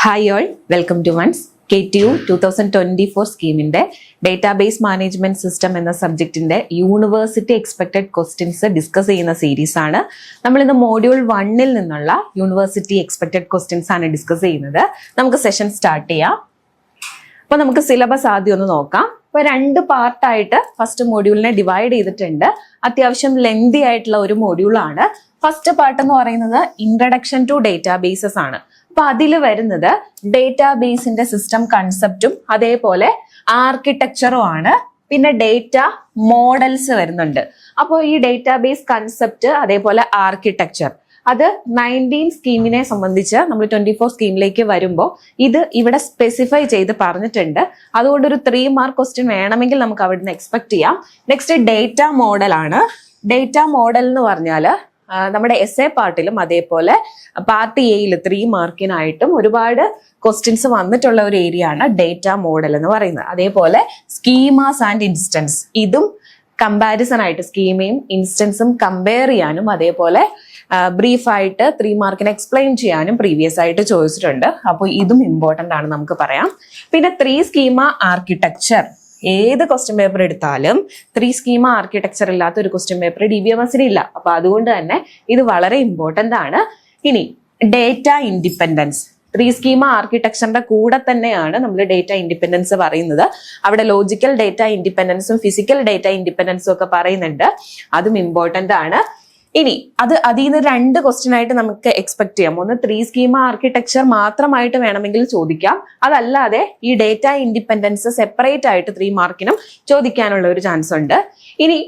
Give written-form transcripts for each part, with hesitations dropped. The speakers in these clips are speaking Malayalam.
Hi all, welcome to ONCE KTU 2024 സ്കീമിന്റെ ഡേറ്റാബേസ് മാനേജ്മെന്റ് സിസ്റ്റം എന്ന സബ്ജക്റ്റിന്റെ യൂണിവേഴ്സിറ്റി എക്സ്പെക്ടഡ് ക്വസ്റ്റ്യൻസ് ഡിസ്കസ് ചെയ്യുന്ന സീരീസ് ആണ്. നമ്മൾ ഇന്ന് മോഡ്യൂൾ 1-ൽ നിന്നുള്ള യൂണിവേഴ്സിറ്റി എക്സ്പെക്ടഡ് ക്വസ്റ്റ്യൻസ് ആണ് ഡിസ്കസ് ചെയ്യുന്നത്. നമുക്ക് സെഷൻ സ്റ്റാർട്ട് ചെയ്യാം. അപ്പൊ നമുക്ക് സിലബസ് ആദ്യം ഒന്ന് നോക്കാം. ഇപ്പൊ 2 പാർട്ടായിട്ട് ഫസ്റ്റ് മോഡ്യൂളിനെ ഡിവൈഡ് ചെയ്തിട്ടുണ്ട്. അത്യാവശ്യം ലെങ്തി ആയിട്ടുള്ള ഒരു മോഡ്യൂളാണ്. ഫസ്റ്റ് പാർട്ട് എന്ന് പറയുന്നത് ഇൻട്രഡക്ഷൻ ടു ഡേറ്റാബേസസ് ആണ്. അപ്പൊ അതിൽ വരുന്നത് ഡേറ്റാബേസിന്റെ സിസ്റ്റം കൺസെപ്റ്റും അതേപോലെ ആർക്കിടെക്ചറും ആണ്. പിന്നെ ഡേറ്റ മോഡൽസ് വരുന്നുണ്ട്. അപ്പോൾ ഈ ഡേറ്റാബേസ് കൺസെപ്റ്റ് അതേപോലെ ആർക്കിടെക്ചർ അത് 19 സ്കീമിനെ സംബന്ധിച്ച് നമ്മൾ 24 സ്കീമിലേക്ക് വരുമ്പോൾ ഇത് ഇവിടെ സ്പെസിഫൈ ചെയ്ത് പറഞ്ഞിട്ടുണ്ട്. അതുകൊണ്ട് ഒരു 3 മാർക്ക് ക്വസ്റ്റ്യൻ വേണമെങ്കിൽ നമുക്ക് അവിടെ നിന്ന് എക്സ്പെക്ട് ചെയ്യാം. നെക്സ്റ്റ് ഡേറ്റ മോഡലാണ്. ഡേറ്റ മോഡൽ എന്ന് പറഞ്ഞാൽ നമ്മുടെ എസ് എ പാർട്ടിലും അതേപോലെ പാർട്ട് എയിൽ 3 മാർക്കിനായിട്ടും ഒരുപാട് ക്വസ്റ്റ്യൻസ് വന്നിട്ടുള്ള ഒരു ഏരിയ ആണ് ഡേറ്റ മോഡൽ എന്ന് പറയുന്നത്. അതേപോലെ സ്കീമാസ് ആൻഡ് ഇൻസ്റ്റൻസ്, ഇതും കമ്പാരിസൺ ആയിട്ട് സ്കീമയും ഇൻസ്റ്റൻസും കമ്പയർ ചെയ്യാനും അതേപോലെ ബ്രീഫായിട്ട് 3 മാർക്കിന് എക്സ്പ്ലെയിൻ ചെയ്യാനും പ്രീവിയസ് ആയിട്ട് ചോദിച്ചിട്ടുണ്ട്. അപ്പോൾ ഇതും ഇമ്പോർട്ടൻ്റ് ആണ് നമുക്ക് പറയാം. പിന്നെ 3 സ്കീമ ആർക്കിടെക്ചർ, ഏത് ക്വസ്റ്റ്യൻ പേപ്പർ എടുത്താലും 3 സ്കീമ ആർക്കിടെക്ചർ ഇല്ലാത്ത ഒരു ക്വസ്റ്റ്യൻ പേപ്പർ DBMS ഇല്ല. അപ്പൊ അതുകൊണ്ട് തന്നെ ഇത് വളരെ ഇമ്പോർട്ടൻ്റ് ആണ്. ഇനി ഡേറ്റ ഇൻഡിപെൻഡൻസ്, 3 സ്കീമ ആർക്കിടെക്ചറിന്റെ കൂടെ തന്നെയാണ് നമ്മൾ ഡേറ്റ ഇൻഡിപെൻഡൻസ് പറയുന്നത്. അവിടെ ലോജിക്കൽ ഡേറ്റ ഇൻഡിപെൻഡൻസും ഫിസിക്കൽ ഡേറ്റ ഇൻഡിപെൻഡൻസും ഒക്കെ പറയുന്നുണ്ട്. അതും ഇമ്പോർട്ടൻ്റ് ആണ്. ഇനി അതിൽ നിന്ന് 2 ക്വസ്റ്റ്യൻ ആയിട്ട് നമുക്ക് എക്സ്പെക്ട് ചെയ്യാം. ഒന്ന് 3 സ്കീമ ആർക്കിടെക്ചർ മാത്രമായിട്ട് വേണമെങ്കിൽ ചോദിക്കാം. അതല്ലാതെ ഈ ഡേറ്റ ഇൻഡിപെൻഡൻസ് സെപ്പറേറ്റ് ആയിട്ട് 3 മാർക്കിനും ചോദിക്കാനുള്ള ഒരു ചാൻസ് ഉണ്ട്. ഇനി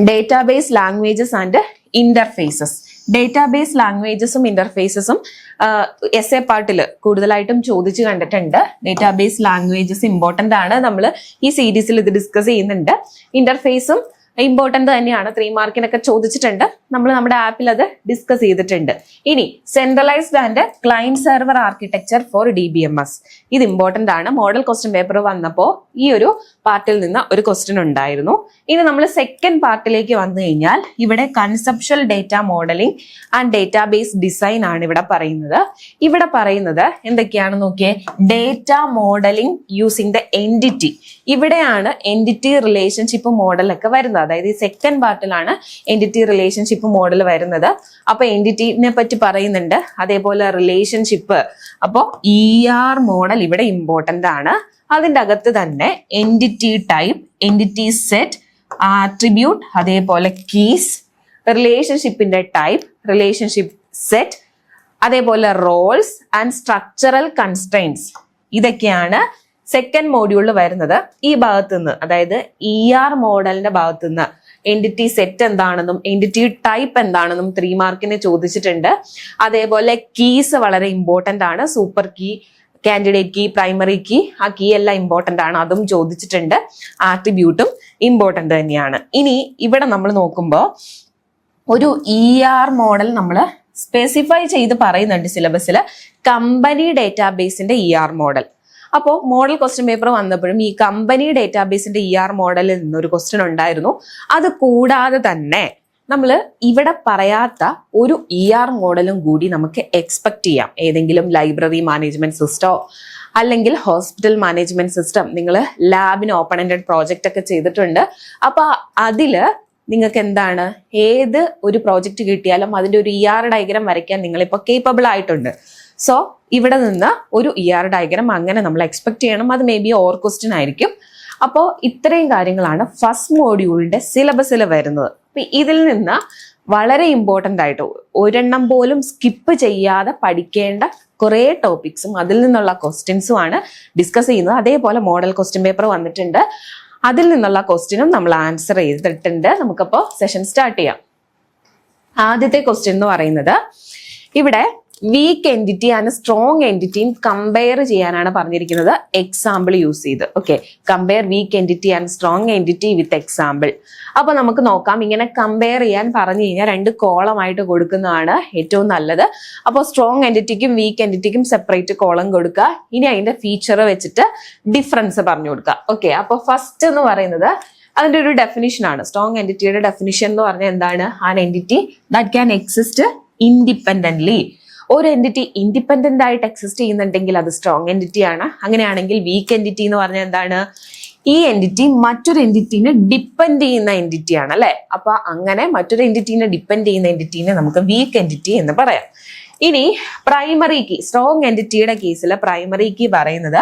ഡേറ്റാബേസ് ലാംഗ്വേജസ് ആൻഡ് ഇന്റർഫേസസ്, ഡേറ്റാബേസ് ലാംഗ്വേജസും ഇന്റർഫേസസും എസ് എ പാർട്ടിൽ കൂടുതലായിട്ടും ചോദിച്ചു കണ്ടിട്ടുണ്ട്. ഡേറ്റാബേസ് ലാംഗ്വേജസ് ഇമ്പോർട്ടൻ്റ് ആണ്. നമ്മൾ ഈ സീരീസിൽ ഇത് ഡിസ്കസ് ചെയ്യുന്നുണ്ട്. ഇന്റർഫേസും ഇമ്പോർട്ടൻ്റ് തന്നെയാണ്. 3 മാർക്കിനൊക്കെ ചോദിച്ചിട്ടുണ്ട്. നമ്മൾ നമ്മുടെ ആപ്പിൽ അത് ഡിസ്കസ് ചെയ്തിട്ടുണ്ട്. ഇനി centralized and client server architecture for DBMS, ഇത് ഇമ്പോർട്ടൻ്റ് ആണ്. മോഡൽ ക്വസ്റ്റ്യൻ പേപ്പർ വന്നപ്പോൾ ഈ ഒരു പാർട്ടിൽ നിന്ന് ഒരു ക്വസ്റ്റ്യൻ ഉണ്ടായിരുന്നു. ഇനി നമ്മൾ സെക്കൻഡ് പാർട്ടിലേക്ക് വന്നു കഴിഞ്ഞാൽ ഇവിടെ conceptual data modelling and database design ആണ് ഇവിടെ പറയുന്നത്. ഇവിടെ പറയുന്നത് എന്തൊക്കെയാണ് നോക്കിയേ, data modelling using the entity. ഇവിടെയാണ് എൻറ്റിറ്റി റിലേഷൻഷിപ്പ് മോഡലൊക്കെ വരുന്നത്. അതായത് ഈ സെക്കൻഡ് പാർട്ടിലാണ് എൻറ്റിറ്റി റിലേഷൻഷിപ്പ് മോഡൽ വരുന്നത്. അപ്പൊ എൻറ്റിറ്റിനെ പറ്റി പറയുന്നുണ്ട്, അതേപോലെ റിലേഷൻഷിപ്പ്. അപ്പോൾ ER മോഡൽ ഇവിടെ ഇമ്പോർട്ടൻ്റ് ആണ്. അതിൻ്റെ അകത്ത് തന്നെ entity type, entity set, attribute, അതേപോലെ കീസ്, റിലേഷൻഷിപ്പിന്റെ ടൈപ്പ്, റിലേഷൻഷിപ്പ് സെറ്റ്, അതേപോലെ റോൾസ് ആൻഡ് സ്ട്രക്ചറൽ കൺസ്ട്രെയിൻസ്, ഇതൊക്കെയാണ് സെക്കൻഡ് മോഡ്യൂളിൽ വരുന്നത്. ഈ ഭാഗത്ത് നിന്ന്, അതായത് ER മോഡലിന്റെ ഭാഗത്ത് നിന്ന് എൻറ്റിറ്റി സെറ്റ് എന്താണെന്നും എൻറ്റിറ്റി ടൈപ്പ് എന്താണെന്നും 3 മാർക്കിന് ചോദിച്ചിട്ടുണ്ട്. അതേപോലെ കീസ് വളരെ ഇമ്പോർട്ടൻ്റ് ആണ്. Super key, candidate key, primary key, ആ കീ എല്ലാം ഇമ്പോർട്ടൻ്റ് ആണ്. അതും ചോദിച്ചിട്ടുണ്ട്. ആട്രിബ്യൂട്ടും ഇമ്പോർട്ടൻ്റ് തന്നെയാണ്. ഇനി ഇവിടെ നമ്മൾ നോക്കുമ്പോൾ ഒരു ER മോഡൽ നമ്മൾ സ്പെസിഫൈ ചെയ്ത് പറയുന്നുണ്ട് സിലബസിൽ, കമ്പനി ഡേറ്റാബേസിന്റെ ER മോഡൽ. അപ്പോൾ മോഡൽ ക്വസ്റ്റ്യൻ പേപ്പർ വന്നപ്പോഴും ഈ കമ്പനി ഡേറ്റാബേസിന്റെ ER മോഡലിൽ നിന്നൊരു ക്വസ്റ്റ്യൻ ഉണ്ടായിരുന്നു. അത് കൂടാതെ തന്നെ നമ്മൾ ഇവിടെ പറയാത്ത ഒരു ER മോഡലും കൂടി നമുക്ക് എക്സ്പെക്ട് ചെയ്യാം. ഏതെങ്കിലും ലൈബ്രറി മാനേജ്മെന്റ് സിസ്റ്റമോ അല്ലെങ്കിൽ ഹോസ്പിറ്റൽ മാനേജ്മെന്റ് സിസ്റ്റം, നിങ്ങൾ ലാബിന് ഓപ്പൺ എൻഡഡ് പ്രോജക്റ്റ് ഒക്കെ ചെയ്തിട്ടുണ്ട്. അപ്പൊ അതില് നിങ്ങൾക്ക് എന്താണ്, ഏത് ഒരു പ്രോജക്റ്റ് കിട്ടിയാലും അതിന്റെ ഒരു ER ഡയഗ്രാം വരയ്ക്കാൻ നിങ്ങളിപ്പോൾ കേപ്പബിൾ ആയിട്ടുണ്ട്. സോ ഇവിടെ നിന്ന് ഒരു ER ഡയഗ്രാം അങ്ങനെ നമ്മൾ എക്സ്പെക്ട് ചെയ്യണം. അത് മേ ബി ഓർ ക്വസ്റ്റ്യൻ ആയിരിക്കും. അപ്പോൾ ഇത്രയും കാര്യങ്ങളാണ് ഫസ്റ്റ് മോഡ്യൂളിന്റെ സിലബസിൽ വരുന്നത്. ഇതിൽ നിന്ന് വളരെ ഇമ്പോർട്ടൻ്റ് ആയിട്ട് ഒരെണ്ണം പോലും സ്കിപ്പ് ചെയ്യാതെ പഠിക്കേണ്ട കുറേ ടോപ്പിക്സും അതിൽ നിന്നുള്ള ക്വസ്റ്റ്യൻസും ആണ് ഡിസ്കസ് ചെയ്യുന്നത്. അതേപോലെ മോഡൽ ക്വസ്റ്റ്യൻ പേപ്പർ വന്നിട്ടുണ്ട്. അതിൽ നിന്നുള്ള ക്വസ്റ്റ്യനും നമ്മൾ ആൻസർ ചെയ്തിട്ടുണ്ട്. നമുക്കപ്പോൾ സെഷൻ സ്റ്റാർട്ട് ചെയ്യാം. ആദ്യത്തെ ക്വസ്റ്റ്യൻ എന്ന് പറയുന്നത് ഇവിടെ വീക്ക് എൻറ്റിറ്റി ആൻഡ് സ്ട്രോങ് എൻറ്റിറ്റിയും കമ്പയർ ചെയ്യാനാണ് പറഞ്ഞിരിക്കുന്നത് എക്സാമ്പിൾ യൂസ് ചെയ്ത്. Okay, compare weak entity and strong entity with example. അപ്പൊ നമുക്ക് നോക്കാം. ഇങ്ങനെ കമ്പയർ ചെയ്യാൻ പറഞ്ഞു കഴിഞ്ഞാൽ 2 കോളമായിട്ട് കൊടുക്കുന്നതാണ് ഏറ്റവും നല്ലത്. അപ്പോൾ സ്ട്രോങ് എൻറ്റിറ്റിക്കും വീക്ക് എൻറ്റിറ്റിക്കും സെപ്പറേറ്റ് കോളം കൊടുക്കുക. ഇനി അതിന്റെ ഫീച്ചർ വെച്ചിട്ട് ഡിഫറൻസ് പറഞ്ഞു കൊടുക്കുക. ഓക്കെ, അപ്പൊ ഫസ്റ്റ് എന്ന് പറയുന്നത് അതിന്റെ ഒരു ഡെഫിനിഷൻ ആണ്. സ്ട്രോങ് എൻറ്റിറ്റിയുടെ ഡെഫിനിഷൻ എന്ന് പറഞ്ഞാൽ എന്താണ്, an entity that can exist independently, ഒരു എൻറ്റിറ്റി ഇൻഡിപെൻഡന്റ് ആയിട്ട് എക്സിസ്റ്റ് ചെയ്യുന്നുണ്ടെങ്കിൽ അത് സ്ട്രോങ് എൻറ്റിറ്റി ആണ്. അങ്ങനെയാണെങ്കിൽ വീക്ക് എൻറ്റിറ്റി എന്ന് പറഞ്ഞാൽ എന്താണ്? ഈ എൻറ്റിറ്റി മറ്റൊരു എൻറ്റിറ്റിനെ ഡിപ്പെൻഡ് ചെയ്യുന്ന എൻറ്റിറ്റി ആണ് അല്ലെ. അപ്പൊ അങ്ങനെ മറ്റൊരു എൻറ്റിറ്റിനെ ഡിപ്പെൻഡ് ചെയ്യുന്ന എൻറ്റിറ്റിനെ നമുക്ക് വീക്ക് എൻറ്റിറ്റി എന്ന് പറയാം. ഇനി പ്രൈമറി കീ, സ്ട്രോങ് എൻറ്റിറ്റിയുടെ കേസിൽ പ്രൈമറി കീ പറയുന്നത്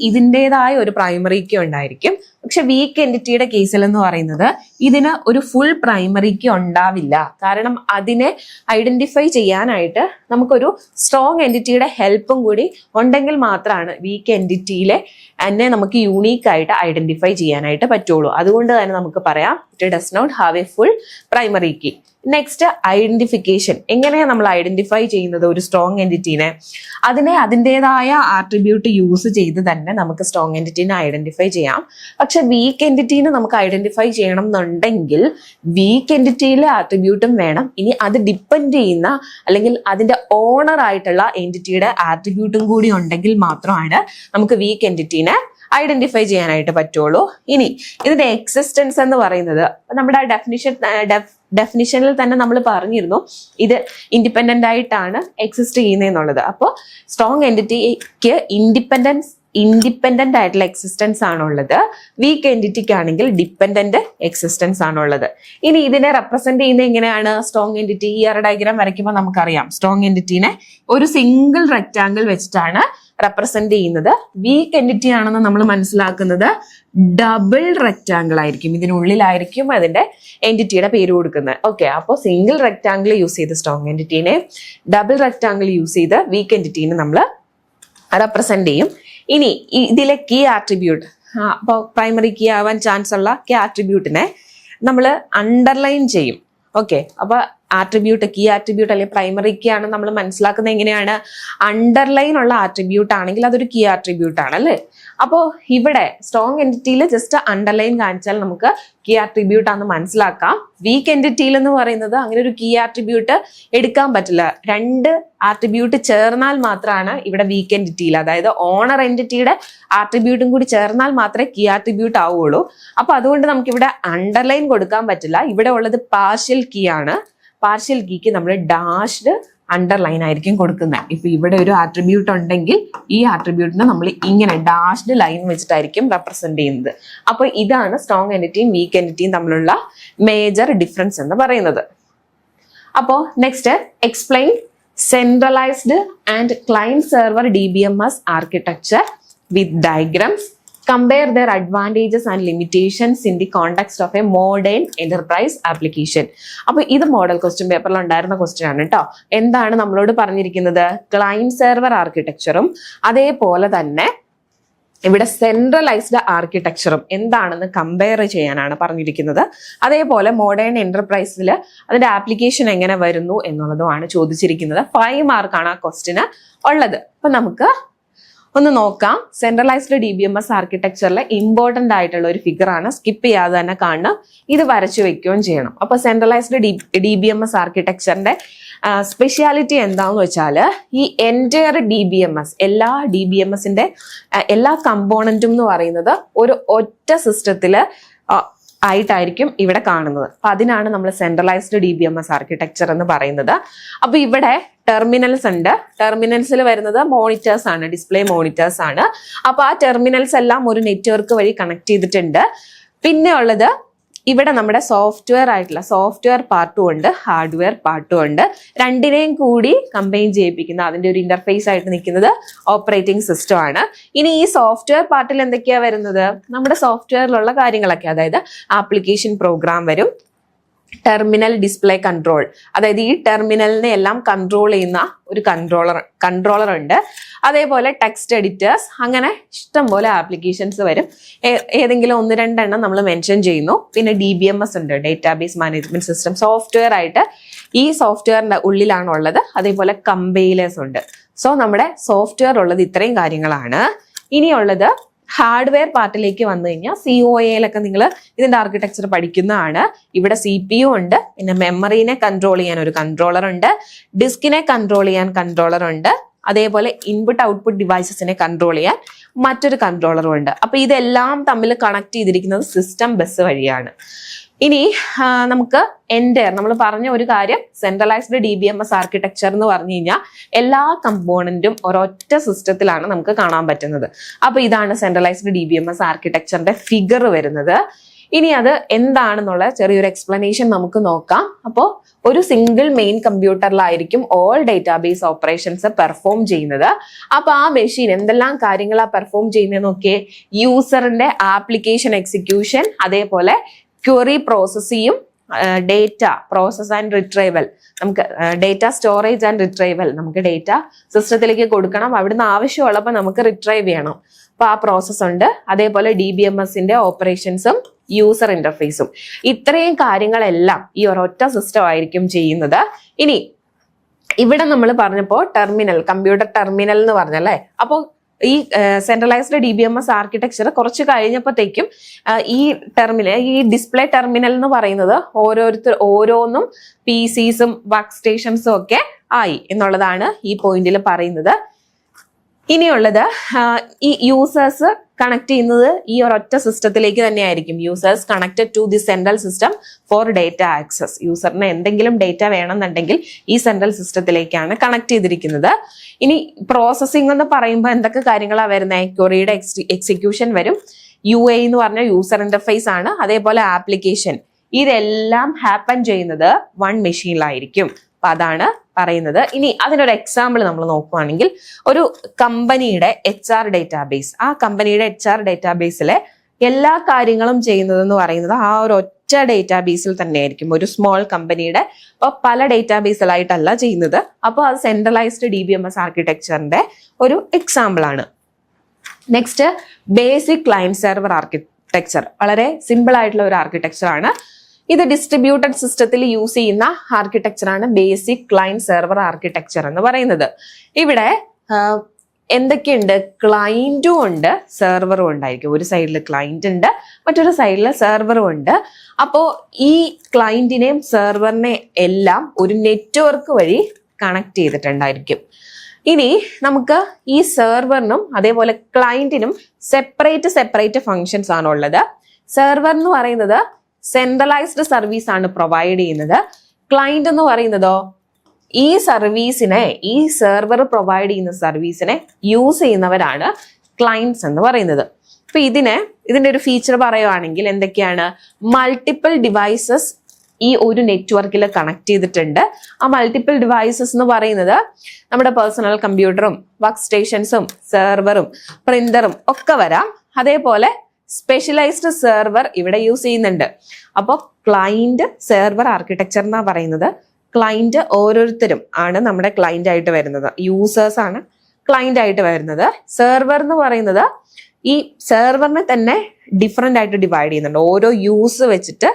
ഇതിൻ്റെതായ ഒരു പ്രൈമറി കീ ഉണ്ടായിരിക്കും. പക്ഷെ വീക്ക് എൻറ്റിറ്റിയുടെ കേസിൽ എന്ന് പറയുന്നത് ഇതിന് ഒരു ഫുൾ പ്രൈമറി കീ ഉണ്ടാവില്ല. കാരണം അതിനെ ഐഡന്റിഫൈ ചെയ്യാനായിട്ട് നമുക്കൊരു സ്ട്രോങ് എൻറ്റിറ്റിയുടെ ഹെൽപ്പും കൂടി ഉണ്ടെങ്കിൽ മാത്രമാണ് വീക്ക് എൻറ്റിറ്റിയിലെ എന്നെ നമുക്ക് യൂണീക്ക് ആയിട്ട് ഐഡന്റിഫൈ ചെയ്യാനായിട്ട് പറ്റുള്ളൂ. അതുകൊണ്ട് തന്നെ നമുക്ക് പറയാം it does not have a full primary key. Next identification. എങ്ങനെയാണ് നമ്മൾ ഐഡന്റിഫൈ ചെയ്യുന്നത് ഒരു സ്ട്രോങ് എൻറ്റിറ്റിനെ? അതിനെ അതിൻ്റെതായ ആട്രിബ്യൂട്ട് യൂസ് ചെയ്ത് തന്നെ നമുക്ക് സ്ട്രോങ് എൻറ്റിറ്റിനെ ഐഡന്റിഫൈ ചെയ്യാം. പക്ഷെ വീക്ക് എൻറ്റിറ്റിനെ നമുക്ക് ഐഡന്റിഫൈ ചെയ്യണം എന്നുണ്ടെങ്കിൽ വീക്ക് എൻറ്റിറ്റിയിലെ ആട്രിബ്യൂട്ടും വേണം. ഇനി അത് ഡിപ്പെൻഡ് ചെയ്യുന്ന അല്ലെങ്കിൽ അതിന്റെ ഓണർ ആയിട്ടുള്ള എൻറ്റിറ്റിയുടെ ആട്രിബ്യൂട്ടും കൂടി ഉണ്ടെങ്കിൽ മാത്രമാണ് നമുക്ക് വീക്ക് എൻറ്റിറ്റിനെ ഐഡന്റിഫൈ ചെയ്യാനായിട്ട് പറ്റുള്ളൂ. ഇനി ഇതിന്റെ എക്സിസ്റ്റൻസ് എന്ന് പറയുന്നത് നമ്മുടെ ഡെഫിനിഷനിൽ തന്നെ നമ്മൾ പറഞ്ഞിരുന്നു ഇത് ഇൻഡിപെൻഡന്റ് ആയിട്ടാണ് എക്സിസ്റ്റ് ചെയ്യുന്നതെന്നുള്ളത്. അപ്പോൾ സ്ട്രോങ് എൻറ്റിറ്റിക്ക് ഇൻഡിപെൻഡന്റ് ആയിട്ടുള്ള എക്സിസ്റ്റൻസ് ആണുള്ളത്. വീക്ക് എൻറ്റിറ്റിക്ക് ആണെങ്കിൽ ഡിപ്പെൻഡന്റ് എക്സിസ്റ്റൻസ് ആണുള്ളത്. ഇനി ഇതിനെ റെപ്രസെന്റ് ചെയ്യുന്നത് എങ്ങനെയാണ്? സ്ട്രോങ് എൻറ്റിറ്റി ഈ ഡയഗ്രാം വരയ്ക്കുമ്പോൾ നമുക്കറിയാം സ്ട്രോങ് എൻറ്റിറ്റിനെ ഒരു സിംഗിൾ റെക്റ്റാങ്കിൾ വെച്ചിട്ടാണ് റെപ്രസെന്റ് ചെയ്യുന്നത്. വീക്ക് എൻറ്റിറ്റി ആണെന്ന് നമ്മൾ മനസ്സിലാക്കുന്നത് ഡബിൾ റെക്റ്റാങ്കിൾ ആയിരിക്കും, ഇതിനുള്ളിലായിരിക്കും അതിന്റെ എൻറ്റിറ്റിയുടെ പേര് കൊടുക്കുന്നത്. ഓക്കെ, അപ്പോൾ സിംഗിൾ റെക്റ്റാങ്കിൾ യൂസ് ചെയ്ത് സ്ട്രോങ് എൻറ്റിറ്റിനെ, ഡബിൾ റെക്റ്റാങ്കിൾ യൂസ് ചെയ്ത് വീക്ക് എൻറ്റിറ്റിനെ നമ്മൾ റെപ്രസെന്റ് ചെയ്യും. ഇനി ഇതിലെ കീ ആട്രിബ്യൂട്ട്, അപ്പോൾ പ്രൈമറി കീ ആവാൻ ചാൻസ് ഉള്ള കീ ആട്രിബ്യൂട്ടിനെ നമ്മൾ അണ്ടർലൈൻ ചെയ്യും. ഓക്കെ, അപ്പൊ ആട്രിബ്യൂട്ട്, കീ ആട്രിബ്യൂട്ട് അല്ലെങ്കിൽ പ്രൈമറി കീ ആണ് നമ്മൾ മനസ്സിലാക്കുന്നത് എങ്ങനെയാണ്? അണ്ടർലൈൻ ഉള്ള ആട്രിബ്യൂട്ട് ആണെങ്കിൽ അതൊരു കീ ആട്രിബ്യൂട്ട് ആണ് അല്ലേ. അപ്പോൾ ഇവിടെ സ്ട്രോങ് എൻറ്റിറ്റിയിൽ ജസ്റ്റ് അണ്ടർലൈൻ കാണിച്ചാൽ നമുക്ക് കീ ആട്രിബ്യൂട്ട് ആണെന്ന് മനസ്സിലാക്കാം. വീക്ക് എൻറ്റിറ്റിയിൽ എന്ന് പറയുന്നത് അങ്ങനെ ഒരു കീ ആട്രിബ്യൂട്ട് എടുക്കാൻ പറ്റില്ല. രണ്ട് ആട്രിബ്യൂട്ട് ചേർന്നാൽ മാത്രമാണ് ഇവിടെ വീക്ക് എൻറ്റിറ്റിയിൽ, അതായത് ഓണർ എൻറ്റിറ്റിയുടെ ആട്രിബ്യൂട്ടും കൂടി ചേർന്നാൽ മാത്രമേ കീ ആട്രിബ്യൂട്ട് ആവുകയുള്ളൂ. അപ്പൊ അതുകൊണ്ട് നമുക്ക് ഇവിടെ അണ്ടർലൈൻ കൊടുക്കാൻ പറ്റില്ല. ഇവിടെ ഉള്ളത് പാർഷ്യൽ കീ ആണ്. പാർഷ്യൽ കീക്ക് നമ്മൾ ഡാഷ്ഡ് അണ്ടർലൈൻ ആയിരിക്കും കൊടുക്കുന്നത്. ഇപ്പൊ ഇവിടെ ഒരു ആട്രിബ്യൂട്ട് ഉണ്ടെങ്കിൽ ഈ ആട്രിബ്യൂട്ടിനെ നമ്മൾ ഇങ്ങനെ ഡാഷ്ഡ് ലൈൻ വെച്ചിട്ടായിരിക്കും റെപ്രസെന്റ് ചെയ്യുന്നത്. അപ്പൊ ഇതാണ് സ്ട്രോങ് എൻറ്റിറ്റിയും വീക്ക് എൻറ്റിറ്റിയും തമ്മിലുള്ള മേജർ ഡിഫറൻസ് എന്ന് പറയുന്നത്. അപ്പോൾ next explain centralised and client server DBMS architecture with diagrams. Compare their advantages and limitations in the context of a modern enterprise application. അപ്പോൾ ഇത് മോഡൽ ക്വസ്റ്റ്യൻ പേപ്പറിൽ ഉണ്ടായിരുന്ന ക്വസ്റ്റ്യൻ ആണ് കേട്ടോ. എന്താണ് നമ്മളോട് പറഞ്ഞിരിക്കുന്നത്? ക്ലയന്റ് സെർവർ ആർക്കിടെക്ചറും അതേപോലെ തന്നെ ഇവിടെ സെൻട്രലൈസ്ഡ് ആർക്കിടെക്ചറും എന്താണെന്ന് കമ്പയർ ചെയ്യാനാണ് പറഞ്ഞിരിക്കുന്നത്. അതേപോലെ മോഡേൺ എന്റർപ്രൈസിൽ അതിന്റെ ആപ്ലിക്കേഷൻ എങ്ങനെ വരുന്നു എന്നുള്ളതുമാണ് ചോദിച്ചിരിക്കുന്നത്. 5 മാർക്കാണ് ആ ക്വസ്റ്റ്യന് ഉള്ളത്. അപ്പൊ നമുക്ക് ഒന്ന് നോക്കാം. സെൻട്രലൈസ്ഡ് DBMS ആർക്കിടെക്ചറിലെ ഇമ്പോർട്ടന്റ് ആയിട്ടുള്ള ഒരു ഫിഗർ ആണ്, സ്കിപ്പ് ചെയ്യാതെ തന്നെ കാണണം. ഇത് വരച്ചു വെക്കുകയും ചെയ്യണം. അപ്പൊ സെൻട്രലൈസ്ഡ് DBMS ആർക്കിടെക്ചറിന്റെ സ്പെഷ്യാലിറ്റി എന്താണെന്ന് വെച്ചാൽ ഈ എൻറ്റയർ DBMS, എല്ലാ DBMSന്റെ എല്ലാ കമ്പോണന്റും എന്ന് പറയുന്നത് ഒരു ഒറ്റ സിസ്റ്റത്തില് ആയിട്ടായിരിക്കും ഇവിടെ കാണുന്നത്. അപ്പൊ അതിനാണ് നമ്മൾ സെൻട്രലൈസ്ഡ് DBMS ആർക്കിടെക്ചർ എന്ന് പറയുന്നത്. അപ്പൊ ഇവിടെ ടെർമിനൽസ് ഉണ്ട്. ടെർമിനൽസിൽ വരുന്നത് മോണിറ്റേഴ്സ് ആണ്, ഡിസ്പ്ലേ മോണിറ്റേഴ്സ് ആണ്. അപ്പൊ ആ ടെർമിനൽസ് എല്ലാം ഒരു നെറ്റ്വർക്ക് വഴി കണക്ട് ചെയ്തിട്ടുണ്ട്. പിന്നെ ഉള്ളത് ഇവിടെ നമ്മുടെ സോഫ്റ്റ്വെയർ ആയിട്ടുള്ള സോഫ്റ്റ്വെയർ പാർട്ടും ഉണ്ട്, ഹാർഡ്വെയർ പാർട്ടും ഉണ്ട്. രണ്ടിനെയും കൂടി കമ്പൈൻ ചെയ്യിപ്പിക്കുന്ന അതിന്റെ ഒരു ഇന്റർഫേസ് ആയിട്ട് നിൽക്കുന്നത് ഓപ്പറേറ്റിംഗ് സിസ്റ്റം ആണ്. ഇനി ഈ സോഫ്റ്റ്വെയർ പാർട്ടിൽ എന്തൊക്കെയാ വരുന്നത്? നമ്മുടെ സോഫ്റ്റ്വെയറിലുള്ള കാര്യങ്ങളൊക്കെ, അതായത് ആപ്ലിക്കേഷൻ പ്രോഗ്രാം വരും, ടെർമിനൽ ഡിസ്പ്ലേ കൺട്രോൾ, അതായത് ഈ ടെർമിനലിനെ എല്ലാം കൺട്രോൾ ചെയ്യുന്ന ഒരു കൺട്രോളർ ഉണ്ട്. അതേപോലെ ടെക്സ്റ്റ് എഡിറ്റേഴ്സ്, അങ്ങനെ ഇഷ്ടംപോലെ ആപ്ലിക്കേഷൻസ് വരും. ഏതെങ്കിലും 1-2 എണ്ണം നമ്മൾ മെൻഷൻ ചെയ്യുന്നു. പിന്നെ DBMS ഉണ്ട്, ഡേറ്റാബേസ് മാനേജ്മെന്റ് സിസ്റ്റം, സോഫ്റ്റ്വെയർ ആയിട്ട് ഈ സോഫ്റ്റ്വെയറിന്റെ ഉള്ളിലാണുള്ളത്. അതേപോലെ കമ്പൈലേഴ്സ് ഉണ്ട്. സോ നമ്മുടെ സോഫ്റ്റ്വെയർ ഉള്ളത് ഇത്രയും കാര്യങ്ങളാണ്. ഇനിയുള്ളത് ഹാർഡ്വെയർ പാർട്ടിലേക്ക് വന്നു കഴിഞ്ഞാൽ COAയിലൊക്കെ നിങ്ങൾ ഇതിന്റെ ആർക്കിടെക്ചർ പഠിക്കുന്നതാണ്. ഇവിടെ CPU ഉണ്ട്, പിന്നെ മെമ്മറിനെ കൺട്രോൾ ചെയ്യാൻ ഒരു കൺട്രോളർ ഉണ്ട്, ഡിസ്കിനെ കൺട്രോൾ ചെയ്യാൻ കൺട്രോളർ ഉണ്ട്, അതേപോലെ ഇൻപുട്ട് ഔട്ട്പുട്ട് ഡിവൈസസിനെ കൺട്രോൾ ചെയ്യാൻ മറ്റൊരു കൺട്രോളറും ഉണ്ട്. അപ്പൊ ഇതെല്ലാം തമ്മിൽ കണക്ട് ചെയ്തിരിക്കുന്നത് സിസ്റ്റം ബസ് വഴിയാണ്. ഇനി നമുക്ക് നമ്മൾ പറഞ്ഞ ഒരു കാര്യം, സെൻട്രലൈസ്ഡ് DBMS ആർക്കിടെക്ചർ എന്ന് പറഞ്ഞു കഴിഞ്ഞാൽ എല്ലാ കമ്പോണന്റും ഒരൊറ്റ സിസ്റ്റത്തിലാണ് നമുക്ക് കാണാൻ പറ്റുന്നത്. അപ്പൊ ഇതാണ് സെൻട്രലൈസ്ഡ് DBMS ആർക്കിടെക്ചറിന്റെ ഫിഗർ വരുന്നത്. ഇനി അത് എന്താണെന്നുള്ള ചെറിയൊരു എക്സ്പ്ലനേഷൻ നമുക്ക് നോക്കാം. അപ്പോൾ ഒരു സിംഗിൾ മെയിൻ കമ്പ്യൂട്ടറിലായിരിക്കും ഓൾ ഡേറ്റാബേസ് ഓപ്പറേഷൻസ് പെർഫോം ചെയ്യുന്നത്. അപ്പൊ ആ മെഷീൻ എന്തെല്ലാം കാര്യങ്ങളാണ് പെർഫോം ചെയ്യുന്നത് നോക്കിയേ. യൂസറിന്റെ ആപ്ലിക്കേഷൻ എക്സിക്യൂഷൻ, അതേപോലെ ക്വറി പ്രോസസ് ചെയ്യും, ഡേറ്റ പ്രോസസ് ആൻഡ് റിട്രൈവൽ, നമുക്ക് ഡേറ്റ സ്റ്റോറേജ് ആൻഡ് റിട്രൈവൽ, നമുക്ക് ഡേറ്റ സിസ്റ്റത്തിലേക്ക് കൊടുക്കണം, അവിടുന്ന് ആവശ്യമുള്ളപ്പോൾ നമുക്ക് റിട്രൈവ് ചെയ്യണം. അപ്പൊ ആ പ്രോസസ് ഉണ്ട്. അതേപോലെ DBMSന്റെ ഓപ്പറേഷൻസും യൂസർ ഇന്റർഫേസും, ഇത്രയും കാര്യങ്ങളെല്ലാം ഈ ഒരൊറ്റ സിസ്റ്റം ആയിരിക്കും ചെയ്യുന്നത്. ഇനി ഇവിടെ നമ്മൾ പറഞ്ഞപ്പോൾ ടെർമിനൽ, കമ്പ്യൂട്ടർ ടെർമിനൽ എന്ന് പറഞ്ഞല്ലേ. അപ്പോൾ ഈ സെൻട്രലൈസ്ഡ് DBMS ആർക്കിടെക്ചർ കുറച്ച് കഴിഞ്ഞപ്പോഴത്തേക്കും ഈ ടെർമിനൽ, ഈ ഡിസ്പ്ലേ ടെർമിനൽ എന്ന് പറയുന്നത് ഓരോന്നും PCസും വർക്ക് സ്റ്റേഷൻസും ഒക്കെ ആയി എന്നുള്ളതാണ് ഈ പോയിന്റിൽ പറയുന്നത്. ഇനിയുള്ളത് ഈ യൂസേഴ്സ് കണക്ട് ചെയ്യുന്നത് ഈ ഒരൊറ്റ സിസ്റ്റത്തിലേക്ക് തന്നെയായിരിക്കും. Users connected to the central system for data access. യൂസറിന് എന്തെങ്കിലും ഡേറ്റ വേണമെന്നുണ്ടെങ്കിൽ ഈ സെൻട്രൽ സിസ്റ്റത്തിലേക്കാണ് കണക്ട് ചെയ്തിരിക്കുന്നത്. ഇനി പ്രോസസ്സിംഗ് എന്ന് പറയുമ്പോൾ എന്തൊക്കെ കാര്യങ്ങളാണ് വരുന്നത്? ക്വറിയുടെ എക്സിക്യൂഷൻ വരും, UA എന്ന് പറഞ്ഞ യൂസർ ഇന്റർഫേസ് ആണ്, അതേപോലെ ആപ്ലിക്കേഷൻ. ഇതെല്ലാം ഹാപ്പൻ ചെയ്യുന്നത് വൺ മെഷീനിലായിരിക്കും. അപ്പൊ അതാണ് പറയുന്നത്. ഇനി അതിനൊരു എക്സാമ്പിൾ നമ്മൾ നോക്കുകയാണെങ്കിൽ, ഒരു കമ്പനിയുടെ HR ഡേറ്റാബേസ്, ആ കമ്പനിയുടെ HR ഡേറ്റാബേസിലെ എല്ലാ കാര്യങ്ങളും ചെയ്യുന്നതെന്ന് പറയുന്നത് ആ ഒരു ഒറ്റ ഡേറ്റാബേസിൽ തന്നെയായിരിക്കും. ഒരു സ്മോൾ കമ്പനിയുടെ പല ഡേറ്റാബേസിലായിട്ടല്ല ചെയ്യുന്നത്. അപ്പോൾ അത് സെൻട്രലൈസ്ഡ് DBMS ആർക്കിടെക്ചറിന്റെ ഒരു എക്സാമ്പിൾ ആണ്. Next, basic client server architecture. വളരെ സിമ്പിൾ ആയിട്ടുള്ള ഒരു ആർക്കിടെക്ചർ ആണ്. ഇത് ഡിസ്ട്രിബ്യൂട്ടഡ് സിസ്റ്റത്തിൽ യൂസ് ചെയ്യുന്ന ആർക്കിടെക്ചർ ആണ് ബേസിക് ക്ലയന്റ് സെർവർ ആർക്കിടെക്ചർ എന്ന് പറയുന്നത്. ഇവിടെ എന്തൊക്കെയുണ്ട്? ക്ലയന്റും ഉണ്ട്, സെർവറും ഉണ്ടായിരിക്കും. ഒരു സൈഡിൽ ക്ലയന്റ് ഉണ്ട്, മറ്റൊരു സൈഡിൽ സെർവറും ഉണ്ട്. അപ്പോൾ ഈ ക്ലയന്റിനെയും സെർവറിനെയും എല്ലാം ഒരു നെറ്റ്വർക്ക് വഴി കണക്ട് ചെയ്തിട്ടുണ്ടായിരിക്കും. ഇനി നമുക്ക് ഈ സെർവറിനും അതേപോലെ ക്ലയന്റിനും സെപ്പറേറ്റ് ഫങ്ഷൻസ് ആണുള്ളത്. സെർവർ എന്ന് പറയുന്നത് സെൻട്രലൈസ്ഡ് സർവീസ് ആണ് പ്രൊവൈഡ് ചെയ്യുന്നത്. ക്ലയന്റ് എന്ന് പറയുന്നതോ ഈ സർവീസിനെ, ഈ സെർവർ പ്രൊവൈഡ് ചെയ്യുന്ന സർവീസിനെ യൂസ് ചെയ്യുന്നവരാണ് ക്ലയന്റ്സ് എന്ന് പറയുന്നത്. അപ്പൊ ഇതിന്റെ ഒരു ഫീച്ചർ പറയുവാണെങ്കിൽ എന്തൊക്കെയാണ്? മൾട്ടിപ്പിൾ ഡിവൈസസ് ഈ ഒരു നെറ്റ്വർക്കിൽ കണക്ട് ചെയ്തിട്ടുണ്ട്. ആ മൾട്ടിപ്പിൾ ഡിവൈസസ് എന്ന് പറയുന്നത് നമ്മുടെ പേഴ്സണൽ കമ്പ്യൂട്ടറും വർക്ക് സ്റ്റേഷൻസും സെർവറും പ്രിന്ററും ഒക്കെ വരാം. അതേപോലെ സ്പെഷ്യലൈസ്ഡ് സെർവർ ഇവിടെ യൂസ് ചെയ്യുന്നുണ്ട്. അപ്പോൾ ക്ലയന്റ് സെർവർ ആർക്കിടെക്ചർ എന്നാ പറയുന്നത്. ക്ലയന്റ് ഓരോരുത്തരും ആണ് നമ്മുടെ ക്ലയന്റ് ആയിട്ട് വരുന്നത്, യൂസേഴ്സ് ആണ് ക്ലയന്റ് ആയിട്ട് വരുന്നത്. സെർവർ എന്ന് പറയുന്നത് ഈ സെർവറിനെ തന്നെ ഡിഫറെന്റ് ആയിട്ട് ഡിവൈഡ് ചെയ്യുന്നുണ്ട്. ഓരോ യൂസ് വെച്ചിട്ട്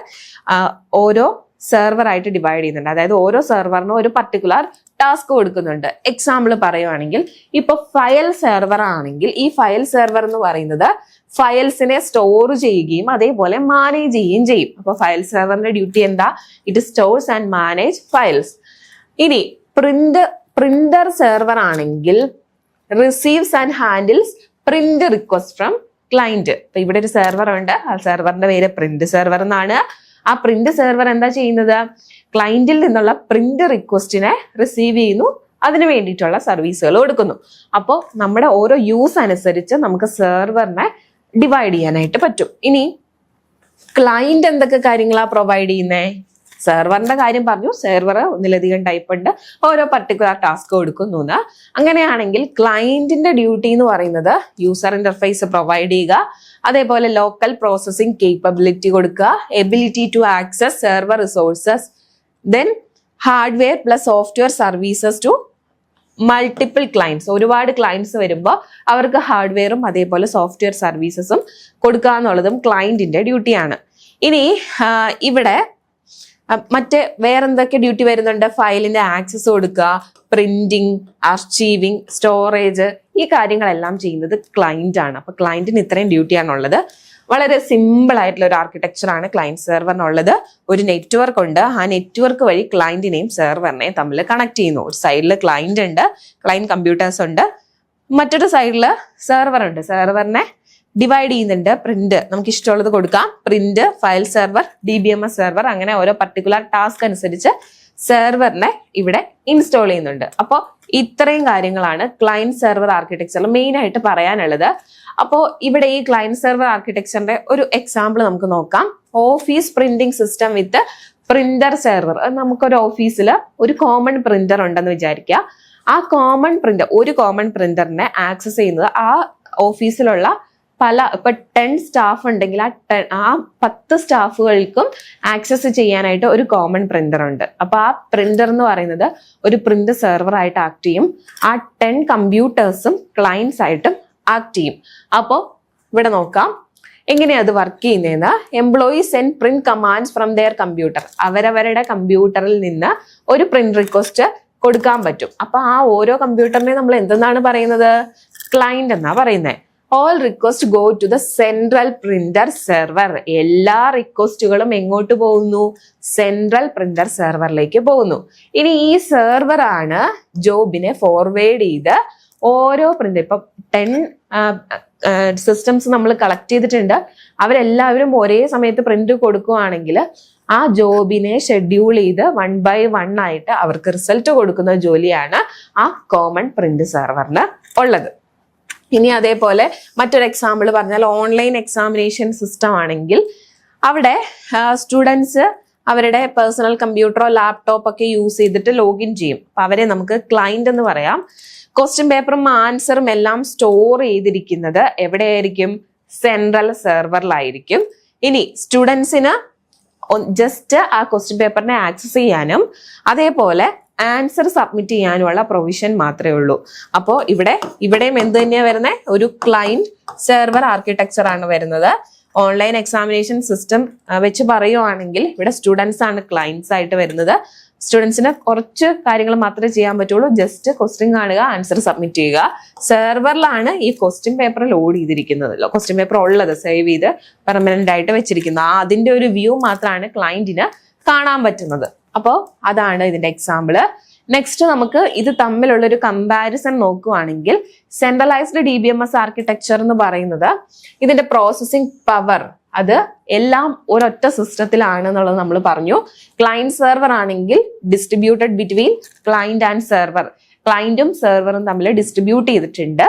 ഓരോ സെർവർ ആയിട്ട് ഡിവൈഡ് ചെയ്യുന്നുണ്ട്. അതായത് ഓരോ സെർവറിനും ഒരു പർട്ടിക്കുലർ ടാസ്ക് കൊടുക്കുന്നുണ്ട്. എക്സാമ്പിൾ പറയുവാണെങ്കിൽ, ഇപ്പൊ ഫയൽ സെർവർ ആണെങ്കിൽ ഈ ഫയൽ സെർവർ എന്ന് പറയുന്നത് ഫയൽസിനെ സ്റ്റോർ ചെയ്യുകയും അതേപോലെ മാനേജ് ചെയ്യുകയും ചെയ്യും. അപ്പൊ ഫയൽ സെർവറിന്റെ ഡ്യൂട്ടി എന്താ? It stores and manage files. ഇനി പ്രിന്റർ സെർവർ ആണെങ്കിൽ receives and handles print request from client. അപ്പൊ ഇവിടെ ഒരു സെർവർ ഉണ്ട്, ആ സെർവറിന്റെ പേര് പ്രിന്റ് സെർവർ എന്നാണ്. ആ പ്രിന്റ് സെർവർ എന്താ ചെയ്യുന്നത്? ക്ലയന്റിൽ നിന്നുള്ള പ്രിന്റ് റിക്വസ്റ്റിനെ റിസീവ് ചെയ്യുന്നു, അതിന് വേണ്ടിയിട്ടുള്ള സർവീസുകൾ കൊടുക്കുന്നു. അപ്പോൾ നമ്മുടെ ഓരോ യൂസ് അനുസരിച്ച് നമുക്ക് സെർവറിനെ ഡിവൈഡ് ചെയ്യാനായിട്ട് പറ്റും. ഇനി ക്ലയന്റ് എന്തൊക്കെ കാര്യങ്ങളാ പ്രൊവൈഡ് ചെയ്യുന്നേ? സെർവറിന്റെ കാര്യം പറഞ്ഞു, സെർവർ ഒന്നിലധികം ടൈപ്പ് ഉണ്ട്, ഓരോ പർട്ടിക്കുലർ ടാസ്ക് കൊടുക്കുന്നു. അങ്ങനെയാണെങ്കിൽ ക്ലയന്റിന്റെ ഡ്യൂട്ടി എന്ന് പറയുന്നത് യൂസർ ഇന്റർഫേസ് പ്രൊവൈഡ് ചെയ്യുക, അതേപോലെ ലോക്കൽ പ്രോസസ്സിംഗ് കേപ്പബിലിറ്റി കൊടുക്കുക, ability to access server resources, then hardware plus software services to multiple clients. ഒരുപാട് ക്ലയൻറ്റ്സ് വരുമ്പോൾ അവർക്ക് ഹാർഡ്വെയറും അതേപോലെ സോഫ്റ്റ്വെയർ സർവീസസും കൊടുക്കുക എന്നുള്ളതും ക്ലയന്റിന്റെ ഡ്യൂട്ടിയാണ്. ഇനി ഇവിടെ വേറെന്തൊക്കെ ഡ്യൂട്ടി വരുന്നുണ്ട്? ഫയലിന്റെ ആക്സസ് കൊടുക്കുക, പ്രിന്റിങ്, അർച്ചീവിങ്, സ്റ്റോറേജ്, ഈ കാര്യങ്ങളെല്ലാം ചെയ്യുന്നത് ക്ലയന്റ് ആണ്. അപ്പൊ ക്ലയന്റിന് ഇത്രയും ഡ്യൂട്ടിയാണുള്ളത്. വളരെ സിമ്പിൾ ആയിട്ടുള്ള ഒരു ആർക്കിടെക്ചർ ആണ് ക്ലയന്റ് സെർവറിനുള്ളത്. ഒരു നെറ്റ്വർക്ക് ഉണ്ട്, ആ നെറ്റ്വർക്ക് വഴി ക്ലയന്റിനെയും സെർവറിനെയും തമ്മിൽ കണക്ട് ചെയ്യുന്നു. ഒരു സൈഡിൽ ക്ലയന്റ് ഉണ്ട്, ക്ലയന്റ് കമ്പ്യൂട്ടേഴ്സ് ഉണ്ട്, മറ്റൊരു സൈഡിൽ സെർവർ ഉണ്ട്, സെർവറിനെ ഡിവൈഡ് ചെയ്യുന്നുണ്ട്. പ്രിന്റ് നമുക്ക് ഇഷ്ടമുള്ളത് കൊടുക്കാം. Print, file server, DBMS server, അങ്ങനെ ഓരോ പർട്ടിക്കുലർ ടാസ്ക് അനുസരിച്ച് സെർവറിനെ ഇവിടെ ഇൻസ്റ്റാൾ ചെയ്യുന്നുണ്ട്. അപ്പോൾ ഇത്രയും കാര്യങ്ങളാണ് ക്ലയന്റ് സെർവർ ആർക്കിടെക്ചറിൽ മെയിൻ ആയിട്ട് പറയാനുള്ളത്. അപ്പോൾ ഇവിടെ ഈ ക്ലയന്റ് സെർവർ ആർക്കിടെക്ചറിന്റെ ഒരു എക്സാമ്പിൾ നമുക്ക് നോക്കാം. ഓഫീസ് പ്രിന്റിംഗ് സിസ്റ്റം വിത്ത് പ്രിന്റർ സെർവർ. നമുക്കൊരു ഓഫീസിൽ ഒരു കോമൺ പ്രിന്റർ ഉണ്ടെന്ന് വിചാരിക്കുക. ആ കോമൺ പ്രിന്റർ, ഒരു കോമൺ പ്രിന്ററിനെ ആക്സസ് ചെയ്യുന്നത് ആ ഓഫീസിലുള്ള ഇപ്പൊ 10 സ്റ്റാഫ് ഉണ്ടെങ്കിൽ ആ 10 സ്റ്റാഫുകൾക്കും ആക്സസ് ചെയ്യാനായിട്ട് ഒരു കോമൺ പ്രിന്റർ ഉണ്ട്. അപ്പൊ ആ പ്രിന്റർ എന്ന് പറയുന്നത് ഒരു പ്രിന്റ് സെർവർ ആയിട്ട് ആക്ട് ചെയ്യും. ആ 10 കമ്പ്യൂട്ടേഴ്സും ക്ലയൻസ് ആയിട്ടും ആക്ട് ചെയ്യും. അപ്പോൾ ഇവിടെ നോക്കാം എങ്ങനെയാ അത് വർക്ക് ചെയ്യുന്നതെന്ന്. Employees send print commands from their computer. അവരവരുടെ കമ്പ്യൂട്ടറിൽ നിന്ന് ഒരു പ്രിന്റ് റിക്വസ്റ്റ് കൊടുക്കാൻ പറ്റും. അപ്പൊ ആ ഓരോ കമ്പ്യൂട്ടറിനെ നമ്മൾ എന്തെന്നാണ് പറയുന്നത്? ക്ലയന്റ് എന്നാ പറയുന്നത്. All request go to the central printer server. എല്ലാ റിക്വസ്റ്റുകളും എങ്ങോട്ട് പോകുന്നു? സെൻട്രൽ പ്രിന്റർ സെർവറിലേക്ക് പോകുന്നു. ഇനി ഈ സെർവർ ആണ് ജോബിനെ ഫോർവേഡ് ചെയ്ത് ഓരോ പ്രിന്റർ, ഇപ്പൊ 10 സിസ്റ്റംസ് നമ്മൾ കളക്ട് ചെയ്തിട്ടുണ്ട്. അവരെല്ലാവരും ഒരേ സമയത്ത് പ്രിന്റ് കൊടുക്കുകയാണെങ്കിൽ ആ ജോബിനെ ഷെഡ്യൂൾ ചെയ്ത് 1 by 1 ആയിട്ട് അവർക്ക് റിസൾട്ട് കൊടുക്കുന്ന ജോലിയാണ് ആ കോമൺ പ്രിന്റ് സെർവറിന് ഉള്ളത്. ഇനി അതേപോലെ മറ്റൊരു എക്സാമ്പിൾ പറഞ്ഞാൽ ഓൺലൈൻ എക്സാമിനേഷൻ സിസ്റ്റം ആണെങ്കിൽ അവിടെ സ്റ്റുഡൻസ് അവരുടെ പേഴ്സണൽ കമ്പ്യൂട്ടറോ ലാപ്ടോപ്പ് ഒക്കെ യൂസ് ചെയ്തിട്ട് ലോഗിൻ ചെയ്യും. അപ്പൊ അവരെ നമുക്ക് ക്ലയന്റ് എന്ന് പറയാം. ക്വസ്റ്റ്യൻ പേപ്പറും ആൻസറും എല്ലാം സ്റ്റോർ ചെയ്തിരിക്കുന്നത് എവിടെയായിരിക്കും? സെൻട്രൽ സെർവറിലായിരിക്കും. ഇനി സ്റ്റുഡൻസിന് ജസ്റ്റ് ആ ക്വസ്റ്റ്യൻ പേപ്പറിനെ ആക്സസ് ചെയ്യാനും അതേപോലെ ആൻസർ സബ്മിറ്റ് ചെയ്യാനുമുള്ള പ്രൊവിഷൻ മാത്രമേ ഉള്ളൂ. അപ്പോൾ ഇവിടെയും എന്ത് തന്നെയാണ് വരുന്നത്? ഒരു ക്ലയന്റ് സെർവർ ആർക്കിടെക്ചർ ആണ് വരുന്നത്. ഓൺലൈൻ എക്സാമിനേഷൻ സിസ്റ്റം വെച്ച് പറയുവാണെങ്കിൽ ഇവിടെ സ്റ്റുഡൻസ് ആണ് ക്ലയൻസ് ആയിട്ട് വരുന്നത്. സ്റ്റുഡൻസിന് കുറച്ച് കാര്യങ്ങൾ മാത്രമേ ചെയ്യാൻ പറ്റുള്ളൂ. ജസ്റ്റ് ക്വസ്റ്റ്യൻ കാണുക, ആൻസർ സബ്മിറ്റ് ചെയ്യുക. സെർവറിലാണ് ഈ ക്വസ്റ്റ്യൻ പേപ്പർ ലോഡ് ചെയ്തിരിക്കുന്നത്, ക്വസ്റ്റ്യൻ പേപ്പർ ഉള്ളത് സേവ് ചെയ്ത് പെർമനന്റ് ആയിട്ട് വെച്ചിരിക്കുന്നത്. അതിന്റെ ഒരു വ്യൂ മാത്രമാണ് ക്ലയന്റിന് കാണാൻ പറ്റുന്നത്. അപ്പോൾ അതാണ് ഇതിന്റെ എക്സാമ്പിള്. നെക്സ്റ്റ് നമുക്ക് ഇത് തമ്മിലുള്ള ഒരു കമ്പാരിസൺ നോക്കുകയാണെങ്കിൽ സെൻട്രലൈസ്ഡ് DBMS ആർക്കിടെക്ചർ എന്ന് പറയുന്നത് ഇതിന്റെ പ്രോസസ്സിംഗ് പവർ അത് എല്ലാം ഒരൊറ്റ സിസ്റ്റത്തിലാണ് എന്നുള്ളത് നമ്മൾ പറഞ്ഞു. ക്ലയന്റ് സെർവർ ആണെങ്കിൽ distributed between client and server, ക്ലയന്റും സെർവറും തമ്മിൽ ഡിസ്ട്രിബ്യൂട്ട് ചെയ്തിട്ടുണ്ട്.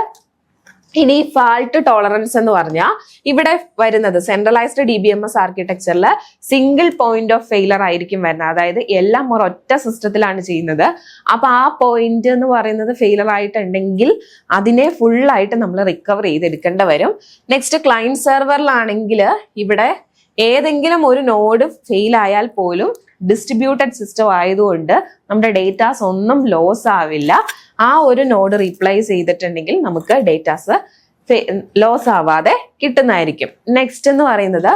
ഇനി ഫാൾട്ട് ടോളറൻസ് എന്ന് പറഞ്ഞാൽ ഇവിടെ വരുന്നത് സെൻട്രലൈസ്ഡ് DBMS ആർക്കിടെക്ചറിൽ സിംഗിൾ പോയിന്റ് ഓഫ് ഫെയിലർ ആയിരിക്കും വരുന്നത്. അതായത് എല്ലാം ഒരൊറ്റ സിസ്റ്റത്തിലാണ് ചെയ്യുന്നത്. അപ്പൊ ആ പോയിന്റ് എന്ന് പറയുന്നത് ഫെയിലർ ആയിട്ടുണ്ടെങ്കിൽ അതിനെ ഫുൾ ആയിട്ട് നമ്മൾ റിക്കവർ ചെയ്തെടുക്കേണ്ടി വരും. നെക്സ്റ്റ് ക്ലയന്റ് സെർവറിലാണെങ്കിൽ ഇവിടെ ഏതെങ്കിലും ഒരു നോഡ് ഫെയിൽ ആയാൽ പോലും ഡിസ്ട്രിബ്യൂട്ടഡ് സിസ്റ്റം ആയതുകൊണ്ട് നമ്മുടെ ഡേറ്റാസ് ഒന്നും ലോസ് ആവില്ല. ആ ഒരു നോഡ് റീപ്ലേസ് ചെയ്തിട്ടുണ്ടെങ്കിൽ നമുക്ക് ഡേറ്റാസ് ലോസ് ആവാതെ കിട്ടുന്നതായിരിക്കും. നെക്സ്റ്റ് എന്ന് പറയുന്നത്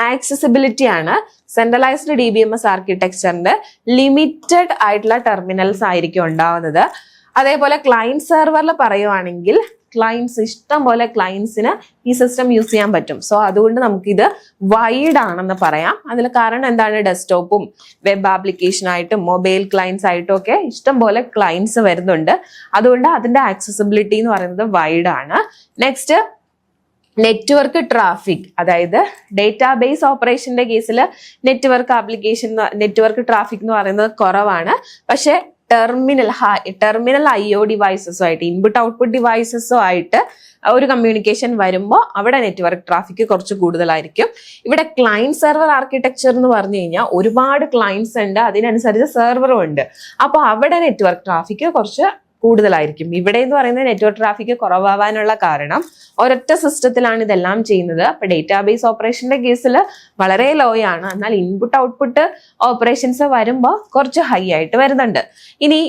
ആക്സസിബിലിറ്റി ആണ്. സെൻട്രലൈസ്ഡ് DBMS ആർക്കിടെക്ചറിന്റെ ലിമിറ്റഡ് ആയിട്ടുള്ള ടെർമിനൽസ് ആയിരിക്കും ഉണ്ടാവുന്നത്. അതേപോലെ ക്ലയന്റ് സെർവറിൽ പറയുവാണെങ്കിൽ ക്ലയൻസ് ഇഷ്ടം പോലെ ക്ലയൻസിന് ഈ സിസ്റ്റം യൂസ് ചെയ്യാൻ പറ്റും. സോ അതുകൊണ്ട് നമുക്കിത് വൈഡ് ആണെന്ന് പറയാം. അതിൽ കാരണം എന്താണ്? ഡെസ്ക്ടോപ്പും വെബ് ആപ്ലിക്കേഷൻ ആയിട്ടും മൊബൈൽ ക്ലയൻസ് ആയിട്ടും ഒക്കെ ഇഷ്ടം പോലെ ക്ലയൻസ് വരുന്നുണ്ട്. അതുകൊണ്ട് അതിന്റെ ആക്സസിബിലിറ്റി എന്ന് പറയുന്നത് വൈഡ് ആണ്. നെക്സ്റ്റ് നെറ്റ്വർക്ക് ട്രാഫിക്, അതായത് ഡേറ്റാബേസ് ഓപ്പറേഷന്റെ കേസിൽ നെറ്റ്വർക്ക് ട്രാഫിക് എന്ന് പറയുന്നത് കുറവാണ്. പക്ഷെ ടെർമിനൽ IO ഡിവൈസസോ ആയിട്ട് ഇൻപുട്ട് ഔട്ട്പുട്ട് ഡിവൈസസോ ആയിട്ട് ഒരു കമ്മ്യൂണിക്കേഷൻ വരുമ്പോൾ അവിടെ നെറ്റ്വർക്ക് ട്രാഫിക് കുറച്ച് കൂടുതലായിരിക്കും. ഇവിടെ ക്ലയന്റ് സെർവർ ആർക്കിടെക്ചർ എന്ന് പറഞ്ഞു കഴിഞ്ഞാൽ ഒരുപാട് ക്ലയൻസ് ഉണ്ട്, അതിനനുസരിച്ച് സെർവറും ഉണ്ട്. അപ്പോൾ അവിടെ നെറ്റ്വർക്ക് ട്രാഫിക് കുറച്ച് കൂടുതലായിരിക്കും. ഇവിടെ എന്ന് പറയുന്നത് നെറ്റ്വർക്ക് ട്രാഫിക് കുറവാവാനുള്ള കാരണം ഒരൊറ്റ സിസ്റ്റത്തിലാണ് ഇതെല്ലാം ചെയ്യുന്നത്. അപ്പൊ ഡേറ്റാബേസ് ഓപ്പറേഷന്റെ കേസിൽ വളരെ ലോ ആണ്. എന്നാൽ ഇൻപുട്ട് ഔട്ട്പുട്ട് ഓപ്പറേഷൻസ് വരുമ്പോൾ കുറച്ച് ഹൈ ആയിട്ട് വരുന്നുണ്ട്. ഇനി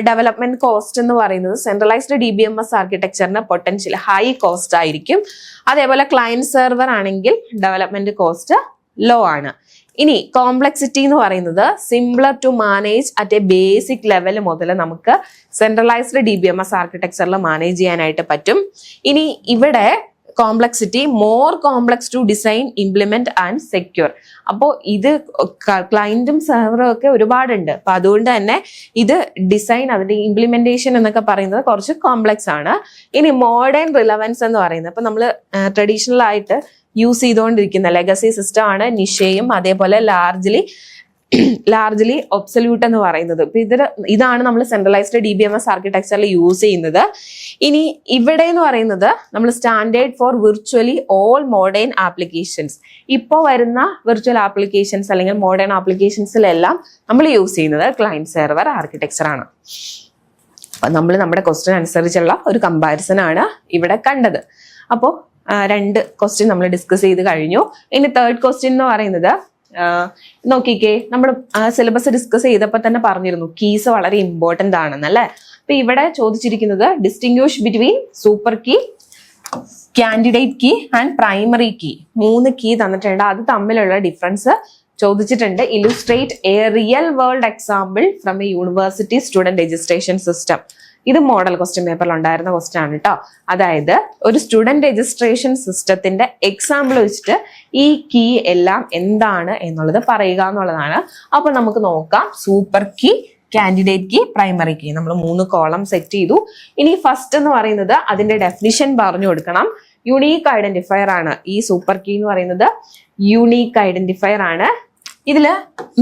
ഡെവലപ്മെന്റ് കോസ്റ്റ് എന്ന് പറയുന്നത് സെൻട്രലൈസ്ഡ് DBMS ആർക്കിടെക്ചറിന് പൊട്ടൻഷ്യൽ ഹൈ കോസ്റ്റ് ആയിരിക്കും. അതേപോലെ ക്ലയന്റ് സെർവർ ആണെങ്കിൽ ഡെവലപ്മെന്റ് കോസ്റ്റ് ലോ ആണ്. ഇനി കോംപ്ലക്സിറ്റി എന്ന് പറയുന്നത് simpler to manage at a basic level മുതൽ നമുക്ക് സെൻട്രലൈസ്ഡ് DBMS ആർക്കിടെക്ചറിൽ മാനേജ് ചെയ്യാനായിട്ട് പറ്റും. ഇനി ഇവിടെ complexity more complex to design, implement and secure. അപ്പോൾ ഇത് ക്ലയന്റും സെർവറും ഒക്കെ ഒരുപാടുണ്ട്. അപ്പൊ അതുകൊണ്ട് തന്നെ ഇത് ഡിസൈൻ, അതിന്റെ ഇംപ്ലിമെന്റേഷൻ എന്നൊക്കെ പറയുന്നത് കുറച്ച് കോംപ്ലക്സ് ആണ്. ഇനി മോഡേൺ റിലവൻസ് എന്ന് പറയുന്നത്, ഇപ്പൊ നമ്മൾ ട്രഡീഷണൽ ആയിട്ട് യൂസ് ചെയ്തുകൊണ്ടിരിക്കുന്ന ലെഗസി സിസ്റ്റം ആണ് നിഷയും അതേപോലെ ലാർജ്ലി ഒബ്സല്യൂട്ട് എന്ന് പറയുന്നത്. ഇപ്പൊ ഇതാണ് നമ്മൾ സെൻട്രലൈസ്ഡ് DBMS ആർക്കിടെക്ചറിൽ യൂസ് ചെയ്യുന്നത്. ഇനി ഇവിടെ എന്ന് പറയുന്നത് നമ്മൾ standard for virtually all modern applications. ഇപ്പോൾ വരുന്ന വിർച്വൽ ആപ്ലിക്കേഷൻസ് അല്ലെങ്കിൽ മോഡേൺ ആപ്ലിക്കേഷൻസിലെല്ലാം നമ്മൾ യൂസ് ചെയ്യുന്നത് ക്ലയന്റ് സെർവർ ആർക്കിടെക്ചർ ആണ്. അപ്പൊ നമ്മൾ നമ്മുടെ ക്വസ്റ്റ്യൻ അനുസരിച്ചുള്ള ഒരു കമ്പാരിസൺ ആണ് ഇവിടെ കണ്ടത്. അപ്പോൾ 2 ക്വസ്റ്റ്യൻ നമ്മൾ ഡിസ്കസ് ചെയ്ത് കഴിഞ്ഞു. ഇനി തേർഡ് ക്വസ്റ്റ്യൻ എന്ന് പറയുന്നത്, നോക്കിക്കേ, നമ്മൾ സിലബസ് ഡിസ്കസ് ചെയ്തപ്പോൾ തന്നെ പറഞ്ഞിരുന്നു കീസ് വളരെ ഇമ്പോർട്ടന്റ് ആണെന്നല്ലേ. അപ്പൊ ഇവിടെ ചോദിച്ചിരിക്കുന്നത് distinguish between super key, candidate key and primary key. 3 key തന്നിട്ടുണ്ട്. അത് തമ്മിലുള്ള ഡിഫറൻസ് ചോദിച്ചിട്ടുണ്ട്. Illustrate a real world example from a university student registration system. ഇത് മോഡൽ ക്വസ്റ്റ്യൻ പേപ്പറിൽ ഉണ്ടായിരുന്ന ക്വസ്റ്റ്യൻ ആണ് കേട്ടോ. അതായത് ഒരു സ്റ്റുഡന്റ് രജിസ്ട്രേഷൻ സിസ്റ്റത്തിന്റെ എക്സാമ്പിൾ വെച്ചിട്ട് ഈ കീ എല്ലാം എന്താണ് എന്നുള്ളത് പറയുക എന്നുള്ളതാണ്. അപ്പൊ നമുക്ക് നോക്കാം. Super key, candidate key, primary key, നമ്മൾ 3 കോളം സെറ്റ് ചെയ്തു. ഇനി ഫസ്റ്റ് എന്ന് പറയുന്നത് അതിന്റെ ഡെഫിനിഷൻ പറഞ്ഞു കൊടുക്കണം. യുണീക്ക് ഐഡന്റിഫയർ ആണ് ഈ സൂപ്പർ കീ എന്ന് പറയുന്നത്. യുണീക്ക് ഐഡന്റിഫയർ ആണ്. ഇതില്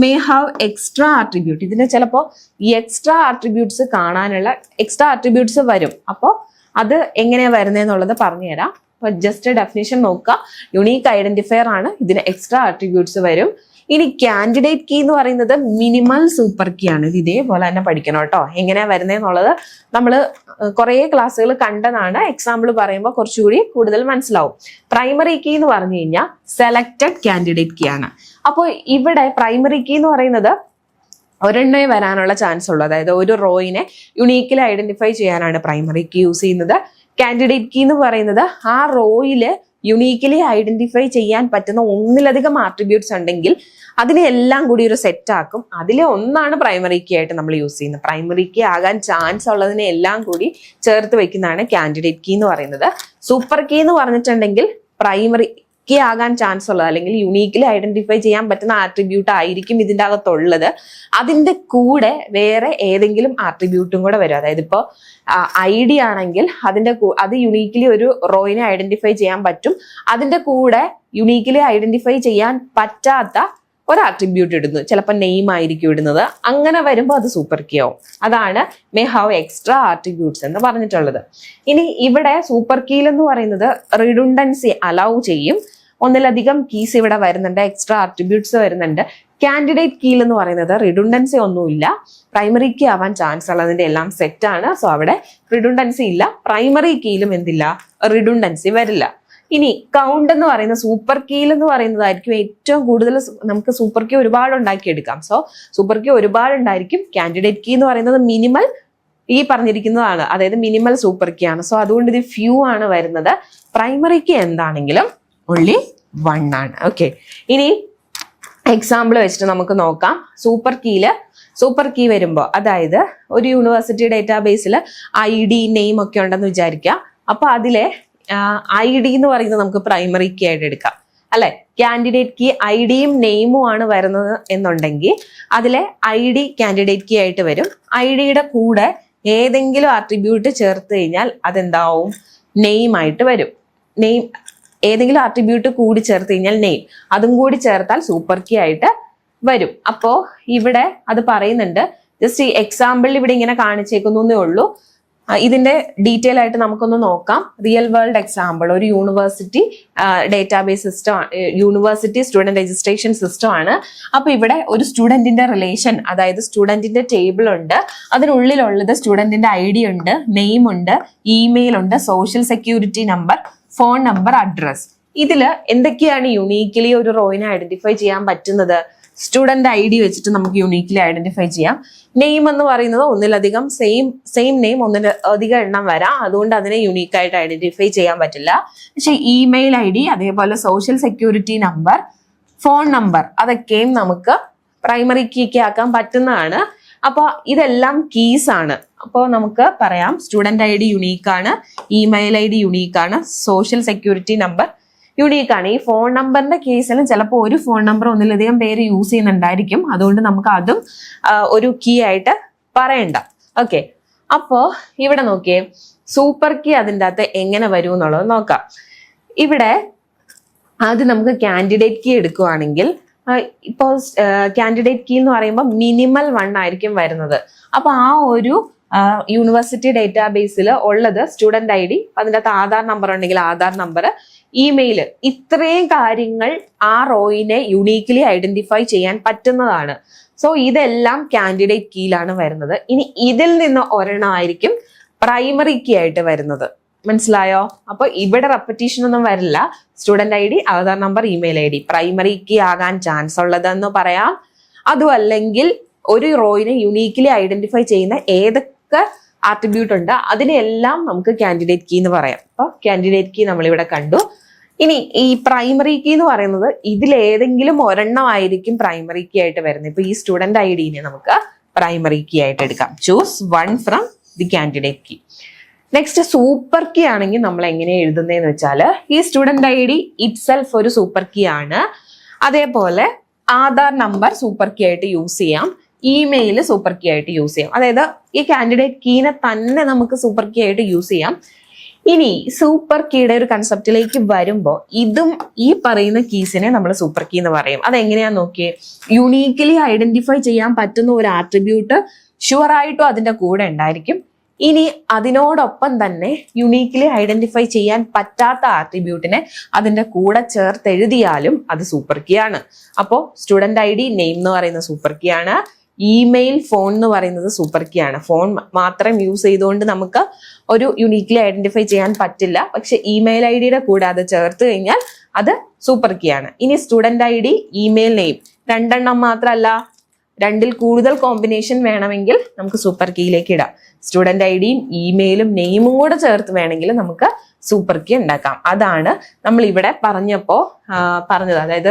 മേ ഹാവ് എക്സ്ട്രാ ആട്രിബ്യൂട്ട്. ഇതിന് ചിലപ്പോൾ ഈ എക്സ്ട്രാ ആട്രിബ്യൂട്ട്സ് കാണാനുള്ള എക്സ്ട്രാ ആട്രിബ്യൂട്ട്സ് വരും. അപ്പോൾ അത് എങ്ങനെയാ വരുന്നതെന്നുള്ളത് പറഞ്ഞുതരാം. അപ്പൊ ജസ്റ്റ് ഡെഫിനേഷൻ നോക്കുക. യുണീക്ക് ഐഡന്റിഫയർ ആണ്, ഇതിന് എക്സ്ട്രാ ആട്രിബ്യൂട്ട്സ് വരും. ഇനി കാൻഡിഡേറ്റ് കീ എന്ന് പറയുന്നത് മിനിമൽ സൂപ്പർ കീ ആണ്. ഇത് ഇതേപോലെ തന്നെ പഠിക്കണം കേട്ടോ. എങ്ങനെയാ വരുന്നതെന്നുള്ളത് നമ്മൾ കുറേ ക്ലാസ്സുകൾ കണ്ടതാണ്. എക്സാമ്പിൾ പറയുമ്പോൾ കുറച്ചുകൂടി കൂടുതൽ മനസ്സിലാവും. പ്രൈമറി കീ എന്ന് പറഞ്ഞു കഴിഞ്ഞാൽ സെലക്ടഡ് കാൻഡിഡേറ്റ് കീ ആണ്. അപ്പോൾ ഇവിടെ പ്രൈമറി കീ എന്ന് പറയുന്നത് ഒരെണ്ണേ വരാനുള്ള ചാൻസ് ഉള്ളൂ. അതായത് ഒരു റോയിനെ യുണീക്കിൽ ഐഡന്റിഫൈ ചെയ്യാനാണ് പ്രൈമറി കീ യൂസ് ചെയ്യുന്നത്. കാൻഡിഡേറ്റ് കീ എന്ന് പറയുന്നത് ആ റോയില് യുണീക്കലി ഐഡന്റിഫൈ ചെയ്യാൻ പറ്റുന്ന ഒന്നിലധികം ആട്രിബ്യൂട്ട്സ് ഉണ്ടെങ്കിൽ അതിനെ എല്ലാം കൂടി ഒരു സെറ്റ് ആക്കും. അതിലെ ഒന്നാണ് പ്രൈമറി കീ ആയിട്ട് നമ്മൾ യൂസ് ചെയ്യുന്നത്. പ്രൈമറി കീ ആകാൻ ചാൻസ് ഉള്ളതിനെ എല്ലാം കൂടി ചേർത്ത് വെക്കുന്നതാണ് കാൻഡിഡേറ്റ് കീ എന്ന് പറയുന്നത്. സൂപ്പർ കീ എന്ന് പറഞ്ഞിട്ടുണ്ടെങ്കിൽ പ്രൈമറി കീ ആകാൻ ചാൻസ് ഉള്ളത് അല്ലെങ്കിൽ യുണീക്കലി ഐഡന്റിഫൈ ചെയ്യാൻ പറ്റുന്ന ആട്രിബ്യൂട്ട് ആയിരിക്കും ഇതിൻ്റെ അകത്തുള്ളത്. അതിൻ്റെ കൂടെ വേറെ ഏതെങ്കിലും ആട്രിബ്യൂട്ടും കൂടെ വരും. അതായത് ഇപ്പോൾ ID ആണെങ്കിൽ അത് യുണീക്കലി ഒരു റോയിനെ ഐഡന്റിഫൈ ചെയ്യാൻ പറ്റും. അതിൻ്റെ കൂടെ യുണീക്കലി ഐഡന്റിഫൈ ചെയ്യാൻ പറ്റാത്ത ഒരു ആട്രിബ്യൂട്ട് ഇടുന്നു. ചിലപ്പോൾ നെയിം ആയിരിക്കും ഇടുന്നത്. അങ്ങനെ വരുമ്പോൾ അത് സൂപ്പർ കീ ആവും. അതാണ് മേ ഹാവ് എക്സ്ട്രാ ആട്രിബ്യൂട്ട്സ് എന്ന് പറഞ്ഞിട്ടുള്ളത്. ഇനി ഇവിടെ സൂപ്പർ കീൽ എന്ന് പറയുന്നത് റിഡുണ്ടൻസി അലൗ ചെയ്യും. ഒന്നിലധികം കീസ് ഇവിടെ വരുന്നുണ്ട്, എക്സ്ട്രാ ആട്രിബ്യൂട്ട്സ് വരുന്നുണ്ട്. കാൻഡിഡേറ്റ് കീൽ എന്ന് പറയുന്നത് റിഡുണ്ടൻസി ഒന്നുമില്ല. പ്രൈമറി കീ ആവാൻ ചാൻസ് ഉള്ളതിന്റെ എല്ലാം സെറ്റ് ആണ്. സോ അവിടെ റിഡുണ്ടൻസി ഇല്ല. പ്രൈമറി കീയിലും എന്തില്ല, റിഡുണ്ടൻസി വരില്ല. ഇനി കൗണ്ട് എന്ന് പറയുന്ന സൂപ്പർ കീൽ എന്ന് പറയുന്നതായിരിക്കും ഏറ്റവും കൂടുതൽ. നമുക്ക് സൂപ്പർ കീ ഒരുപാട് ഉണ്ടാക്കിയെടുക്കാം. സോ സൂപ്പർ കീ ഒരുപാട് ഉണ്ടായിരിക്കും. കാൻഡിഡേറ്റ് കീ എന്ന് പറയുന്നത് മിനിമൽ ഈ പറഞ്ഞിരിക്കുന്നതാണ്, അതായത് മിനിമൽ സൂപ്പർ കീ ആണ്. സോ അതുകൊണ്ട് ഇത് ഫ്യൂ ആണ് വരുന്നത്. പ്രൈമറി കീ എന്താണെങ്കിലും only 1 ആണ്. ഓക്കെ, ഇനി എക്സാമ്പിൾ വെച്ചിട്ട് നമുക്ക് നോക്കാം. സൂപ്പർ കീ വരുമ്പോൾ, അതായത് ഒരു യൂണിവേഴ്സിറ്റി ഡേറ്റാബേസിൽ ID നെയിം ഒക്കെ ഉണ്ടെന്ന് വിചാരിക്കാം. അപ്പൊ അതിലെ ID എന്ന് പറയുന്നത് നമുക്ക് പ്രൈമറി കീ ആയിട്ട് എടുക്കാം അല്ലെ. കാൻഡിഡേറ്റ് കീ IDയും നെയിമും ആണ് വരുന്നത് എന്നുണ്ടെങ്കിൽ അതിലെ ID കാൻഡിഡേറ്റ് കീ ആയിട്ട് വരും. IDയുടെ കൂടെ ഏതെങ്കിലും ആട്രിബ്യൂട്ട് ചേർത്ത് കഴിഞ്ഞാൽ അതെന്താവും, നെയിം ആയിട്ട് വരും. നെയിം ഏതെങ്കിലും ആട്രിബ്യൂട്ട് കൂടി ചേർത്ത് കഴിഞ്ഞാൽ നെയിം, അതും കൂടി ചേർത്താൽ സൂപ്പർ കീ ആയിട്ട് വരും. അപ്പോ ഇവിടെ അത് പറയുന്നുണ്ട്. ജസ്റ്റ് ഈ എക്സാമ്പിൾ ഇവിടെ ഇങ്ങനെ കാണിച്ചേക്കുന്നേ ഉള്ളൂ. ഇതിന്റെ ഡീറ്റെയിൽ ആയിട്ട് നമുക്കൊന്ന് നോക്കാം. റിയൽ വേൾഡ് എക്സാമ്പിൾ ഒരു university database system, university student registration system ആണ്. അപ്പൊ ഇവിടെ ഒരു സ്റ്റുഡന്റിന്റെ റിലേഷൻ, അതായത് സ്റ്റുഡന്റിന്റെ ടേബിൾ ഉണ്ട്. അതിനുള്ളിലുള്ളത് സ്റ്റുഡന്റിന്റെ ID ഉണ്ട്, നെയിം ഉണ്ട്, ഇമെയിൽ ഉണ്ട്, social security number, phone number, address. ഇതില് എന്തൊക്കെയാണ് യുണീക്കലി ഒരു റോയിനെ ഐഡന്റിഫൈ ചെയ്യാൻ പറ്റുന്നത്? സ്റ്റുഡന്റ് ID വെച്ചിട്ട് നമുക്ക് യുണീക്കലി ഐഡന്റിഫൈ ചെയ്യാം. നെയിം എന്ന് പറയുന്നത് ഒന്നിലധികം സെയിം നെയിം ഒന്നിലധികം എണ്ണം വരാം. അതുകൊണ്ട് അതിനെ യുണീക്ക് ആയിട്ട് ഐഡന്റിഫൈ ചെയ്യാൻ പറ്റില്ല. പക്ഷെ ഇമെയിൽ ID, അതേപോലെ social security number, phone number, അതൊക്കെയും നമുക്ക് പ്രൈമറി കീക്ക് ആക്കാൻ പറ്റുന്നതാണ്. അപ്പോൾ ഇതെല്ലാം കീസ് ആണ്. അപ്പോൾ നമുക്ക് പറയാം സ്റ്റുഡന്റ് ID യുണീക്ക് ആണ്, ഇമെയിൽ ID യുണീക്ക് ആണ്, സോഷ്യൽ സെക്യൂരിറ്റി നമ്പർ യുണീക്ക് ആണ്. ഈ ഫോൺ നമ്പറിന്റെ കേസിലും ചിലപ്പോൾ ഒരു ഫോൺ നമ്പർ ഒന്നിലധികം പേര് യൂസ് ചെയ്യുന്നുണ്ടായിരിക്കും. അതുകൊണ്ട് നമുക്ക് അതും ഒരു കീ ആയിട്ട് പറയണ്ട. ഓക്കെ, അപ്പോ ഇവിടെ നോക്കിയേ, സൂപ്പർ കീ അതിൻ്റെ അകത്ത് എങ്ങനെ വരും എന്നുള്ളത് നോക്കാം. ഇവിടെ ആദ്യം നമുക്ക് കാൻഡിഡേറ്റ് കീ എടുക്കുകയാണെങ്കിൽ ഇപ്പോൾ കാൻഡിഡേറ്റ് കീ എന്ന് പറയുമ്പോൾ മിനിമൽ 1 ആയിരിക്കും വരുന്നത്. അപ്പൊ ആ ഒരു യൂണിവേഴ്സിറ്റി ഡേറ്റാബേസിൽ ഉള്ളത് സ്റ്റുഡന്റ് ID, അതിൻ്റെ അകത്ത് ആധാർ നമ്പർ ഉണ്ടെങ്കിൽ ആധാർ നമ്പർ, ഇമെയിൽ, ഇത്രയും കാര്യങ്ങൾ ആ റോയിനെ യുണീക്ലി ഐഡന്റിഫൈ ചെയ്യാൻ പറ്റുന്നതാണ്. സോ ഇതെല്ലാം കാൻഡിഡേറ്റ് കീയിലാണ് വരുന്നത്. ഇനി ഇതിൽ നിന്ന് ഒരെണ്ണമായിരിക്കും പ്രൈമറി കീ ആയിട്ട് വരുന്നത്. മനസ്സിലായോ? അപ്പൊ ഇവിടെ റെപ്പറ്റീഷൻ ഒന്നും വരില്ല. Student ID, Aadhaar number, email ID primary key ആകാൻ ചാൻസ് ഉള്ളതെന്ന് പറയാം. അതും അല്ലെങ്കിൽ ഒരു റോയിനെ യുണീക്ലി ഐഡന്റിഫൈ ചെയ്യുന്ന ഏതൊക്കെ ആട്രിബ്യൂട്ട് ഉണ്ട് അതിനെല്ലാം നമുക്ക് കാൻഡിഡേറ്റ് കീ എന്ന് പറയാം. അപ്പൊ കാൻഡിഡേറ്റ് കീ നമ്മളിവിടെ കണ്ടു. ഇനി ഈ പ്രൈമറി കീ എന്ന് പറയുന്നത് ഇതിലേതെങ്കിലും ഒരെണ്ണമായിരിക്കും പ്രൈമറി കീ ആയിട്ട് വരുന്നത്. ഇപ്പൊ ഈ സ്റ്റുഡന്റ് ID-നെ നമുക്ക് പ്രൈമറി കീ ആയിട്ട് എടുക്കാം. Choose 1 from the candidate key. Next super key ആണെങ്കിൽ നമ്മൾ എങ്ങനെ എഴുതുന്നതെന്ന് വെച്ചാൽ, ഈ സ്റ്റുഡന്റ് ID ഇറ്റ്സെൽഫ് ഒരു സൂപ്പർ കീ ആണ്. അതേപോലെ ആധാർ നമ്പർ സൂപ്പർ കീ ആയിട്ട് യൂസ് ചെയ്യാം, ഇമെയിൽ സൂപ്പർ കീ ആയിട്ട് യൂസ് ചെയ്യാം. അതായത് ഈ കാൻഡിഡേറ്റ് കീനെ തന്നെ നമുക്ക് സൂപ്പർ കീ ആയിട്ട് യൂസ് ചെയ്യാം. ഇനി സൂപ്പർ കീയുടെ ഒരു കൺസെപ്റ്റിലേക്ക് വരുമ്പോൾ ഇതും ഈ പറയുന്ന കീസിനെ നമ്മൾ സൂപ്പർ കീ എന്ന് പറയും. അതെങ്ങനെയാന്ന് നോക്കിയേ, യുണീക്ലി ഐഡന്റിഫൈ ചെയ്യാൻ പറ്റുന്ന ഒരു ആട്രിബ്യൂട്ട് ഷുവർ ആയിട്ടും അതിന്റെ കൂടെ ഉണ്ടായിരിക്കും. ഇനി അതിനോടൊപ്പം തന്നെ യുണീക്ലി ഐഡന്റിഫൈ ചെയ്യാൻ പറ്റാത്ത ആട്രിബ്യൂട്ടിനെ അതിന്റെ കൂടെ ചേർത്ത് എഴുതിയാലും അത് സൂപ്പർ കീ ആണ്. അപ്പോൾ സ്റ്റുഡന്റ് ID നെയിം എന്ന് പറയുന്ന സൂപ്പർ കീ ആണ്, ഇമെയിൽ ഫോൺ എന്ന് പറയുന്നത് സൂപ്പർ കീ ആണ്. ഫോൺ മാത്രം യൂസ് ചെയ്തുകൊണ്ട് നമുക്ക് ഒരു യുണീക്ലി ഐഡന്റിഫൈ ചെയ്യാൻ പറ്റില്ല. പക്ഷെ ഇമെയിൽ ID-യുടെ കൂടെ അത് ചേർത്ത് കഴിഞ്ഞാൽ അത് സൂപ്പർ കീ ആണ്. ഇനി സ്റ്റുഡന്റ് ID, ഇമെയിൽ നെയിം 2 എണ്ണം മാത്രമല്ല, 2-ൽ കൂടുതൽ കോമ്പിനേഷൻ വേണമെങ്കിൽ നമുക്ക് സൂപ്പർ കീയിലേക്ക് ഇടാം. സ്റ്റുഡന്റ് ID-യും ഇമെയിലും നെയിമും കൂടെ ചേർത്ത് വേണമെങ്കിൽ നമുക്ക് സൂപ്പർ കീ ഉണ്ടാക്കാം. അതാണ് നമ്മൾ ഇവിടെ പറഞ്ഞപ്പോ പറഞ്ഞത്. അതായത്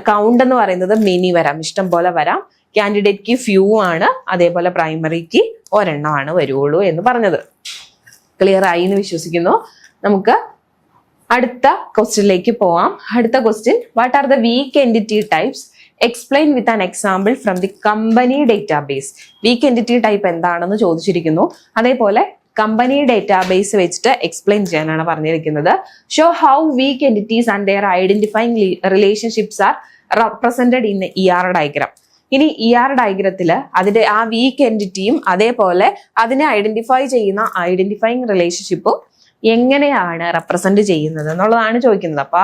കൗണ്ട് എന്ന് പറയുന്നത് മെനി വരാം, ഇഷ്ടം പോലെ വരാം. കാൻഡിഡേറ്റ് കീ ഫ്യൂ ആണ്, അതേപോലെ പ്രൈമറി കീ ഒരെണ്ണമാണ് വരുള്ളൂ എന്ന് പറഞ്ഞത്. ക്ലിയർ ആയി എന്ന് വിശ്വസിക്കുന്നു. നമുക്ക് അടുത്ത ക്വസ്റ്റ്യനിലേക്ക് പോവാം. അടുത്ത question, what are the weak entity types? Explain with an example from the company database. Weak entity type എന്താണെന്ന് ചോദിച്ചിരിക്കുന്നു. അതേപോലെ കമ്പനി ഡേറ്റാബേസ് വെച്ചിട്ട് എക്സ്പ്ലെയിൻ ചെയ്യാനാണ് പറഞ്ഞിരിക്കുന്നത്. Show how weak entities and their identifying relationships are represented in ER diagram. ഇനി ER ഡയഗ്രത്തില് അതിന്റെ ആ വീക്ക് എൻറ്റിറ്റിയും അതേപോലെ അതിനെ ഐഡന്റിഫൈ ചെയ്യുന്ന ഐഡന്റിഫൈങ് റിലേഷൻഷിപ്പും എങ്ങനെയാണ് റെപ്രസെന്റ് ചെയ്യുന്നത് എന്നുള്ളതാണ് ചോദിക്കുന്നത്. അപ്പൊ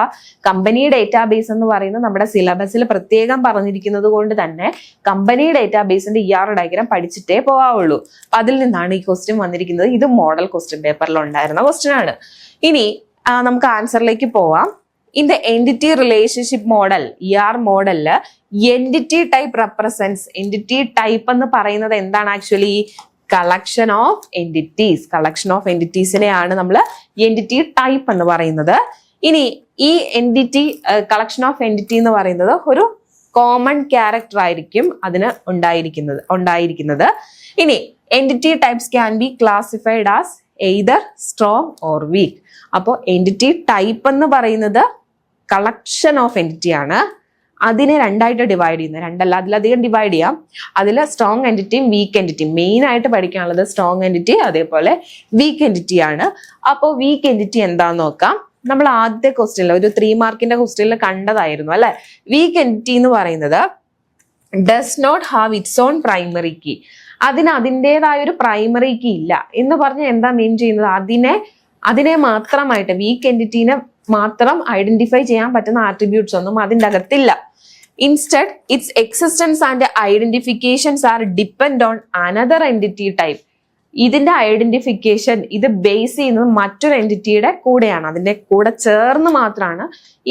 കമ്പനി ഡേറ്റാബേസ് എന്ന് പറയുന്നത് നമ്മുടെ സിലബസിൽ പ്രത്യേകം പറഞ്ഞിരിക്കുന്നത് കൊണ്ട് തന്നെ കമ്പനി ഡേറ്റാബേസിന്റെ ER ഡയഗ്രാം പഠിച്ചിട്ടേ പോവാവുള്ളൂ. അപ്പൊ അതിൽ നിന്നാണ് ഈ ക്വസ്റ്റ്യൻ വന്നിരിക്കുന്നത്. ഇത് മോഡൽ ക്വസ്റ്റ്യൻ പേപ്പറിൽ ഉണ്ടായിരുന്ന ക്വസ്റ്റ്യൻ ആണ്. ഇനി നമുക്ക് ആൻസറിലേക്ക് പോവാം. In the entity relationship model, ER മോഡലില് entity type represents. Entity type എന്ന് പറയുന്നത് എന്താണ്? Actually collection of entities. Collection of എൻറ്റിറ്റീസിനെയാണ് നമ്മൾ എൻറ്റിറ്റി ടൈപ്പ് എന്ന് പറയുന്നത്. ഇനി ഈ എൻറ്റിറ്റി കളക്ഷൻ ഓഫ് എൻറ്റിറ്റി എന്ന് പറയുന്നത് ഒരു കോമൺ ക്യാരക്ടർ ആയിരിക്കും അതിന് ഉണ്ടായിരിക്കുന്നത്. ഇനി entity types can be classified as either strong or weak. അപ്പോൾ എൻറ്റിറ്റി ടൈപ്പ് എന്ന് പറയുന്നത് കളക്ഷൻ ഓഫ് എൻറ്റിറ്റി ആണ്. അതിനെ 2ആയിട്ട് ഡിവൈഡ് ചെയ്യുന്നത്, 2 അതിലധികം ഡിവൈഡ് ചെയ്യാം. അതിൽ സ്ട്രോങ് എൻറ്റിറ്റിയും വീക്ക് എൻറ്റിറ്റിയും. മെയിൻ ആയിട്ട് പഠിക്കാനുള്ളത് സ്ട്രോങ് എൻറ്റിറ്റി അതേപോലെ വീക്ക് എൻറ്റിറ്റി ആണ്. അപ്പോൾ വീക്ക് എൻറ്റിറ്റി എന്താന്ന് നോക്കാം. നമ്മൾ ആദ്യത്തെ ക്വസ്റ്റ്യനിൽ ഒരു 3 മാർക്കിന്റെ ക്വസ്റ്റ്യനിൽ കണ്ടതായിരുന്നു അല്ലെ. വീക്ക് എൻറ്റിറ്റി എന്ന് പറയുന്നത് does not have its own primary key. അതിൻ്റെതായ ഒരു പ്രൈമറി കീ ഇല്ല എന്ന് പറഞ്ഞാൽ എന്താ മീൻ ചെയ്യുന്നത്? അതിനെ മാത്രമായിട്ട് വീക്ക് എൻറ്റിറ്റീനെ മാത്രം ഐഡന്റിഫൈ ചെയ്യാൻ പറ്റുന്ന ആട്രിബ്യൂട്ട്സ് ഒന്നും അതിൻ്റെ അകത്തില്ല. Instead it's existence and identifications are depend on another entity type. ഇതിന്റെ ഐഡന്റിഫിക്കേഷൻ ഇത് ബേസ് ചെയ്യുന്നത് മറ്റൊരു എൻറ്റിറ്റിയുടെ കൂടെയാണ്. അതിന്റെ കൂടെ ചേർന്ന് മാത്രമാണ്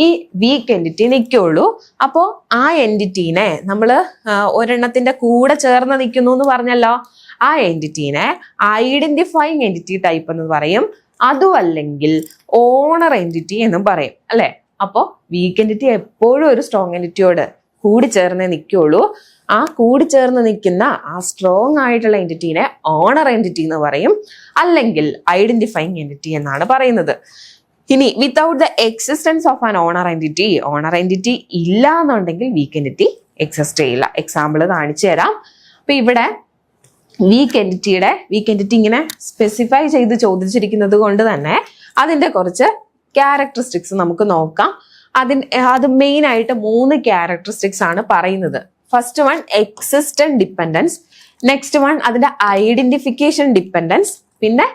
ഈ വീക്ക് എൻറ്റിറ്റി നിൽക്കുള്ളൂ. അപ്പോൾ ആ എൻറ്റിറ്റീനെ നമ്മൾ ഒരെണ്ണത്തിന്റെ കൂടെ ചേർന്ന് നിൽക്കുന്നു എന്ന് പറഞ്ഞല്ലോ, ആ എൻറ്റിറ്റീനെ ഐഡന്റിഫൈങ് എൻറ്റിറ്റി ടൈപ്പ് എന്ന് പറയും. അതും അല്ലെങ്കിൽ ഓണർ എൻറ്റിറ്റി എന്നും പറയും അല്ലെ. അപ്പോൾ വീക്ക് എൻറ്റിറ്റി എപ്പോഴും ഒരു സ്ട്രോങ് എൻറ്റിറ്റിയോട് കൂടിച്ചേർന്നേ നിൽക്കുള്ളൂ. ആ കൂടിച്ചേർന്ന് നിൽക്കുന്ന ആ സ്ട്രോങ് ആയിട്ടുള്ള എൻറ്റിറ്റീനെ ഓണർ എൻറ്റിറ്റി എന്ന് പറയും, അല്ലെങ്കിൽ ഐഡന്റിഫൈങ് എൻറ്റിറ്റി എന്നാണ് പറയുന്നത്. ഇനി without the existence of an owner entity ഇല്ല എന്നുണ്ടെങ്കിൽ വീക്ക് എൻറ്റിറ്റി എക്സിസ്റ്റ് ചെയ്യില്ല. എക്സാമ്പിൾ കാണിച്ചു തരാം. അപ്പൊ ഇവിടെ വീക്ക് എൻറ്റിറ്റി ഇങ്ങനെ സ്പെസിഫൈ ചെയ്ത് ചോദിച്ചിരിക്കുന്നത് കൊണ്ട് തന്നെ അതിന്റെ കുറച്ച് ക്യാരക്ടറിസ്റ്റിക്സ് നമുക്ക് നോക്കാം. അത് മെയിൻ ആയിട്ട് 3 ക്യാരക്ടറിസ്റ്റിക്സ് ആണ് പറയുന്നത്. First one existent dependence, next one അതിന്റെ ഐഡന്റിഫിക്കേഷൻ ഡിപ്പെൻഡൻസ്, പിന്നെ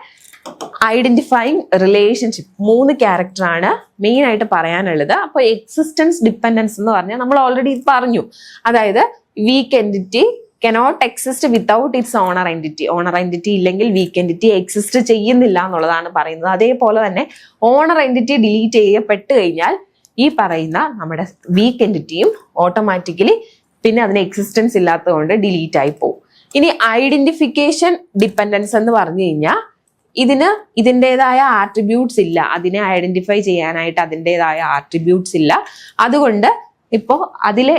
ഐഡന്റിഫൈങ് റിലേഷൻഷിപ്പ്. 3 ക്യാരക്ടറാണ് മെയിൻ ആയിട്ട് പറയാനുള്ളത്. അപ്പൊ എക്സിസ്റ്റൻസ് ഡിപ്പെൻഡൻസ് എന്ന് പറഞ്ഞാൽ നമ്മൾ ഓൾറെഡി പറഞ്ഞു, അതായത് weak entity cannot exist without its owner entity ഇല്ലെങ്കിൽ വീക്ക് എൻറ്റിറ്റി എക്സിസ്റ്റ് ചെയ്യുന്നില്ല എന്നുള്ളതാണ് പറയുന്നത്. അതേപോലെ തന്നെ ഓണർ എൻറ്റിറ്റി ഡിലീറ്റ് ചെയ്യപ്പെട്ട് കഴിഞ്ഞാൽ ഈ പറയുന്ന നമ്മുടെ വീക്ക് എൻറ്റിറ്റിയും ഓട്ടോമാറ്റിക്കലി പിന്നെ അതിന് എക്സിസ്റ്റൻസ് ഇല്ലാത്തതുകൊണ്ട് ഡിലീറ്റ് ആയി പോകും. ഇനി ഐഡന്റിഫിക്കേഷൻ ഡിപ്പെൻഡൻസ് എന്ന് പറഞ്ഞു കഴിഞ്ഞാൽ ഇതിൻ്റെതായ ആട്രിബ്യൂട്ട്സ് ഇല്ല, അതിനെ ഐഡന്റിഫൈ ചെയ്യാനായിട്ട് അതിൻ്റെതായ ആട്രിബ്യൂട്ട്സ് ഇല്ല. അതുകൊണ്ട് ഇപ്പോൾ അതിലെ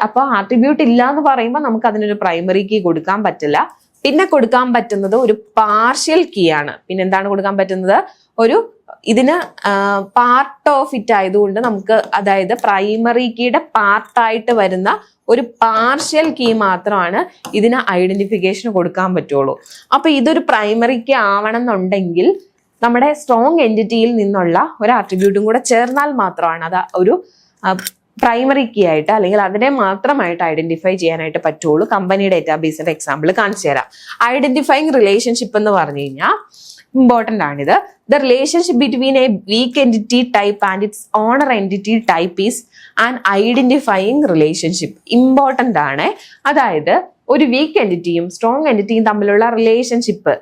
അപ്പോൾ ആട്രിബ്യൂട്ട് ഇല്ല എന്ന് പറയുമ്പോൾ നമുക്ക് അതിനൊരു പ്രൈമറി കീ കൊടുക്കാൻ പറ്റില്ല. പിന്നെ കൊടുക്കാൻ പറ്റുന്നത് ഒരു പാർഷ്യൽ കീ ആണ്. പിന്നെ എന്താണ് കൊടുക്കാൻ പറ്റുന്നത്? ഇതിന് പാർട്ട് ഓഫ് ഇറ്റ് ആയതുകൊണ്ട് നമുക്ക്, അതായത് പ്രൈമറി കീയുടെ പാർട്ടായിട്ട് വരുന്ന ഒരു പാർഷ്യൽ കീ മാത്രമാണ് ഇതിന് ഐഡന്റിഫിക്കേഷൻ കൊടുക്കാൻ പറ്റുള്ളൂ. അപ്പൊ ഇതൊരു പ്രൈമറി കീ ആവണം എന്നുണ്ടെങ്കിൽ നമ്മുടെ സ്ട്രോങ് എൻറ്റിറ്റിയിൽ നിന്നുള്ള ഒരു ആട്രിബ്യൂട്ടും കൂടെ ചേർന്നാൽ മാത്രമാണ് അത് ഒരു പ്രൈമറി കീ ആയിട്ട്, അല്ലെങ്കിൽ അതിനെ മാത്രമായിട്ട് ഐഡന്റിഫൈ ചെയ്യാനായിട്ട് പറ്റുള്ളൂ. കമ്പനി ഡേറ്റാബേസിന്റെ എക്സാമ്പിൾ കാണിച്ചു തരാം. ഐഡന്റിഫൈങ് റിലേഷൻഷിപ്പ് എന്ന് പറഞ്ഞു കഴിഞ്ഞാൽ ഇമ്പോർട്ടന്റ് ആണിത്. The relationship between a weak entity type and its owner entity type is an identifying relationship. Important ആണ്. അതായത് ഒരു വീക്ക് എൻറ്റിറ്റിയും സ്ട്രോങ് എൻറ്റിറ്റിയും തമ്മിലുള്ള റിലേഷൻഷിപ്പ്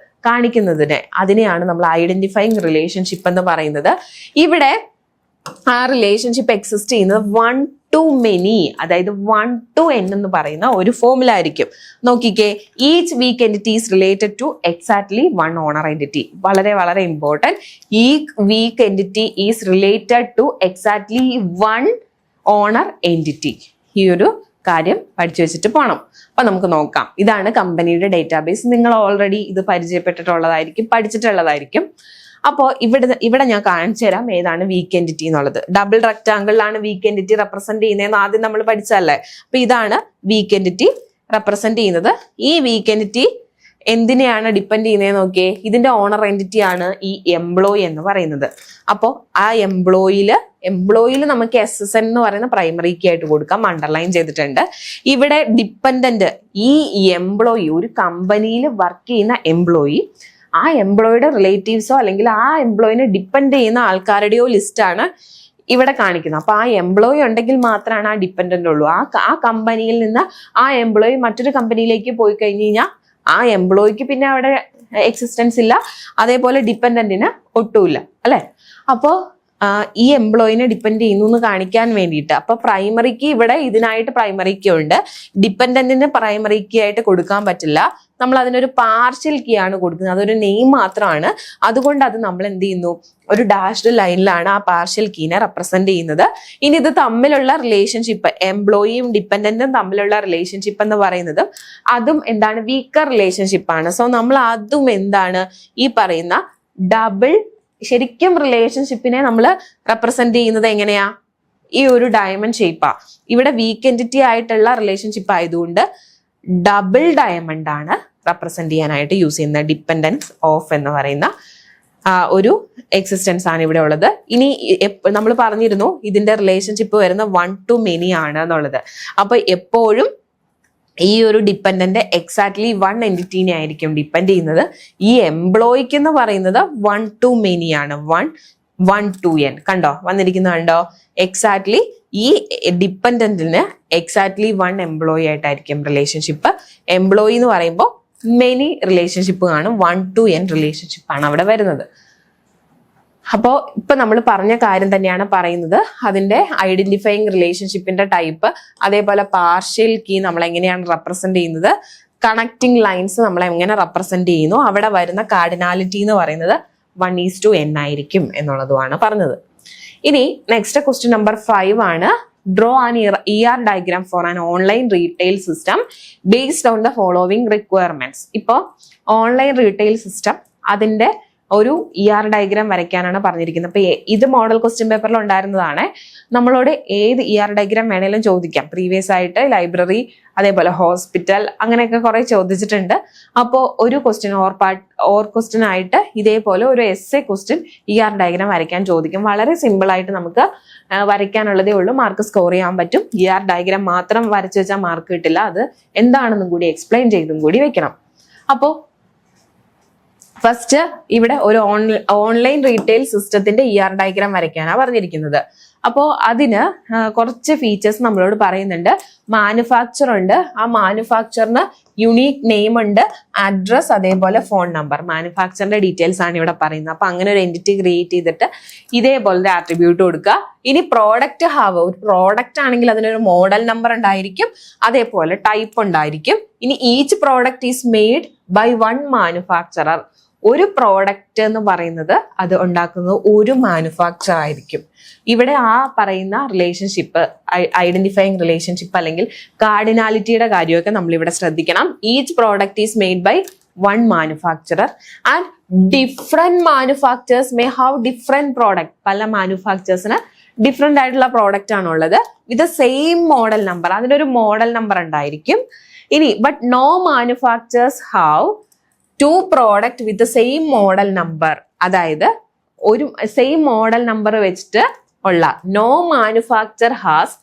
അതിനെയാണ് നമ്മൾ ഐഡന്റിഫൈയിങ് റിലേഷൻഷിപ്പ് എന്ന് പറയുന്നത്. ഇവിടെ ആ റിലേഷൻഷിപ്പ് എക്സിസ്റ്റ് ചെയ്യുന്നത് 1 to many, അതായത് 1 to n എന്ന് പറയുന്ന ഒരു ഫോർമുല ആയിരിക്കും. നോക്കിക്കേ, each weak entity is related to exactly 1 owner entity. വളരെ വളരെ ഇമ്പോർട്ടൻറ്റ്. ഈ weak entity is related to exactly 1 owner entity. ഈ ഒരു കാര്യം പഠിച്ചു വെച്ചിട്ട് പോകണം. അപ്പൊ നമുക്ക് നോക്കാം. ഇതാണ് കമ്പനിയുടെ ഡേറ്റാബേസ്. നിങ്ങൾ ഓൾറെഡി ഇത് പരിചയപ്പെട്ടിട്ടുള്ളതായിരിക്കും, പഠിച്ചിട്ടുള്ളതായിരിക്കും. അപ്പോൾ ഇവിടെ ഞാൻ കാണിച്ചു തരാം ഏതാണ് വീക്ക് എൻറ്റിറ്റി എന്നുള്ളത്. ഡബിൾ റെക്ടാങ്കിളിലാണ് വീക്ക് എൻറ്റിറ്റി റെപ്രസെന്റ് ചെയ്യുന്നതെന്ന് ആദ്യം നമ്മൾ പഠിച്ചല്ലേ. അപ്പൊ ഇതാണ് വീക്ക് എൻറ്റിറ്റി റെപ്രസെന്റ് ചെയ്യുന്നത്. ഈ വീക്ക് എൻറ്റിറ്റി എന്തിനെയാണ് ഡിപ്പെൻഡ് ചെയ്യുന്നത് നോക്കിയേ. ഇതിന്റെ ഓണർ എൻറ്റിറ്റി ആണ് ഈ എംപ്ലോയി എന്ന് പറയുന്നത്. അപ്പോൾ ആ എംപ്ലോയിയിൽ നമുക്ക് SSN എന്ന് പറയുന്ന പ്രൈമറി കീ ആയിട്ട് കൊടുക്കാം, അണ്ടർലൈൻ ചെയ്തിട്ടുണ്ട്. ഇവിടെ ഡിപ്പെൻഡന്റ് ഈ എംപ്ലോയി, ഒരു കമ്പനിയിൽ വർക്ക് ചെയ്യുന്ന എംപ്ലോയി, ആ എംപ്ലോയിയുടെ റിലേറ്റീവ്സോ അല്ലെങ്കിൽ ആ എംപ്ലോയിനെ ഡിപ്പെൻഡ് ചെയ്യുന്ന ആൾക്കാരുടെയോ ലിസ്റ്റാണ് ഇവിടെ കാണിക്കുന്നത്. അപ്പൊ ആ എംപ്ലോയി ഉണ്ടെങ്കിൽ മാത്രമാണ് ആ ഡിപ്പെൻഡന്റ് ഉള്ളൂ. ആ കമ്പനിയിൽ നിന്ന് ആ എംപ്ലോയി മറ്റൊരു കമ്പനിയിലേക്ക് പോയി കഴിഞ്ഞ് കഴിഞ്ഞാൽ ആ എംപ്ലോയിക്ക് പിന്നെ അവിടെ എക്സിസ്റ്റൻസ് ഇല്ല, അതേപോലെ ഡിപ്പെൻഡന്റിന് ഒട്ടുമില്ല, അല്ലെ? അപ്പോ ഈ എംപ്ലോയിനെ ഡിപ്പെൻഡ് ചെയ്യുന്നു എന്ന് കാണിക്കാൻ വേണ്ടിയിട്ട്, അപ്പൊ പ്രൈമറിക്ക് ഇവിടെ ഇതിനായിട്ട് പ്രൈമറിക്ക് ഉണ്ട്, ഡിപ്പെൻഡന്റിന് പ്രൈമറി കീ ആയിട്ട് കൊടുക്കാൻ പറ്റില്ല. നമ്മൾ അതിനൊരു പാർഷ്യൽ കീ ആണ് കൊടുക്കുന്നത്, അതൊരു നെയിം മാത്രമാണ്. അതുകൊണ്ട് അത് നമ്മൾ എന്ത് ചെയ്യുന്നു, ഒരു ഡാഷ്ഡ് ലൈനിലാണ് ആ പാർഷ്യൽ കീനെ റെപ്രസെന്റ് ചെയ്യുന്നത്. ഇനി ഇത് തമ്മിലുള്ള റിലേഷൻഷിപ്പ്, എംപ്ലോയിയും ഡിപ്പെൻഡന്റും തമ്മിലുള്ള റിലേഷൻഷിപ്പ് എന്ന് പറയുന്നത് അതും എന്താണ്, വീക്കർ റിലേഷൻഷിപ്പ് ആണ്. സോ നമ്മൾ അതും എന്താണ്, ഈ പറയുന്ന ഡബിൾ, ശരിക്കും റിലേഷൻഷിപ്പിനെ നമ്മൾ റെപ്രസെന്റ് ചെയ്യുന്നത് എങ്ങനെയാ, ഈ ഒരു ഡയമണ്ട് ഷേപ്പാ. ഇവിടെ വീക്ക് എൻറ്റിറ്റി ആയിട്ടുള്ള റിലേഷൻഷിപ്പ് ആയതുകൊണ്ട് ഡബിൾ ഡയമണ്ട് ആണ് റെപ്രസെന്റ് ചെയ്യാനായിട്ട് യൂസ് ചെയ്യുന്നത്. ഡിപ്പെൻഡൻസ് ഓഫ് എന്ന് പറയുന്ന ഒരു എക്സിസ്റ്റൻസ് ആണ് ഇവിടെ ഉള്ളത്. ഇനി നമ്മൾ പറഞ്ഞിരുന്നു ഇതിന്റെ റിലേഷൻഷിപ്പ് വരുന്ന 1 to many ആണ് എന്നുള്ളത്. അപ്പൊ എപ്പോഴും ഈ ഒരു ഡിപ്പെൻഡന്റ് എക്സാക്ട്ലി 1 എൻറ്റിറ്റീനെ ആയിരിക്കും ഡിപ്പെൻഡ് ചെയ്യുന്നത്. ഈ എംപ്ലോയിക്ക് എന്ന് പറയുന്നത് 1 to many ആണ്, 1 to n. കണ്ടോ, വന്നിരിക്കുന്നത് കണ്ടോ? എക്സാക്ട്ലി ഈ ഡിപ്പെൻഡന്റിന് എക്സാക്ട്ലി 1 എംപ്ലോയി ആയിട്ടായിരിക്കും റിലേഷൻഷിപ്പ്. എംപ്ലോയി എന്ന് പറയുമ്പോൾ മെനി റിലേഷൻഷിപ്പ് കാണും, 1 to n റിലേഷൻഷിപ്പ് ആണ് അവിടെ വരുന്നത്. അപ്പോൾ ഇപ്പൊ നമ്മൾ പറഞ്ഞ കാര്യം തന്നെയാണ് പറയുന്നത്. അതിന്റെ ഐഡന്റിഫൈയിങ് റിലേഷൻഷിപ്പിന്റെ ടൈപ്പ്, അതേപോലെ പാർഷ്യൽ കീ നമ്മൾ എങ്ങനെയാണ് റെപ്രസെന്റ് ചെയ്യുന്നത്, കണക്റ്റിംഗ് ലൈൻസ് നമ്മൾ എങ്ങനെ റെപ്രസെന്റ് ചെയ്യുന്നു, അവിടെ വരുന്ന കാർഡിനാലിറ്റി എന്ന് പറയുന്നത് 1:n ആയിരിക്കും എന്നുള്ളതുമാണ് പറഞ്ഞത്. ഇനി നെക്സ്റ്റ് ക്വസ്റ്റ്യൻ നമ്പർ 5 ആണ്. Draw an ER diagram for an online retail system based on the following requirements. ഇപ്പോൾ ഓൺലൈൻ റീറ്റെയിൽ സിസ്റ്റം അതിന്റെ ഒരു ER ഡയഗ്രാം വരയ്ക്കാനാണ് പറഞ്ഞിരിക്കുന്നത്. അപ്പൊ ഇത് മോഡൽ ക്വസ്റ്റ്യൻ പേപ്പറിൽ ഉണ്ടായിരുന്നതാണ്. നമ്മളോട് ഏത് ER ഡയഗ്രാം വേണേലും ചോദിക്കാം. പ്രീവിയസ് ആയിട്ട് ലൈബ്രറി, അതേപോലെ ഹോസ്പിറ്റൽ, അങ്ങനെയൊക്കെ കുറെ ചോദിച്ചിട്ടുണ്ട്. അപ്പോൾ ഒരു ക്വസ്റ്റ്യൻ ഓർ ക്വസ്റ്റ്യൻ ആയിട്ട് ഇതേപോലെ ഒരു essay ക്വസ്റ്റ്യൻ ER ഡയഗ്രാം വരയ്ക്കാൻ ചോദിക്കും. വളരെ സിമ്പിൾ ആയിട്ട് നമുക്ക് വരയ്ക്കാനുള്ളതേ ഉള്ളൂ, മാർക്ക് സ്കോർ ചെയ്യാൻ പറ്റും. ER ഡയഗ്രാം മാത്രം വരച്ചു വെച്ചാൽ മാർക്ക് കിട്ടില്ല, അത് എന്താണെന്നും കൂടി എക്സ്പ്ലെയിൻ ചെയ്തും കൂടി വെക്കണം. അപ്പോൾ ഫസ്റ്റ് ഇവിടെ ഒരു ഓൺലൈൻ റീറ്റെയിൽ സിസ്റ്റത്തിന്റെ ER ഡയഗ്രാം വരയ്ക്കാനാണ് പറഞ്ഞിരിക്കുന്നത്. അപ്പോൾ അതിന് കുറച്ച് ഫീച്ചേഴ്സ് നമ്മളോട് പറയുന്നുണ്ട്. മാനുഫാക്ചർ ഉണ്ട്, ആ മാനുഫാക്ചറിന് യുണീക്ക് നെയിം ഉണ്ട്, അഡ്രസ്, അതേപോലെ ഫോൺ നമ്പർ. മാനുഫാക്ചറിന്റെ ഡീറ്റെയിൽസ് ആണ് ഇവിടെ പറയുന്നത്. അപ്പൊ അങ്ങനെ ഒരു എൻറ്റിറ്റി ക്രിയേറ്റ് ചെയ്തിട്ട് ഇതേപോലത്തെ ആട്രിബ്യൂട്ട് കൊടുക്കുക. ഇനി പ്രോഡക്റ്റ് ഹാവ്, ഒരു പ്രോഡക്റ്റ് ആണെങ്കിൽ അതിനൊരു മോഡൽ നമ്പർ ഉണ്ടായിരിക്കും, അതേപോലെ ടൈപ്പ് ഉണ്ടായിരിക്കും. ഇനി each product is made by one manufacturer. ഒരു പ്രോഡക്റ്റ് എന്ന് പറയുന്നത് അത് ഉണ്ടാക്കുന്നത് ഒരു മാനുഫാക്ചർ ആയിരിക്കും. ഇവിടെ ആ പറയുന്ന റിലേഷൻഷിപ്പ്, ഐഡന്റിഫൈങ് റിലേഷൻഷിപ്പ് അല്ലെങ്കിൽ കാർഡിനാലിറ്റിയുടെ കാര്യമൊക്കെ നമ്മൾ ഇവിടെ ശ്രദ്ധിക്കണം. Each product is made by one manufacturer and different manufacturers may have different product. പല മാനുഫാക്ചേഴ്സിന് ഡിഫറെന്റ് ആയിട്ടുള്ള പ്രോഡക്റ്റ് ആണുള്ളത് വിത്ത് സെയിം മോഡൽ നമ്പർ. അതിനൊരു മോഡൽ നമ്പർ ഉണ്ടായിരിക്കും. ഇനി but no manufacturers have two product with same model number. അതായത് ഒരു സെയിം മോഡൽ നമ്പർ വെച്ചിട്ട് ഉള്ള no manufacturer has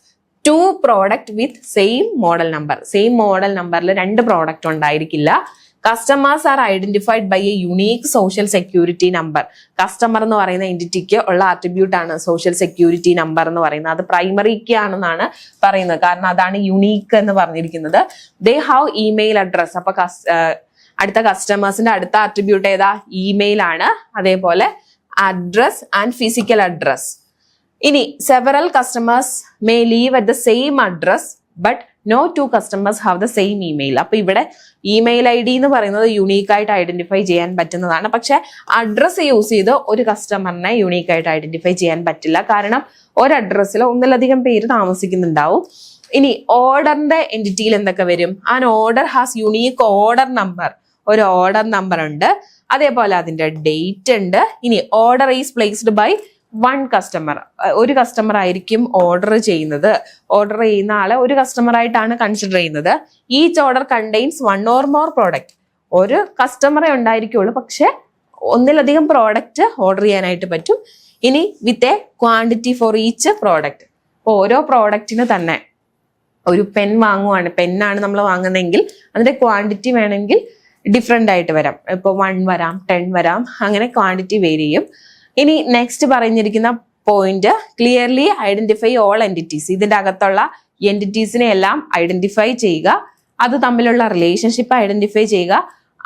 two product with same model number. Same model നമ്പറിൽ രണ്ട് പ്രോഡക്റ്റ് ഉണ്ടായിരിക്കില്ല. Customers are identified by A unique social security number. Customer എന്ന് പറയുന്ന എൻറ്റിറ്റിക്ക് ഉള്ള ആട്രിബ്യൂട്ട് ആണ് സോഷ്യൽ സെക്യൂരിറ്റി നമ്പർ എന്ന് പറയുന്നത്. അത് പ്രൈമറി കീ ആണെന്നാണ് പറയുന്നത്, കാരണം അതാണ് യുണീക്ക് എന്ന് പറഞ്ഞിരിക്കുന്നത്. They have email address. അപ്പൊ അടുത്ത കസ്റ്റമേഴ്സിന്റെ അടുത്ത ആട്രിബ്യൂട്ട് ഏതാ? ഇമെയിൽ ആണ്. അതേപോലെ അഡ്രസ് ആൻഡ് ഫിസിക്കൽ അഡ്രസ്. ഇനി several customers may leave at the same address but no two customers have the same email. അപ്പൊ ഇവിടെ ഇമെയിൽ ID എന്ന് പറയുന്നത് യുണീക്ക് ആയിട്ട് ഐഡന്റിഫൈ ചെയ്യാൻ പറ്റുന്നതാണ്. പക്ഷെ അഡ്രസ് യൂസ് ചെയ്ത് ഒരു കസ്റ്റമറിനെ യുണീക്ക് ആയിട്ട് ഐഡന്റിഫൈ ചെയ്യാൻ പറ്റില്ല, കാരണം ഒരു അഡ്രസ്സിൽ ഒന്നിലധികം പേര് താമസിക്കുന്നുണ്ടാവും. ഇനി ഓർഡറിന്റെ എൻറ്റിറ്റിയിൽ എന്തൊക്കെ വരും? An order has unique order number. ഒരു ഓർഡർ നമ്പർ ഉണ്ട്, അതേപോലെ അതിന്റെ ഡേറ്റ് ഉണ്ട്. ഇനി order is placed by one customer. ഒരു കസ്റ്റമർ ആയിരിക്കും ഓർഡർ ചെയ്യുന്നത്. ഓർഡർ ചെയ്യുന്ന ആളെ ഒരു കസ്റ്റമർ ആയിട്ടാണ് കൺസിഡർ ചെയ്യുന്നത്. Each order contains one or more product. ഒരു കസ്റ്റമറെ ഉണ്ടായിരിക്കുള്ളൂ, പക്ഷെ ഒന്നിലധികം പ്രോഡക്റ്റ് ഓർഡർ ചെയ്യാനായിട്ട് പറ്റും. ഇനി with a quantity for each product. ഓരോ പ്രോഡക്റ്റിന് തന്നെ ഒരു പെൻ വാങ്ങുവാണ്, പെന്നാണ് നമ്മൾ വാങ്ങുന്നതെങ്കിൽ അതിന്റെ ക്വാണ്ടിറ്റി വേണമെങ്കിൽ ഡിഫറെന്റ് ആയിട്ട് വരാം. ഇപ്പോൾ 1 വരാം, 10 വരാം, അങ്ങനെ ക്വാണ്ടിറ്റി വേരി ചെയ്യും. ഇനി നെക്സ്റ്റ് പറഞ്ഞിരിക്കുന്ന point, clearly identify all entities. ഇതിന്റെ അകത്തുള്ള എൻറ്റിറ്റീസിനെ എല്ലാം ഐഡന്റിഫൈ ചെയ്യുക, അത് തമ്മിലുള്ള റിലേഷൻഷിപ്പ് ഐഡന്റിഫൈ ചെയ്യുക,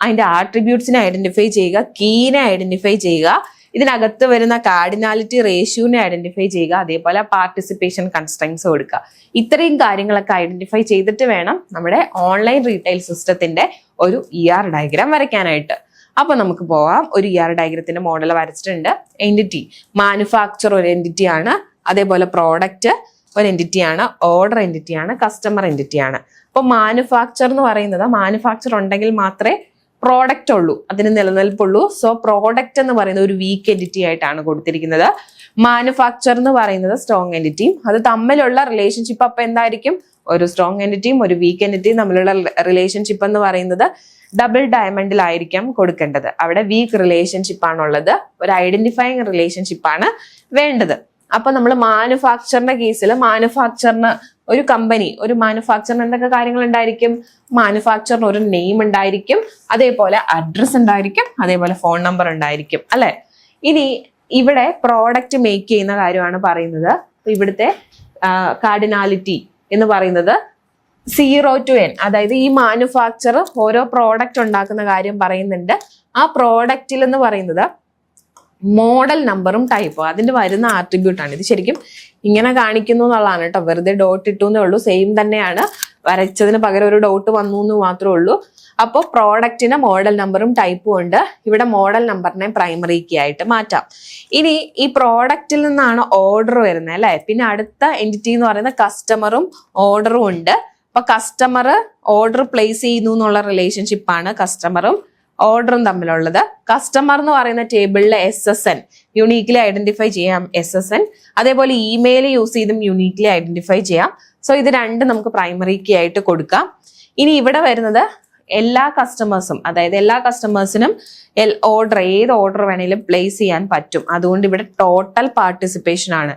അതിന്റെ ആട്രിബ്യൂട്ട്സിനെ ഐഡന്റിഫൈ ചെയ്യുക, കീനെ ഐഡന്റിഫൈ ചെയ്യുക, ഇതിനകത്ത് വരുന്ന കാർഡിനാലിറ്റി റേഷ്യോനെ ഐഡന്റിഫൈ ചെയ്യുക, അതേപോലെ പാർട്ടിസിപ്പേഷൻ കൺസ്ട്രെയിൻസ് കൊടുക്കുക. ഇത്രയും കാര്യങ്ങളൊക്കെ ഐഡന്റിഫൈ ചെയ്തിട്ട് വേണം നമ്മുടെ ഓൺലൈൻ റീറ്റെയിൽ സിസ്റ്റത്തിന്റെ ഒരു ER ഡയഗ്രാം വരയ്ക്കാനായിട്ട്. അപ്പൊ നമുക്ക് പോവാം. ഒരു ER ഡയഗ്രത്തിന്റെ മോഡൽ വരച്ചിട്ടുണ്ട്. എൻറ്റിറ്റി, മാനുഫാക്ചർ ഒരു എൻറ്റിറ്റി ആണ്, അതേപോലെ പ്രോഡക്റ്റ് ഒരു എൻറ്റിറ്റി ആണ്, ഓർഡർ എൻറ്റിറ്റി ആണ്, കസ്റ്റമർ എൻറ്റിറ്റി ആണ്. അപ്പൊ മാനുഫാക്ചർ എന്ന് പറയുന്നത്, മാനുഫാക്ചർ ഉണ്ടെങ്കിൽ മാത്രമേ പ്രോഡക്റ്റ് ഉള്ളൂ, അതിന് നിലനിൽപ്പുള്ളൂ. സോ പ്രോഡക്റ്റ് എന്ന് പറയുന്നത് ഒരു വീക്ക് എൻറ്റിറ്റി ആയിട്ടാണ് കൊടുത്തിരിക്കുന്നത്. മാനുഫാക്ചർ എന്ന് പറയുന്നത് സ്ട്രോങ് എൻറ്റിറ്റിയും. അത് തമ്മിലുള്ള റിലേഷൻഷിപ്പ് അപ്പൊ എന്തായിരിക്കും? ഒരു സ്ട്രോങ് എൻറ്റിറ്റിയും ഒരു വീക്ക് എൻറ്റിറ്റിയും തമ്മിലുള്ള റിലേഷൻഷിപ്പ് എന്ന് പറയുന്നത് ഡബിൾ ഡയമണ്ടിലായിരിക്കാം കൊടുക്കേണ്ടത്. അവിടെ വീക്ക് റിലേഷൻഷിപ്പ് ആണുള്ളത്, ഒരു ഐഡന്റിഫൈങ് റിലേഷൻഷിപ്പ് ആണ് വേണ്ടത്. അപ്പൊ നമ്മൾ മാനുഫാക്ചറിന്റെ കേസിൽ മാനുഫാക്ചറിന് ഒരു കമ്പനി, ഒരു മാനുഫാക്ചറിന് എന്തൊക്കെ കാര്യങ്ങൾ ഉണ്ടായിരിക്കും? മാനുഫാക്ചറിന് ഒരു നെയിം ഉണ്ടായിരിക്കും, അതേപോലെ അഡ്രസ് ഉണ്ടായിരിക്കും, അതേപോലെ ഫോൺ നമ്പർ ഉണ്ടായിരിക്കും, അല്ലെ? ഇനി ഇവിടെ പ്രോഡക്റ്റ് മേക്ക് ചെയ്യുന്ന കാര്യമാണ് പറയുന്നത്. ഇവിടുത്തെ കാർഡിനാലിറ്റി എന്ന് പറയുന്നത് 0 to n, അതായത് ഈ മാനുഫാക്ചർ ഓരോ പ്രോഡക്റ്റ് ഉണ്ടാക്കുന്ന കാര്യം പറയുന്നുണ്ട്. ആ പ്രോഡക്റ്റിൽ എന്ന് പറയുന്നത് മോഡൽ നമ്പറും ടൈപ്പും അതിന്റെ വരുന്ന ആട്രിബ്യൂട്ട് ആണ്. ഇത് ശരിക്കും ഇങ്ങനെ കാണിക്കുന്നു എന്നുള്ളതാണ് കേട്ടോ, വെറുതെ ഡോട്ട് ഇട്ടു എന്നേ ഉള്ളൂ. സെയിം തന്നെയാണ്, വരച്ചതിന് പകരം ഒരു ഡോട്ട് വന്നു എന്ന് മാത്രമേ ഉള്ളൂ. അപ്പോൾ പ്രോഡക്റ്റിന് മോഡൽ നമ്പറും ടൈപ്പും ഉണ്ട്. ഇവിടെ മോഡൽ നമ്പറിനെ പ്രൈമറി കീ ആയിട്ട് മാറ്റാം. ഇനി ഈ പ്രോഡക്റ്റിൽ നിന്നാണ് ഓർഡർ വരുന്നത് അല്ലെ. പിന്നെ അടുത്ത എൻറ്റിറ്റി എന്ന് പറയുന്നത് കസ്റ്റമറും ഓർഡറും ഉണ്ട്. അപ്പൊ കസ്റ്റമർ ഓർഡർ പ്ലേസ് ചെയ്യുന്നു എന്നുള്ള റിലേഷൻഷിപ്പാണ് കസ്റ്റമറും ഓർഡറും തമ്മിലുള്ളത്. കസ്റ്റമർ എന്ന് പറയുന്ന ടേബിളിലെ SSN യുണീക്ലി ഐഡന്റിഫൈ ചെയ്യാം, SSN. അതേപോലെ ഇമെയിൽ യൂസ് ചെയ്തും യുണീക്ലി ഐഡന്റിഫൈ ചെയ്യാം. സോ ഇത് രണ്ടും നമുക്ക് പ്രൈമറി കീ ആയിട്ട് കൊടുക്കാം. ഇനി ഇവിടെ വരുന്നത് എല്ലാ കസ്റ്റമേഴ്സും, അതായത് എല്ലാ കസ്റ്റമേഴ്സിനും ഓർഡർ, ഏത് ഓർഡർ വേണേലും പ്ലേസ് ചെയ്യാൻ പറ്റും. അതുകൊണ്ട് ഇവിടെ ടോട്ടൽ പാർട്ടിസിപ്പേഷൻ ആണ്.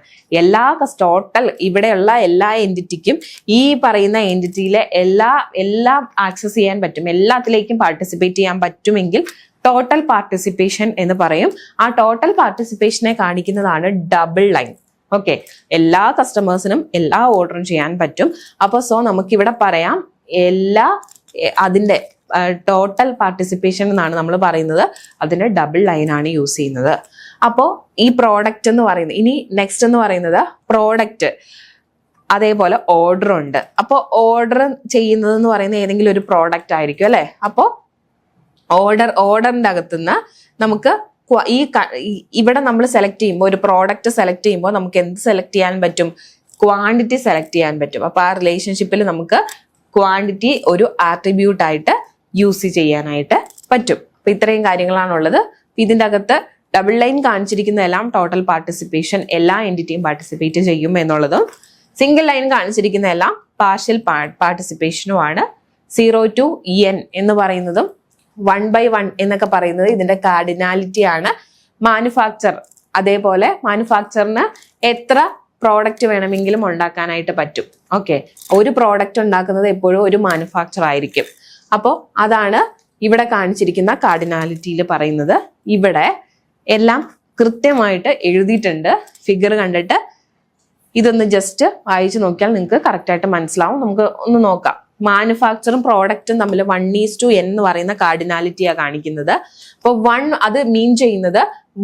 ടോട്ടൽ ഇവിടെയുള്ള എല്ലാ എൻറ്റിറ്റിക്കും ഈ പറയുന്ന എൻറ്റിറ്റിയിലെ എല്ലാം ആക്സസ് ചെയ്യാൻ പറ്റും, എല്ലാത്തിലേക്കും പാർട്ടിസിപ്പേറ്റ് ചെയ്യാൻ പറ്റുമെങ്കിൽ ടോട്ടൽ പാർട്ടിസിപ്പേഷൻ എന്ന് പറയും. ആ ടോട്ടൽ പാർട്ടിസിപ്പേഷനെ കാണിക്കുന്നതാണ് ഡബിൾ ലൈൻ. ഓക്കെ, എല്ലാ കസ്റ്റമേഴ്സിനും എല്ലാ ഓർഡറും ചെയ്യാൻ പറ്റും. അപ്പോൾ നമുക്കിവിടെ പറയാം അതിന്റെ ടോട്ടൽ പാർട്ടിസിപ്പേഷൻ എന്നാണ് നമ്മൾ പറയുന്നത്. അതിന് ഡബിൾ ലൈൻ ആണ് യൂസ് ചെയ്യുന്നത്. അപ്പോൾ ഈ പ്രോഡക്റ്റ് എന്ന് പറയുന്നത്, ഇനി നെക്സ്റ്റ് എന്ന് പറയുന്നത് പ്രോഡക്റ്റ്, അതേപോലെ ഓർഡർ ഉണ്ട്. അപ്പോൾ ഓർഡർ ചെയ്യുന്നത് എന്ന് പറയുന്നത് ഏതെങ്കിലും ഒരു പ്രോഡക്റ്റ് ആയിരിക്കും അല്ലെ. അപ്പോൾ ഓർഡറിന്റെ അകത്തുനിന്ന് നമുക്ക് ഇവിടെ നമ്മൾ സെലക്ട് ചെയ്യുമ്പോൾ, ഒരു പ്രോഡക്റ്റ് സെലക്ട് ചെയ്യുമ്പോൾ നമുക്ക് എന്ത് സെലക്ട് ചെയ്യാൻ പറ്റും? ക്വാണ്ടിറ്റി സെലക്ട് ചെയ്യാൻ പറ്റും. അപ്പൊ ആ റിലേഷൻഷിപ്പിൽ നമുക്ക് ക്വാണ്ടിറ്റി ഒരു ആട്രിബ്യൂട്ട് ആയിട്ട് യൂസ് ചെയ്യാനായിട്ട് പറ്റും. അപ്പൊ ഇത്രയും കാര്യങ്ങളാണുള്ളത്. ഇതിന്റെ അകത്ത് ഡബിൾ ലൈൻ കാണിച്ചിരിക്കുന്ന എല്ലാം ടോട്ടൽ പാർട്ടിസിപ്പേഷൻ, എല്ലാ എൻറ്റിറ്റിയും പാർട്ടിസിപ്പേറ്റ് ചെയ്യും എന്നുള്ളതും, സിംഗിൾ ലൈൻ കാണിച്ചിരിക്കുന്ന എല്ലാം പാർഷ്യൽ പാർട്ടിസിപ്പേഷനുമാണ്. 0 to n എന്ന് പറയുന്നതും 1/1 എന്നൊക്കെ പറയുന്നത് ഇതിന്റെ കാർഡിനാലിറ്റി ആണ്. മാനുഫാക്ചർ, അതേപോലെ മാനുഫാക്ചറിന് എത്ര പ്രോഡക്റ്റ് വേണമെങ്കിലും ഉണ്ടാക്കാനായിട്ട് പറ്റും. ഓക്കെ, ഒരു പ്രോഡക്റ്റ് ഉണ്ടാക്കുന്നത് എപ്പോഴും ഒരു മാനുഫാക്ചർ ആയിരിക്കും. അപ്പോൾ അതാണ് ഇവിടെ കാണിച്ചിരിക്കുന്ന കാർഡിനാലിറ്റിയിൽ പറയുന്നത്. ഇവിടെ എല്ലാം കൃത്യമായിട്ട് എഴുതിയിട്ടുണ്ട്. ഫിഗർ കണ്ടിട്ട് ഇതൊന്ന് ജസ്റ്റ് വായിച്ചു നോക്കിയാൽ നിങ്ങൾക്ക് കറക്റ്റായിട്ട് മനസ്സിലാവും. നമുക്ക് ഒന്ന് നോക്കാം. മാനുഫാക്ചറും പ്രോഡക്റ്റും തമ്മിൽ 1:n എന്ന് പറയുന്ന കാർഡിനാലിറ്റിയാണ് കാണിക്കുന്നത്. അപ്പോൾ 1 അത് മീൻ ചെയ്യുന്നത്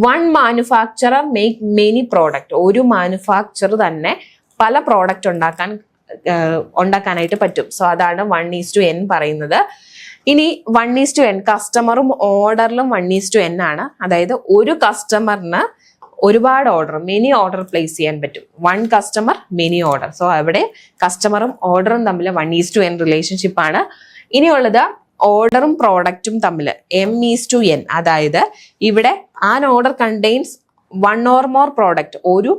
1 മാനുഫാക്ചറർ മേക്ക് മെനി പ്രോഡക്റ്റ്. ഒരു മാനുഫാക്ചർ തന്നെ പല പ്രോഡക്റ്റ് ഉണ്ടാക്കാനായിട്ട് പറ്റും. സോ അതാണ് 1:n പറയുന്നത്. ഇനി 1:n കസ്റ്റമറും ഓർഡറിലും 1:n ആണ്. അതായത് ഒരു കസ്റ്റമറിന് ഒരുപാട് ഓർഡർ, മെനി ഓർഡർ പ്ലേസ് ചെയ്യാൻ പറ്റും. 1 കസ്റ്റമർ മെനി ഓർഡർ. സോ അവിടെ കസ്റ്റമറും ഓർഡറും തമ്മിൽ 1:n റിലേഷൻഷിപ്പ് ആണ്. ഇനിയുള്ളത് ഓർഡറും പ്രോഡക്റ്റും തമ്മിൽ M:n. അതായത് ഇവിടെ an order contains 1 or more product. ഒരു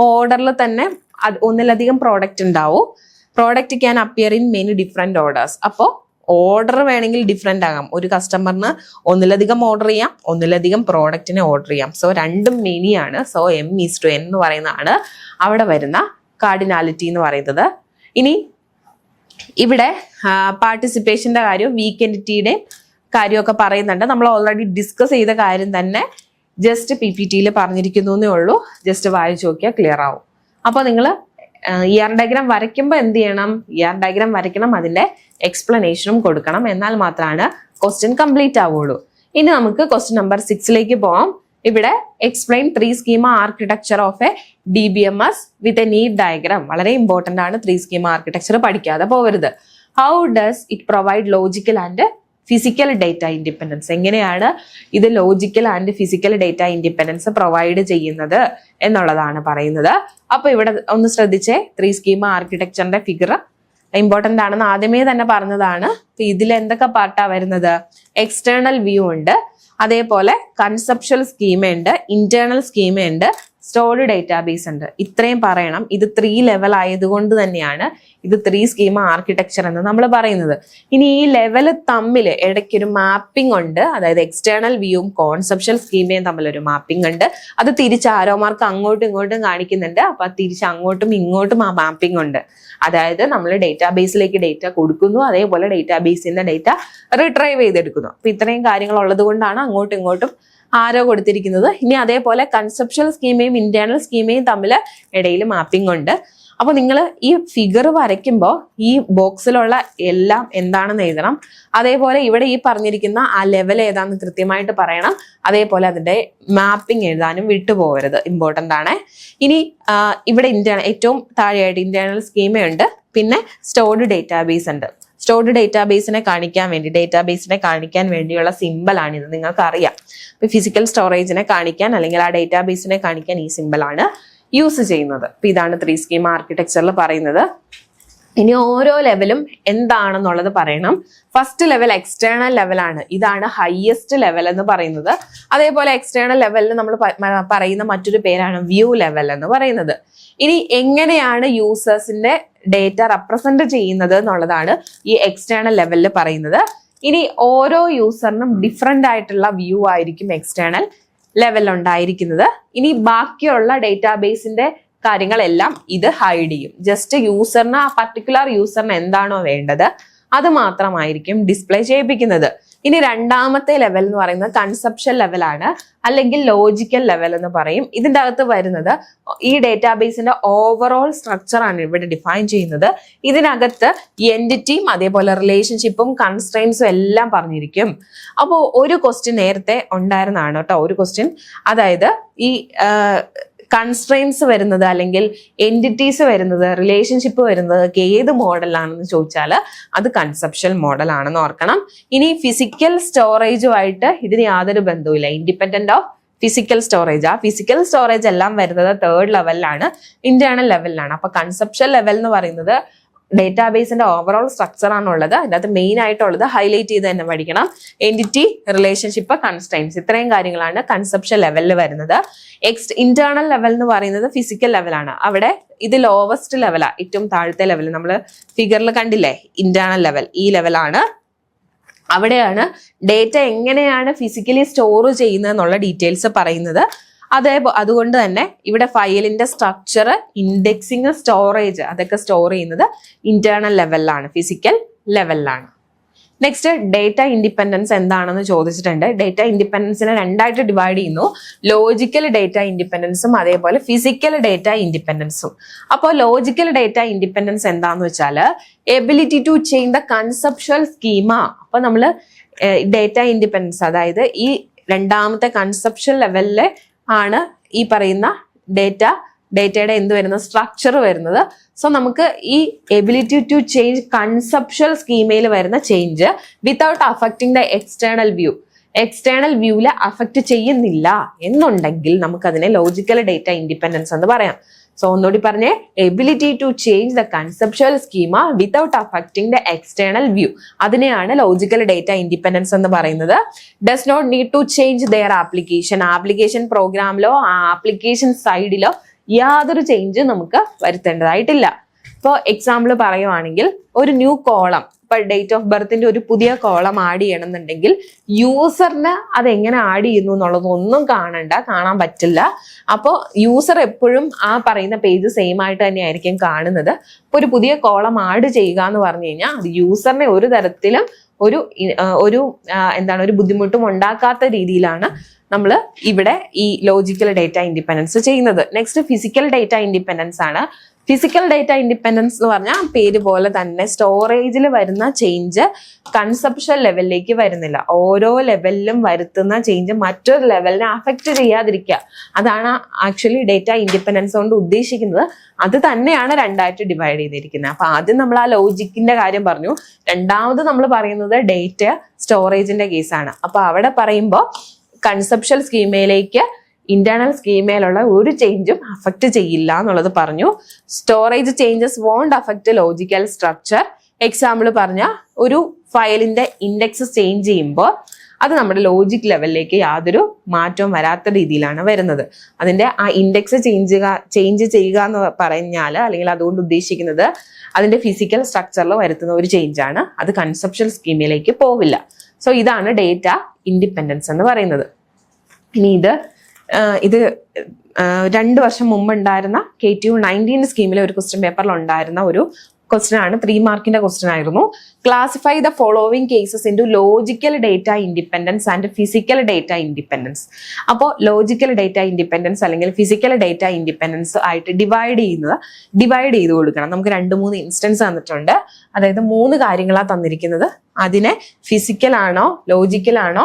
ഓർഡറിൽ തന്നെ ഒന്നിലധികം പ്രോഡക്റ്റ് ഉണ്ടാവും. Product can appear in many different orders. അപ്പോൾ ഓർഡർ വേണമെങ്കിൽ ഡിഫറെന്റ് ആകാം. ഒരു കസ്റ്റമറിന് ഒന്നിലധികം ഓർഡർ ചെയ്യാം, ഒന്നിലധികം പ്രോഡക്റ്റിനെ ഓർഡർ ചെയ്യാം. സോ രണ്ടും മെനിയാണ്. സോ M:n എന്ന് പറയുന്നതാണ് അവിടെ വരുന്ന കാർഡിനാലിറ്റി എന്ന് പറയുന്നത്. ഇനി ഇവിടെ പാർട്ടിസിപ്പേഷന്റെ കാര്യവും വീക്ക് എൻറ്റിറ്റിയുടെ കാര്യമൊക്കെ പറയുന്നുണ്ട്. നമ്മൾ ഓൾറെഡി ഡിസ്കസ് ചെയ്ത കാര്യം തന്നെ ജസ്റ്റ് PPTയിൽ പറഞ്ഞിരിക്കുന്നു എന്നേ ഉള്ളൂ. ജസ്റ്റ് വായിച്ചു നോക്കിയാൽ ക്ലിയർ ആവും. അപ്പോൾ നിങ്ങൾ ഡയഗ്രാം വരയ്ക്കുമ്പോൾ എന്ത് ചെയ്യണം? ഡയഗ്രാം വരയ്ക്കണം, അതിന്റെ എക്സ്പ്ലനേഷനും കൊടുക്കണം. എന്നാൽ മാത്രമാണ് ക്വസ്റ്റ്യൻ കംപ്ലീറ്റ് ആവുള്ളൂ. ഇനി നമുക്ക് ക്വസ്റ്റ്യൻ നമ്പർ 6ലേക്ക് പോവാം. ഇവിടെ explain 3 schema architecture of A DBMS with a need diagram. വളരെ ഇമ്പോർട്ടന്റ് ആണ് 3 സ്കീമ ആർക്കിടെക്ചർ, പഠിക്കാതെ പോകരുത്. How does it provide logical and physical data independence? എങ്ങനെയാണ് ഇത് logical and physical data independence provide ചെയ്യുന്നത് എന്നുള്ളതാണ് പറയുന്നത്. അപ്പൊ ഇവിടെ ഒന്ന് ശ്രദ്ധിച്ചേ, 3 സ്കീമ ആർക്കിടെക്ചറിന്റെ ഫിഗർ ഇമ്പോർട്ടന്റ് ആണെന്ന് ആദ്യമേ തന്നെ പറഞ്ഞതാണ്. ഇതിൽ എന്തൊക്കെ പാർട്ടാ വരുന്നത്? എക്സ്റ്റേണൽ വ്യൂ ഉണ്ട്, അതേപോലെ കൺസെപ്ച്വൽ സ്കീമ ഉണ്ട്, ഇന്റേണൽ സ്കീമ ഉണ്ട്, സ്റ്റോർഡ് ഡേറ്റാബേസ് ഉണ്ട്. ഇത്രയും പറയണം. ഇത് 3 ലെവൽ ആയതുകൊണ്ട് തന്നെയാണ് ഇത് 3 സ്കീമ ആർക്കിടെക്ചർ എന്ന് നമ്മൾ പറയുന്നത്. ഇനി ഈ ലെവൽ തമ്മിൽ ഇടയ്ക്കൊരു മാപ്പിംഗ് ഉണ്ട്. അതായത് എക്സ്റ്റേണൽ വ്യൂവും കോൺസെപ്ച്വൽ സ്കീമയും തമ്മിലൊരു മാപ്പിംഗ് ഉണ്ട്. അത് തിരിച്ച് ആരോമാർക്ക് അങ്ങോട്ടും ഇങ്ങോട്ടും കാണിക്കുന്നുണ്ട്. അപ്പൊ തിരിച്ച് അങ്ങോട്ടും ഇങ്ങോട്ടും ആ മാപ്പിംഗ് ഉണ്ട്. അതായത് നമ്മൾ ഡേറ്റാബേസിലേക്ക് ഡേറ്റ കൊടുക്കുന്നു, അതേപോലെ ഡേറ്റാബേസിന്റെ ഡേറ്റ റിട്രൈവ് ചെയ്തെടുക്കുന്നു. അപ്പൊ ഇത്രയും കാര്യങ്ങൾ ഉള്ളത് കൊണ്ടാണ് അങ്ങോട്ടും ഇങ്ങോട്ടും ആരോ കൊടുത്തിരിക്കുന്നത്. ഇനി അതേപോലെ കൺസെപ്ച്വൽ സ്കീമയും ഇന്റേണൽ സ്കീമയും തമ്മിൽ ഇടയിൽ മാപ്പിംഗ് ഉണ്ട്. അപ്പോൾ നിങ്ങൾ ഈ ഫിഗർ വരയ്ക്കുമ്പോൾ ഈ ബോക്സിലുള്ള എല്ലാം എന്താണെന്ന് എഴുതണം. അതേപോലെ ഇവിടെ ഈ പറഞ്ഞിരിക്കുന്ന ആ ലെവൽ ഏതാണെന്ന് കൃത്യമായിട്ട് പറയണം. അതേപോലെ അതിന്റെ മാപ്പിംഗ് എഴുതാനും വിട്ടുപോകരുത്, ഇമ്പോർട്ടൻ്റ് ആണ്. ഇനി ഇവിടെ ഏറ്റവും താഴെയായിട്ട് ഇന്റേണൽ സ്കീമയുണ്ട്, പിന്നെ സ്റ്റോർഡ് ഡേറ്റാബേസ് ഉണ്ട്. സ്റ്റോർഡ് ഡേറ്റാബേസിനെ കാണിക്കാൻ വേണ്ടിയുള്ള സിമ്പിൾ ആണിത്, നിങ്ങൾക്ക് അറിയാം. ഇപ്പൊ ഫിസിക്കൽ സ്റ്റോറേജിനെ കാണിക്കാൻ അല്ലെങ്കിൽ ആ ഡേറ്റാബേസിനെ കാണിക്കാൻ ഈ സിമ്പിൾ ആണ് യൂസ് ചെയ്യുന്നത്. അപ്പൊ ഇതാണ് 3 സ്കീമ ആർക്കിടെക്ചറിൽ പറയുന്നത്. ഇനി ഓരോ ലെവലും എന്താണെന്നുള്ളത് പറയണം. ഫസ്റ്റ് ലെവൽ എക്സ്റ്റേണൽ ലെവലാണ്, ഇതാണ് ഹയസ്റ്റ് ലെവൽ എന്ന് പറയുന്നത്. അതേപോലെ എക്സ്റ്റേണൽ ലെവലിൽ നമ്മൾ പറയുന്ന മറ്റൊരു പേരാണ് വ്യൂ ലെവൽ എന്ന് പറയുന്നത്. ഇനി എങ്ങനെയാണ് യൂസേഴ്സിന്റെ ഡേറ്റ റെപ്രസെന്റ് ചെയ്യുന്നത് എന്നുള്ളതാണ് ഈ എക്സ്റ്റേണൽ ലെവലിൽ പറയുന്നത്. ഇനി ഓരോ യൂസറിനും ഡിഫറെന്റ് ആയിട്ടുള്ള വ്യൂ ആയിരിക്കും എക്സ്റ്റേണൽ ലെവലിൽ ഉണ്ടായിരിക്കുന്നത്. ഇനി ബാക്കിയുള്ള ഡേറ്റാബേസിന്റെ കാര്യങ്ങളെല്ലാം ഇത് ഹൈഡ് ചെയ്യും. ജസ്റ്റ് യൂസറിന്, ആ പർട്ടിക്കുലർ യൂസറിന് എന്താണോ വേണ്ടത് അത് മാത്രമായിരിക്കും ഡിസ്പ്ലേ ചെയ്യിപ്പിക്കുന്നത്. ഇനി രണ്ടാമത്തെ ലെവൽ എന്ന് പറയുന്നത് കൺസെപ്ഷൻ ലെവലാണ്, അല്ലെങ്കിൽ ലോജിക്കൽ ലെവൽ എന്ന് പറയും. ഇതിൻ്റെ അകത്ത് വരുന്നത് ഈ ഡേറ്റാബേസിന്റെ ഓവറോൾ സ്ട്രക്ചർ ആണ് ഇവിടെ ഡിഫൈൻ ചെയ്യുന്നത്. ഇതിനകത്ത് എൻറ്റിറ്റിയും അതേപോലെ റിലേഷൻഷിപ്പും കൺസ്ട്രെയിൻസും എല്ലാം പറഞ്ഞിരിക്കും. അപ്പോൾ ഒരു ക്വസ്റ്റ്യൻ നേരത്തെ ഉണ്ടായിരുന്നതാണ് കേട്ടോ, ഒരു ക്വസ്റ്റ്യൻ, അതായത് ഈ കൺസ്ട്രെയിൻസ് വരുന്നത് അല്ലെങ്കിൽ എൻറ്റിറ്റീസ് വരുന്നത്, റിലേഷൻഷിപ്പ് വരുന്നത് ഏത് മോഡലാണെന്ന് ചോദിച്ചാൽ അത് കൺസെപ്ഷൻ മോഡൽ ആണെന്ന് ഓർക്കണം. ഇനി ഫിസിക്കൽ സ്റ്റോറേജുമായിട്ട് ഇതിന് യാതൊരു ബന്ധവുമില്ല, ഇൻഡിപെൻഡന്റ് ഓഫ് ഫിസിക്കൽ സ്റ്റോറേജ്. ആ ഫിസിക്കൽ സ്റ്റോറേജ് എല്ലാം വരുന്നത് 3rd ലെവലിലാണ്, ഇന്റേണൽ ലെവലിലാണ്. അപ്പൊ കൺസെപ്ഷൻ ലെവൽ എന്ന് പറയുന്നത് ഡേറ്റാബേസിന്റെ ഓവറോൾ സ്ട്രക്ചർ ആണുള്ളത്. അതിനകത്ത് മെയിൻ ആയിട്ടുള്ളത് ഹൈലൈറ്റ് ചെയ്ത് തന്നെ പഠിക്കണം. എൻറ്റിറ്റി, റിലേഷൻഷിപ്പ്, കൺസ്ട്രെയിൻസ്, ഇത്രയും കാര്യങ്ങളാണ് കൺസെപ്ഷൻ ലെവലിൽ വരുന്നത്. ഇന്റേണൽ ലെവൽ എന്ന് പറയുന്നത് ഫിസിക്കൽ ലെവലാണ്. അവിടെ ഇത് ലോവസ്റ്റ് ലെവലാണ്, ഏറ്റവും താഴത്തെ ലെവൽ. നമ്മൾ ഫിഗറിൽ കണ്ടില്ലേ ഇന്റേണൽ ലെവൽ, ഈ ലെവലാണ്. അവിടെയാണ് ഡേറ്റ എങ്ങനെയാണ് ഫിസിക്കലി സ്റ്റോർ ചെയ്യുന്നത് എന്നുള്ള ഡീറ്റെയിൽസ് പറയുന്നത്. അതുകൊണ്ട് തന്നെ ഇവിടെ ഫയലിന്റെ സ്ട്രക്ചർ, ഇൻഡെക്സിങ്, സ്റ്റോറേജ് അതൊക്കെ സ്റ്റോർ ചെയ്യുന്നത് ഇന്റേണൽ ലെവലിലാണ്, ഫിസിക്കൽ ലെവലിലാണ്. നെക്സ്റ്റ് ഡേറ്റ ഇൻഡിപെൻഡൻസ് എന്താണെന്ന് ചോദിച്ചിട്ടുണ്ട്. ഡേറ്റ ഇൻഡിപെൻഡൻസിനെ രണ്ടായിട്ട് ഡിവൈഡ് ചെയ്യുന്നു, ലോജിക്കൽ ഡേറ്റ ഇൻഡിപെൻഡൻസും അതേപോലെ ഫിസിക്കൽ ഡേറ്റ ഇൻഡിപെൻഡൻസും. അപ്പോൾ ലോജിക്കൽ ഡേറ്റ ഇൻഡിപെൻഡൻസ് എന്താന്ന് വെച്ചാൽ ability to change the conceptual schema. അപ്പൊ നമ്മൾ ഡേറ്റ ഇൻഡിപെൻഡൻസ്, അതായത് ഈ രണ്ടാമത്തെ കൺസെപ്ച്വൽ ലെവലിലെ ആണ് ഈ പറയുന്ന ഡേറ്റയുടെ എന്ത് വരുന്നത്, സ്ട്രക്ചർ വരുന്നത്. സോ നമുക്ക് ഈ എബിലിറ്റി ടു ചേഞ്ച് കൺസെപ്ച്വൽ സ്കീമയിൽ വരുന്ന change without affecting the external വ്യൂവിൽ അഫക്റ്റ് ചെയ്യുന്നില്ല എന്നുണ്ടെങ്കിൽ നമുക്കതിനെ ലോജിക്കൽ ഡേറ്റ ഇൻഡിപെൻഡൻസ് എന്ന് പറയാം. സോ ഒന്നുകൂടി പറഞ്ഞേ, ability to change the conceptual schema without affecting the external view, അതിനെയാണ് ലോജിക്കൽ ഡേറ്റ ഇൻഡിപെൻഡൻസ് എന്ന് പറയുന്നത്. Does not need to change their application പ്രോഗ്രാമിലോ ആപ്ലിക്കേഷൻ സൈഡിലോ യാതൊരു ചേഞ്ച് നമുക്ക് വരുത്തേണ്ടതായിട്ടില്ല. ഇപ്പോൾ എക്സാമ്പിൾ പറയുവാണെങ്കിൽ ഒരു ന്യൂ കോളം, ഇപ്പൊ ഡേറ്റ് ഓഫ് ബർത്തിന്റെ ഒരു പുതിയ കോളം ആഡ് ചെയ്യണമെന്നുണ്ടെങ്കിൽ യൂസറിന് അതെങ്ങനെ ആഡ് ചെയ്യുന്നു എന്നുള്ളത് ഒന്നും കാണാൻ പറ്റില്ല. അപ്പോൾ യൂസർ എപ്പോഴും ആ പറയുന്ന പേജ് സെയിം ആയിട്ട് തന്നെ ആയിരിക്കും കാണുന്നത്. ഇപ്പൊ ഒരു പുതിയ കോളം ആഡ് ചെയ്യുക എന്ന് പറഞ്ഞു കഴിഞ്ഞാൽ അത് യൂസറിനെ ഒരു തരത്തിലും ഒരു ബുദ്ധിമുട്ടും ഉണ്ടാക്കാത്ത രീതിയിലാണ് നമ്മൾ ഇവിടെ ഈ ലോജിക്കൽ ഡേറ്റ ഇൻഡിപെൻഡൻസ് ചെയ്യുന്നത്. നെക്സ്റ്റ് ഫിസിക്കൽ ഡേറ്റ ഇൻഡിപെൻഡൻസ് ആണ്. ഫിസിക്കൽ ഡേറ്റ ഇൻഡിപെൻഡൻസ് എന്ന് പറഞ്ഞാൽ പേര് പോലെ തന്നെ സ്റ്റോറേജിൽ വരുന്ന ചേഞ്ച് കൺസെപ്ഷൻ ലെവലിലേക്ക് വരുന്നില്ല. ഓരോ ലെവലിലും വരുത്തുന്ന ചേഞ്ച് മറ്റൊരു ലെവലിനെ അഫക്റ്റ് ചെയ്യാതിരിക്കുക, അതാണ് ആക്ച്വലി ഡേറ്റ ഇൻഡിപെൻഡൻസ് കൊണ്ട് ഉദ്ദേശിക്കുന്നത്. അത് തന്നെയാണ് രണ്ടായിട്ട് ഡിവൈഡ് ചെയ്തിരിക്കുന്നത്. അപ്പൊ ആദ്യം നമ്മൾ ആ ലോജിക്കിന്റെ കാര്യം പറഞ്ഞു, രണ്ടാമത് നമ്മൾ പറയുന്നത് ഡേറ്റ സ്റ്റോറേജിന്റെ കേസാണ്. അപ്പൊ അവിടെ പറയുമ്പോൾ കൺസെപ്ച്വൽ സ്കീമയിലേക്ക് ഇന്റേണൽ സ്കീമയിലുള്ള ഒരു ചേഞ്ചും അഫക്റ്റ് ചെയ്യില്ല എന്നുള്ളത് പറഞ്ഞു. Storage changes won't affect logical structure. Example പറഞ്ഞ ഒരു ഫയലിന്റെ ഇൻഡെക്സ് ചേഞ്ച് ചെയ്യുമ്പോൾ അത് നമ്മുടെ ലോജിക് ലെവലിലേക്ക് യാതൊരു മാറ്റവും വരാത്ത രീതിയിലാണ് വരുന്നത്. അതിന്റെ ആ ഇൻഡെക്സ് ചേഞ്ച് ചെയ്യുക എന്ന് പറഞ്ഞാൽ, അല്ലെങ്കിൽ അതുകൊണ്ട് ഉദ്ദേശിക്കുന്നത് അതിന്റെ ഫിസിക്കൽ സ്ട്രക്ചറിൽ വരുത്തുന്ന ഒരു ചേഞ്ചാണ്, അത് കൺസെപ്ച്വൽ സ്കീമയിലേക്ക് പോവില്ല. സോ ഇതാണ് ഡേറ്റ ഇൻഡിപെൻഡൻസ് എന്ന് പറയുന്നത്. ഇനി ഇത് 2 വർഷം മുമ്പ് ഉണ്ടായിരുന്ന KTU 19 സ്കീമിലെ ഒരു ക്വസ്റ്റ്യൻ പേപ്പറിൽ ഉണ്ടായിരുന്ന ഒരു ക്വസ്റ്റ്യൻ ആണ്, 3 മാർക്കിന്റെ ക്വസ്റ്റ്യൻ ആയിരുന്നു. Classify the following cases into logical data independence and physical data independence. അപ്പോൾ ലോജിക്കൽ ഡേറ്റ ഇൻഡിപെൻഡൻസ് അല്ലെങ്കിൽ ഫിസിക്കൽ ഡേറ്റ ഇൻഡിപെൻഡൻസ് ആയിട്ട് ഡിവൈഡ് ചെയ്ത് കൊടുക്കണം. നമുക്ക് 2-3 ഇൻസ്റ്റൻസ് തന്നിട്ടുണ്ട്. അതായത് 3 കാര്യങ്ങളാണ് തന്നിരിക്കുന്നത്. അതിനെ ഫിസിക്കൽ ആണോ ലോജിക്കൽ ആണോ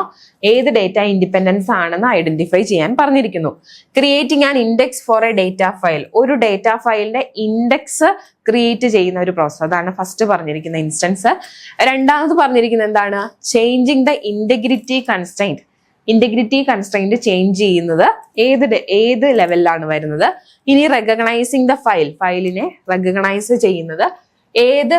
ഏത് ഡേറ്റ ഇൻഡിപെൻഡൻസ് ആണെന്ന് ഐഡന്റിഫൈ ചെയ്യാൻ പറഞ്ഞിരിക്കുന്നു. Creating an index for a data file. ഒരു ഡേറ്റ ഫയലിന്റെ ഇൻഡെക്സ് ക്രിയേറ്റ് ചെയ്യുന്ന ഒരു പ്രോസസ്. അതാണ് ഫസ്റ്റ് പറഞ്ഞിരിക്കുന്ന ഇൻസ്റ്റൻസ്. രണ്ടാമത് പറഞ്ഞിരിക്കുന്നത് എന്താണ്? Changing the integrity constraint. Integrity constraint change ചെയ്യുന്നത് ഏത് ലെവലിലാണ് വരുന്നത്. ഇനി റെക്കഗ്നൈസിങ് ദ ഫയലിനെ റെക്കഗ്നൈസ് ചെയ്യുന്നത് ഏത്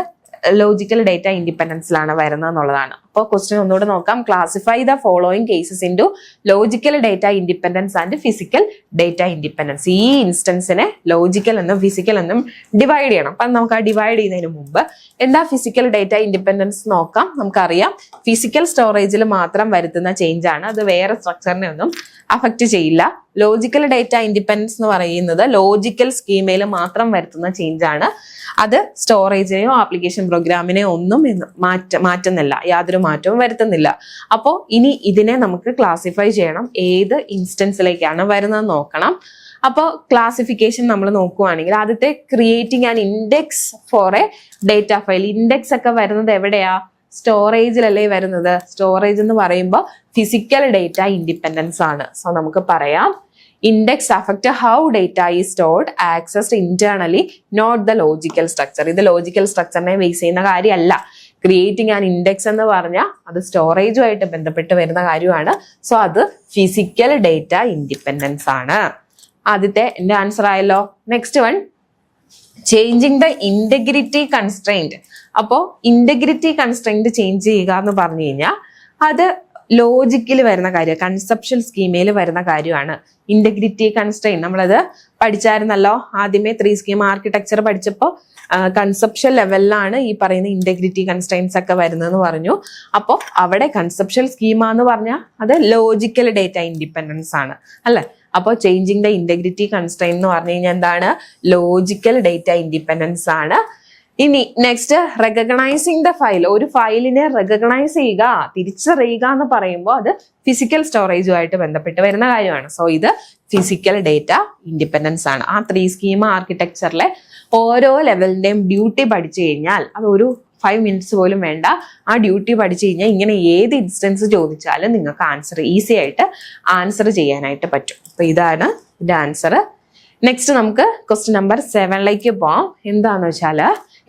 ലോജിക്കൽ ഡേറ്റ ഇൻഡിപെൻഡൻസിലാണ് വരുന്നത് എന്നുള്ളതാണ്. അപ്പോൾ ക്വസ്റ്റ്യൻ ഒന്നുകൂടെ നോക്കാം. Classify the following cases into logical data independence and physical data independence. ഈ ഇൻസ്റ്റൻസിനെ ലോജിക്കൽ എന്നും ഫിസിക്കൽ എന്നും ഡിവൈഡ് ചെയ്യണം. അപ്പം നമുക്ക് ആ ഡിവൈഡ് ചെയ്യുന്നതിന് മുമ്പ് എന്താ ഫിസിക്കൽ ഡേറ്റ ഇൻഡിപെൻഡൻസ് നോക്കാം. നമുക്കറിയാം ഫിസിക്കൽ സ്റ്റോറേജിൽ മാത്രം വരുത്തുന്ന ചേഞ്ച് ആണ്, അത് വേറെ സ്ട്രക്ചറിനെ ഒന്നും അഫക്റ്റ് ചെയ്യില്ല. ലോജിക്കൽ ഡേറ്റ ഇൻഡിപെൻഡൻസ് എന്ന് പറയുന്നത് ലോജിക്കൽ സ്കീമയിൽ മാത്രം വരുത്തുന്ന ചേഞ്ച് ആണ്. അത് സ്റ്റോറേജിനെയോ ആപ്ലിക്കേഷൻ പ്രോഗ്രാമിനെയോ ഒന്നും മാറ്റുന്നില്ല, യാതൊരു മാറ്റവും വരുത്തുന്നില്ല. അപ്പോൾ ഇനി ഇതിനെ നമുക്ക് ക്ലാസിഫൈ ചെയ്യണം, ഏത് ഇൻസ്റ്റൻസിലേക്കാണ് വരുന്നത് നോക്കണം. അപ്പോൾ ക്ലാസിഫിക്കേഷൻ നമ്മൾ നോക്കുവാണെങ്കിൽ ആദ്യത്തെ creating an index for a data file. Index ഒക്കെ വരുന്നത് എവിടെയാ? സ്റ്റോറേജിലല്ലേ വരുന്നത്. സ്റ്റോറേജ് എന്ന് പറയുമ്പോൾ ഫിസിക്കൽ ഡേറ്റ ഇൻഡിപെൻഡൻസ് ആണ്. സോ നമുക്ക് പറയാം index affect how data is stored accessed internally, not the logical structure. ഇത് ലോജിക്കൽ സ്ട്രക്ചറിനെ ബേസ് ചെയ്യുന്ന കാര്യമല്ല. ക്രിയേറ്റിംഗ് ആൻ ഇൻഡെക്സ് എന്ന് പറഞ്ഞാൽ അത് സ്റ്റോറേജുമായിട്ട് ബന്ധപ്പെട്ട് വരുന്ന കാര്യമാണ്. സോ അത് ഫിസിക്കൽ ഡേറ്റ ഇൻഡിപെൻഡൻസ് ആണ്. ആദ്യത്തെ എന്റെ ആൻസർ ആയല്ലോ. Next one, changing the integrity constraint. അപ്പോൾ ഇന്റഗ്രിറ്റി കൺസ്ട്രെയിന്റ് ചേഞ്ച് ചെയ്യുക എന്ന് പറഞ്ഞു കഴിഞ്ഞാൽ അത് ലോജിക്കിൽ വരുന്ന കാര്യം, കൺസെപ്ഷ്യൽ സ്കീമയിൽ വരുന്ന കാര്യമാണ്. ഇന്റഗ്രിറ്റി കൺസ്ട്രെയിന്റ് നമ്മളത് പഠിച്ചായിരുന്നല്ലോ ആദ്യമേ 3 സ്കീം ആർക്കിടെക്ചർ പഠിച്ചപ്പോൾ. കൺസെപ്ഷ്യൽ ലെവലിലാണ് ഈ പറയുന്ന ഇന്റഗ്രിറ്റി കൺസ്ട്രെയിൻസ് ഒക്കെ വരുന്നതെന്ന് പറഞ്ഞു. അപ്പോൾ അവിടെ കൺസെപ്ഷ്യൽ സ്കീമ എന്ന് പറഞ്ഞാൽ അത് ലോജിക്കൽ ഡേറ്റ ഇൻഡിപെൻഡൻസ് ആണ് അല്ലെ. അപ്പോൾ ചേഞ്ചിങ് ദ ഇന്റഗ്രിറ്റി കൺസ്ട്രെയിന്റ് എന്ന് പറഞ്ഞു കഴിഞ്ഞാൽ എന്താണ്? ലോജിക്കൽ ഡേറ്റ ഇൻഡിപെൻഡൻസ് ആണ്. ഇനി നെക്സ്റ്റ്, റെക്കഗ്നൈസിങ് ദ ഫയൽ. ഒരു ഫയലിനെ റെക്കഗ്നൈസ് ചെയ്യുക, തിരിച്ചറിയുക എന്ന് പറയുമ്പോൾ അത് ഫിസിക്കൽ സ്റ്റോറേജുമായിട്ട് ബന്ധപ്പെട്ട് വരുന്ന കാര്യമാണ്. സോ ഇത് ഫിസിക്കൽ ഡേറ്റ ഇൻഡിപെൻഡൻസ് ആണ്. ആ 3 സ്കീം ആർക്കിടെക്ചറിലെ ഓരോ ലെവലിന്റെയും ഡ്യൂട്ടി പഠിച്ചു കഴിഞ്ഞാൽ അത് ഒരു 5 മിനിറ്റ്സ് പോലും വേണ്ട. ആ ഡ്യൂട്ടി പഠിച്ചു കഴിഞ്ഞാൽ ഇങ്ങനെ ഏത് ഇൻസ്റ്റൻസ് ചോദിച്ചാലും നിങ്ങൾക്ക് ആൻസർ ഈസി ആയിട്ട് ആൻസർ ചെയ്യാനായിട്ട് പറ്റും. അപ്പൊ ഇതാണ് ഇതിന്റെ ആൻസർ. നെക്സ്റ്റ് നമുക്ക് ക്വസ്റ്റ്യൻ നമ്പർ 7ലേക്ക് പോവാം. എന്താന്ന് വെച്ചാൽ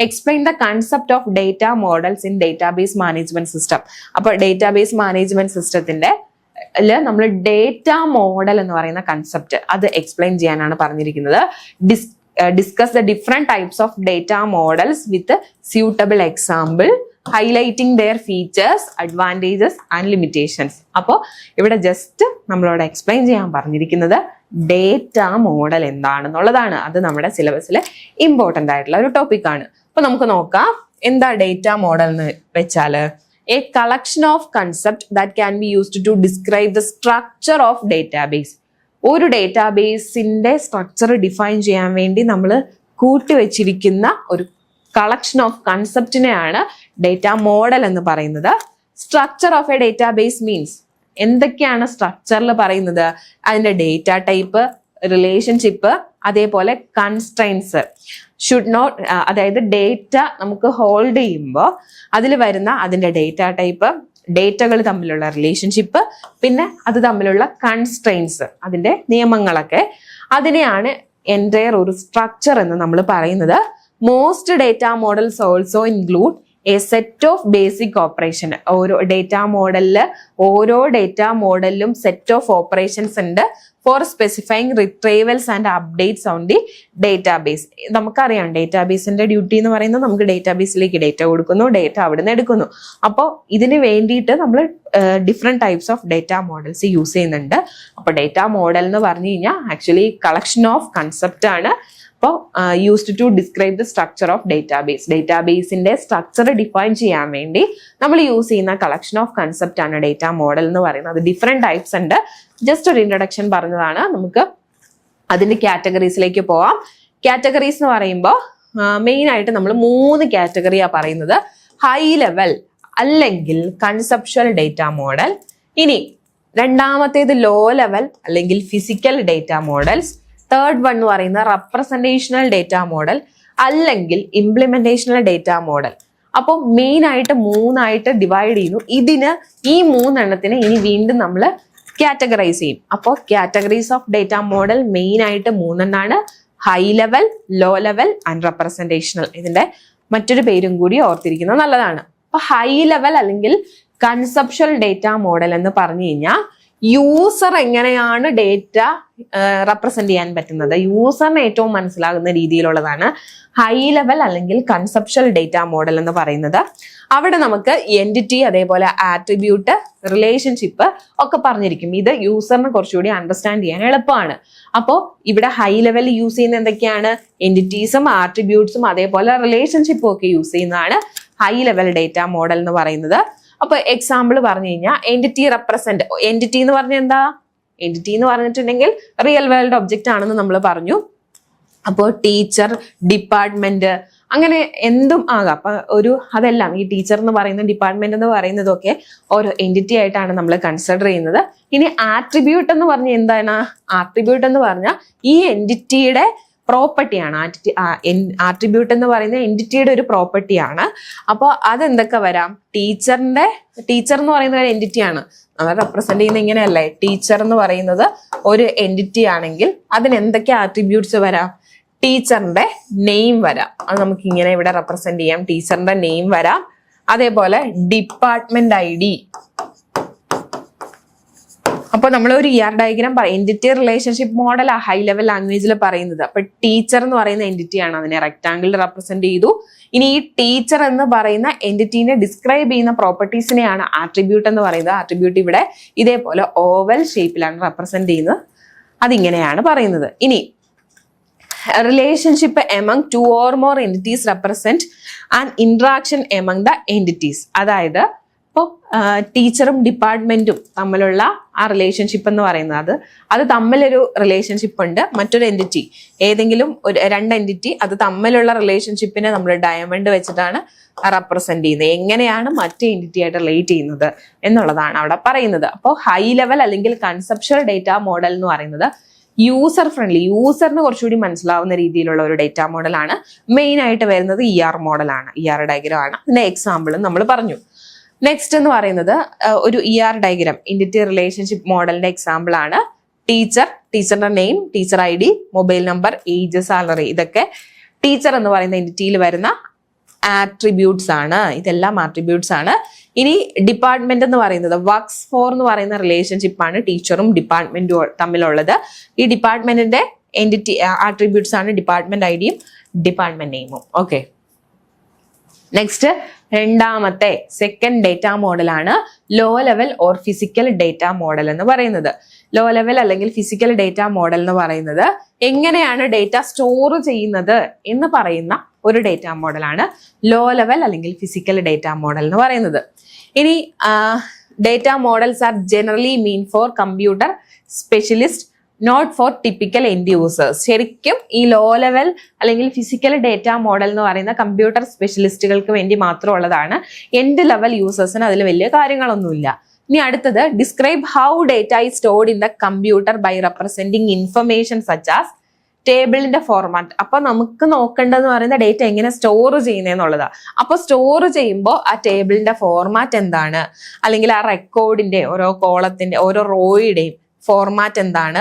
explain the concept of data models in database management system. അപ്പോൾ ഡേറ്റാബേസ് മാനേജ്മെന്റ് സിസ്റ്റത്തിന്റെ നമ്മൾ ഡേറ്റ മോഡൽ എന്ന് പറയുന്ന കൺസെപ്റ്റ് അത് എക്സ്പ്ലെയിൻ ചെയ്യാനാണ് പറഞ്ഞിരിക്കുന്നത്. Discuss the different types of data models with suitable example, highlighting their features, advantages and limitations. അപ്പോൾ ഇവിടെ ജസ്റ്റ് നമ്മളോട് എക്സ്പ്ലെയിൻ ചെയ്യാൻ പറഞ്ഞിരിക്കുന്നത് ഡേറ്റ മോഡൽ എന്താണെന്നുള്ളതാണ്. അത് നമ്മുടെ സിലബസിൽ ഇമ്പോർട്ടൻ്റ് ആയിട്ടുള്ള ഒരു ടോപ്പിക്കാണ്. അപ്പൊ നമുക്ക് നോക്കാം എന്താ ഡേറ്റ മോഡൽ എന്ന് വെച്ചാല് a collection of concept that can be used to describe the structure of database. ഒരു ഡേറ്റാബേസിന്റെ സ്ട്രക്ചർ ഡിഫൈൻ ചെയ്യാൻ വേണ്ടി നമ്മൾ കൂട്ടിവെച്ചിരിക്കുന്ന ഒരു കളക്ഷൻ ഓഫ് കൺസെപ്റ്റിനെയാണ് ഡേറ്റ മോഡൽ എന്ന് പറയുന്നത്. Structure of a database means എന്തൊക്കെയാണ് സ്ട്രക്ചറിൽ പറയുന്നത്? അതിന്റെ ഡേറ്റ ടൈപ്പ്, റിലേഷൻഷിപ്പ്, അതേപോലെ കൺസ്ട്രെയിൻസ് ഷുഡ് നോട്ട്, അതായത് ഡേറ്റ നമുക്ക് ഹോൾഡ് ചെയ്യുമ്പോൾ അതിൽ വരുന്ന അതിന്റെ ഡേറ്റ ടൈപ്പ്, ഡേറ്റകൾ തമ്മിലുള്ള റിലേഷൻഷിപ്പ്, പിന്നെ അത് തമ്മിലുള്ള കൺസ്ട്രെയിൻസ്, അതിന്റെ നിയമങ്ങളൊക്കെ, അതിനെയാണ് എൻറ്റയർ ഒരു സ്ട്രക്ചർ എന്ന് നമ്മൾ പറയുന്നത്. Most data models also include a set of basic operation. ഓരോ ഡേറ്റ മോഡലിലും സെറ്റ് ഓഫ് ഓപ്പറേഷൻസ് ഉണ്ട് for specifying retrievals and updates on the database. നമുക്കറിയാം ഡേറ്റാബേസിന്റെ ഡ്യൂട്ടി എന്ന് പറയുന്നത് നമുക്ക് ഡേറ്റാബേസിലേക്ക് ഡേറ്റ കൊടുക്കുന്നു, ഡേറ്റ അവിടുന്ന് എടുക്കുന്നു. അപ്പോൾ ഇതിന് വേണ്ടിയിട്ട് നമ്മൾ different types of data models use ചെയ്യുന്നുണ്ട്. അപ്പോൾ ഡേറ്റ മോഡൽ എന്ന് പറഞ്ഞു കഴിഞ്ഞാൽ ആക്ച്വലി കളക്ഷൻ ഓഫ് കൺസെപ്റ്റ് ആണ്. അപ്പോൾ used to describe the structure of database. ഡേറ്റാബേസിന്റെ സ്ട്രക്ചർ ഡിഫൈൻ ചെയ്യാൻ വേണ്ടി നമ്മൾ യൂസ് ചെയ്യുന്ന കളക്ഷൻ ഓഫ് കൺസെപ്റ്റ് ആണ് ഡേറ്റ മോഡൽ എന്ന് പറയുന്നത്. അത് ഡിഫറെന്റ് ടൈപ്സ് ഉണ്ട്. ജസ്റ്റ് ഒരു ഇൻട്രൊഡക്ഷൻ പറഞ്ഞതാണ്. നമുക്ക് അതിന്റെ കാറ്റഗറീസിലേക്ക് പോവാം. കാറ്റഗറീസ് എന്ന് പറയുമ്പോൾ മെയിൻ ആയിട്ട് നമ്മൾ 3 കാറ്റഗറിയാ പറയുന്നത്. ഹൈ ലെവൽ അല്ലെങ്കിൽ കൺസെപ്ച്വൽ ഡേറ്റ മോഡൽ, ഇനി രണ്ടാമത്തേത് ലോ ലെവൽ അല്ലെങ്കിൽ physical data models, third one എന്ന് പറയുന്ന റെപ്രസെന്റേഷണൽ ഡേറ്റ മോഡൽ അല്ലെങ്കിൽ ഇംപ്ലിമെന്റേഷണൽ ഡേറ്റ മോഡൽ. അപ്പോൾ മെയിൻ ആയിട്ട് 3 ഡിവൈഡ് ചെയ്യുന്നു. ഇതിന് ഈ 3 ഇനി വീണ്ടും നമ്മൾ കാറ്റഗറൈസ് ചെയ്യും. അപ്പോൾ categories of data model main ആയിട്ട് 3 high level, low level and representational. ഇതിന്റെ മറ്റൊരു പേരും കൂടി ഓർത്തിരിക്കുന്നത് നല്ലതാണ്. അപ്പൊ ഹൈ ലെവൽ അല്ലെങ്കിൽ കൺസെപ്ച്വൽ ഡേറ്റ മോഡൽ എന്ന് പറഞ്ഞു കഴിഞ്ഞാൽ യൂസർ എങ്ങനെയാണ് ഡേറ്റ റെപ്രസെന്റ് ചെയ്യാൻ പറ്റുന്നത്, യൂസറിന് ഏറ്റവും മനസ്സിലാകുന്ന രീതിയിലുള്ളതാണ് ഹൈ ലെവൽ അല്ലെങ്കിൽ കൺസെപ്ച്വൽ ഡേറ്റ മോഡൽ എന്ന് പറയുന്നത്. അവിടെ നമുക്ക് എൻറ്റിറ്റി, അതേപോലെ ആട്രിബ്യൂട്ട്, റിലേഷൻഷിപ്പ് ഒക്കെ പറഞ്ഞിരിക്കും. ഇത് യൂസറിന് കുറച്ചുകൂടി അണ്ടർസ്റ്റാൻഡ് ചെയ്യാൻ എളുപ്പമാണ്. അപ്പോൾ ഇവിടെ ഹൈ ലെവൽ യൂസ് ചെയ്യുന്ന എന്തൊക്കെയാണ്, എൻറ്റിറ്റീസും ആട്രിബ്യൂട്ട്സും അതേപോലെ റിലേഷൻഷിപ്പും ഒക്കെ യൂസ് ചെയ്യുന്നതാണ് ഹൈ ലെവൽ ഡേറ്റ മോഡൽ എന്ന് പറയുന്നത്. അപ്പൊ എക്സാമ്പിൾ പറഞ്ഞു കഴിഞ്ഞാൽ എൻറ്റിറ്റി റെപ്രസെന്റ്, എൻറ്റിറ്റി എന്ന് പറഞ്ഞാൽ എന്താ, എൻറ്റിറ്റി എന്ന് പറഞ്ഞിട്ടുണ്ടെങ്കിൽ റിയൽ വേൾഡ് ഒബ്ജക്റ്റ് ആണെന്ന് നമ്മൾ പറഞ്ഞു. അപ്പോൾ ടീച്ചർ, ഡിപ്പാർട്ട്മെന്റ്, അങ്ങനെ എന്തും ആകാം. അപ്പൊ അതെല്ലാം ഈ ടീച്ചർ എന്ന് പറയുന്ന, ഡിപ്പാർട്ട്മെന്റ് എന്ന് പറയുന്നതൊക്കെ ഓരോ എൻറ്റിറ്റി ആയിട്ടാണ് നമ്മൾ കൺസിഡർ ചെയ്യുന്നത്. ഇനി ആട്രിബ്യൂട്ട് എന്ന് പറഞ്ഞാൽ എന്താണ്, ആട്രിബ്യൂട്ട് എന്ന് പറഞ്ഞാൽ ഈ എൻറ്റിറ്റിയുടെ പ്രോപ്പർട്ടിയാണ്. ആട്രിബ്യൂട്ട് എന്ന് പറയുന്ന എൻറ്റിറ്റിയുടെ ഒരു പ്രോപ്പർട്ടിയാണ്. അപ്പോൾ അതെന്തൊക്കെ വരാം, ടീച്ചർ എന്ന് പറയുന്ന ഒരു എൻറ്റിറ്റിയാണ്, നമ്മൾ റെപ്രസെന്റ് ചെയ്യുന്ന ഇങ്ങനെയല്ലേ, ടീച്ചർ എന്ന് പറയുന്നത് ഒരു എൻറ്റിറ്റി ആണെങ്കിൽ അതിന് എന്തൊക്കെ ആട്രിബ്യൂട്ട്സ് വരാം, ടീച്ചറിന്റെ നെയിം വരാം. അത് നമുക്ക് ഇങ്ങനെ ഇവിടെ റെപ്രസെന്റ് ചെയ്യാം, ടീച്ചറിന്റെ നെയിം വരാം. അതേപോലെ ഡിപ്പാർട്ട്മെന്റ് ID. അപ്പൊ നമ്മൾ ഒരു ഡയഗ്രാം എൻറ്റിറ്റി റിലേഷൻഷിപ്പ് മോഡൽ ആ ഹൈ ലെവൽ ലാംഗ്വേജിൽ പറയുന്നത്. അപ്പൊ ടീച്ചർ എന്ന് പറയുന്ന എൻറ്റിറ്റി ആണ്, അതിനെ റെക്ടാംഗിൾ റെപ്രസെന്റ് ചെയ്തു. ഇനി ഈ ടീച്ചർ എന്ന് പറയുന്ന എൻറ്റിറ്റിനെ ഡിസ്ക്രൈബ് ചെയ്യുന്ന പ്രോപ്പർട്ടീസിനെയാണ് ആട്രിബ്യൂട്ട് എന്ന് പറയുന്നത്. ആട്രിബ്യൂട്ട് ഇവിടെ ഇതേപോലെ ഓവൽ ഷേപ്പിലാണ് റെപ്രസെന്റ് ചെയ്യുന്നത്. അതിങ്ങനെയാണ് പറയുന്നത്. ഇനി relationship among 2 or more entities represent an interaction among the entities. അതായത് ഇപ്പോൾ ടീച്ചറും ഡിപ്പാർട്ട്മെന്റും തമ്മിലുള്ള ആ റിലേഷൻഷിപ്പ് എന്ന് പറയുന്നത് അത് തമ്മിലൊരു റിലേഷൻഷിപ്പ് ഉണ്ട്. മറ്റൊരു എൻറ്റിറ്റി, ഏതെങ്കിലും 2 എൻറ്റിറ്റി അത് തമ്മിലുള്ള റിലേഷൻഷിപ്പിനെ നമ്മൾ ഡയമണ്ട് വെച്ചിട്ടാണ് റെപ്രസെന്റ് ചെയ്യുന്നത്. എങ്ങനെയാണ് മറ്റേ എൻറ്റിറ്റി ആയിട്ട് റിലേറ്റ് ചെയ്യുന്നത് എന്നുള്ളതാണ് അവിടെ പറയുന്നത്. അപ്പോൾ ഹൈ ലെവൽ അല്ലെങ്കിൽ കൺസെപ്ച്വൽ ഡേറ്റ മോഡൽ എന്ന് പറയുന്നത് യൂസർ ഫ്രണ്ട്ലി, യൂസറിന് കുറച്ചുകൂടി മനസ്സിലാവുന്ന രീതിയിലുള്ള ഒരു ഡേറ്റ മോഡലാണ്. മെയിൻ ആയിട്ട് വരുന്നത് മോഡലാണ്, ഡയഗ്രാം ആണ്. അതിന്റെ എക്സാമ്പിളും നമ്മൾ പറഞ്ഞു. നെക്സ്റ്റ് എന്ന് പറയുന്നത് ഒരു ഡയഗ്രാം എൻറ്റിറ്റി റിലേഷൻഷിപ്പ് മോഡലിന്റെ എക്സാമ്പിൾ ആണ്. ടീച്ചറിന്റെ name, teacher ID, mobile number, age, salary, ഇതൊക്കെ ടീച്ചർ എന്ന് പറയുന്ന എൻറ്റിറ്റിയിൽ വരുന്ന ആട്രിബ്യൂട്ട്സ് ആണ്. ഇതെല്ലാം ആട്രിബ്യൂട്ട്സ് ആണ്. ഇനി ഡിപ്പാർട്ട്മെന്റ് എന്ന് പറയുന്നത് വർക്ക്സ് ഫോർ എന്ന് പറയുന്ന റിലേഷൻഷിപ്പ് ആണ് ടീച്ചറും ഡിപ്പാർട്ട്മെന്റും തമ്മിലുള്ളത്. ഈ ഡിപ്പാർട്ട്മെന്റിന്റെ എൻറ്റിറ്റി ആട്രിബ്യൂട്ട്സ് ആണ് ഡിപ്പാർട്ട്മെന്റ് IDയും ഡിപ്പാർട്ട്മെന്റ് നെയിമും. ഓക്കെ, നെക്സ്റ്റ് രണ്ടാമത്തെ സെക്കൻഡ് ഡേറ്റ മോഡലാണ് low level or physical data model എന്ന് പറയുന്നത്. ലോ ലെവൽ അല്ലെങ്കിൽ ഫിസിക്കൽ ഡേറ്റ മോഡൽ എന്ന് പറയുന്നത് എങ്ങനെയാണ് ഡേറ്റ സ്റ്റോർ ചെയ്യുന്നത് എന്ന് പറയുന്ന ഒരു ഡേറ്റ മോഡലാണ് ലോ ലെവൽ അല്ലെങ്കിൽ ഫിസിക്കൽ ഡേറ്റ മോഡൽ എന്ന് പറയുന്നത്. ഇനി data models are generally mean for computer specialist, not for typical end users. ശരിക്കും ഈ ലോ ലെവൽ അല്ലെങ്കിൽ ഫിസിക്കൽ ഡേറ്റ മോഡൽ എന്ന് പറയുന്ന കമ്പ്യൂട്ടർ സ്പെഷ്യലിസ്റ്റുകൾക്ക് വേണ്ടി മാത്രമുള്ളതാണ്. എൻഡ് ലെവൽ യൂസേഴ്സിന് അതിൽ വലിയ കാര്യങ്ങളൊന്നുമില്ല. ഇനി അടുത്തത് describe how data is stored in the computer by representing information such as ടേബിളിന്റെ ഫോർമാറ്റ്. അപ്പൊ നമുക്ക് നോക്കേണ്ടതെന്ന് പറയുന്ന ഡേറ്റ എങ്ങനെ സ്റ്റോർ ചെയ്യുന്നതെന്നുള്ളതാ. അപ്പൊ സ്റ്റോർ ചെയ്യുമ്പോൾ ആ ടേബിളിന്റെ ഫോർമാറ്റ് എന്താണ്, അല്ലെങ്കിൽ ആ റെക്കോർഡിന്റെ ഓരോ കോളത്തിന്റെ ഓരോ റോയുടെയും ഫോർമാറ്റ് എന്താണ്,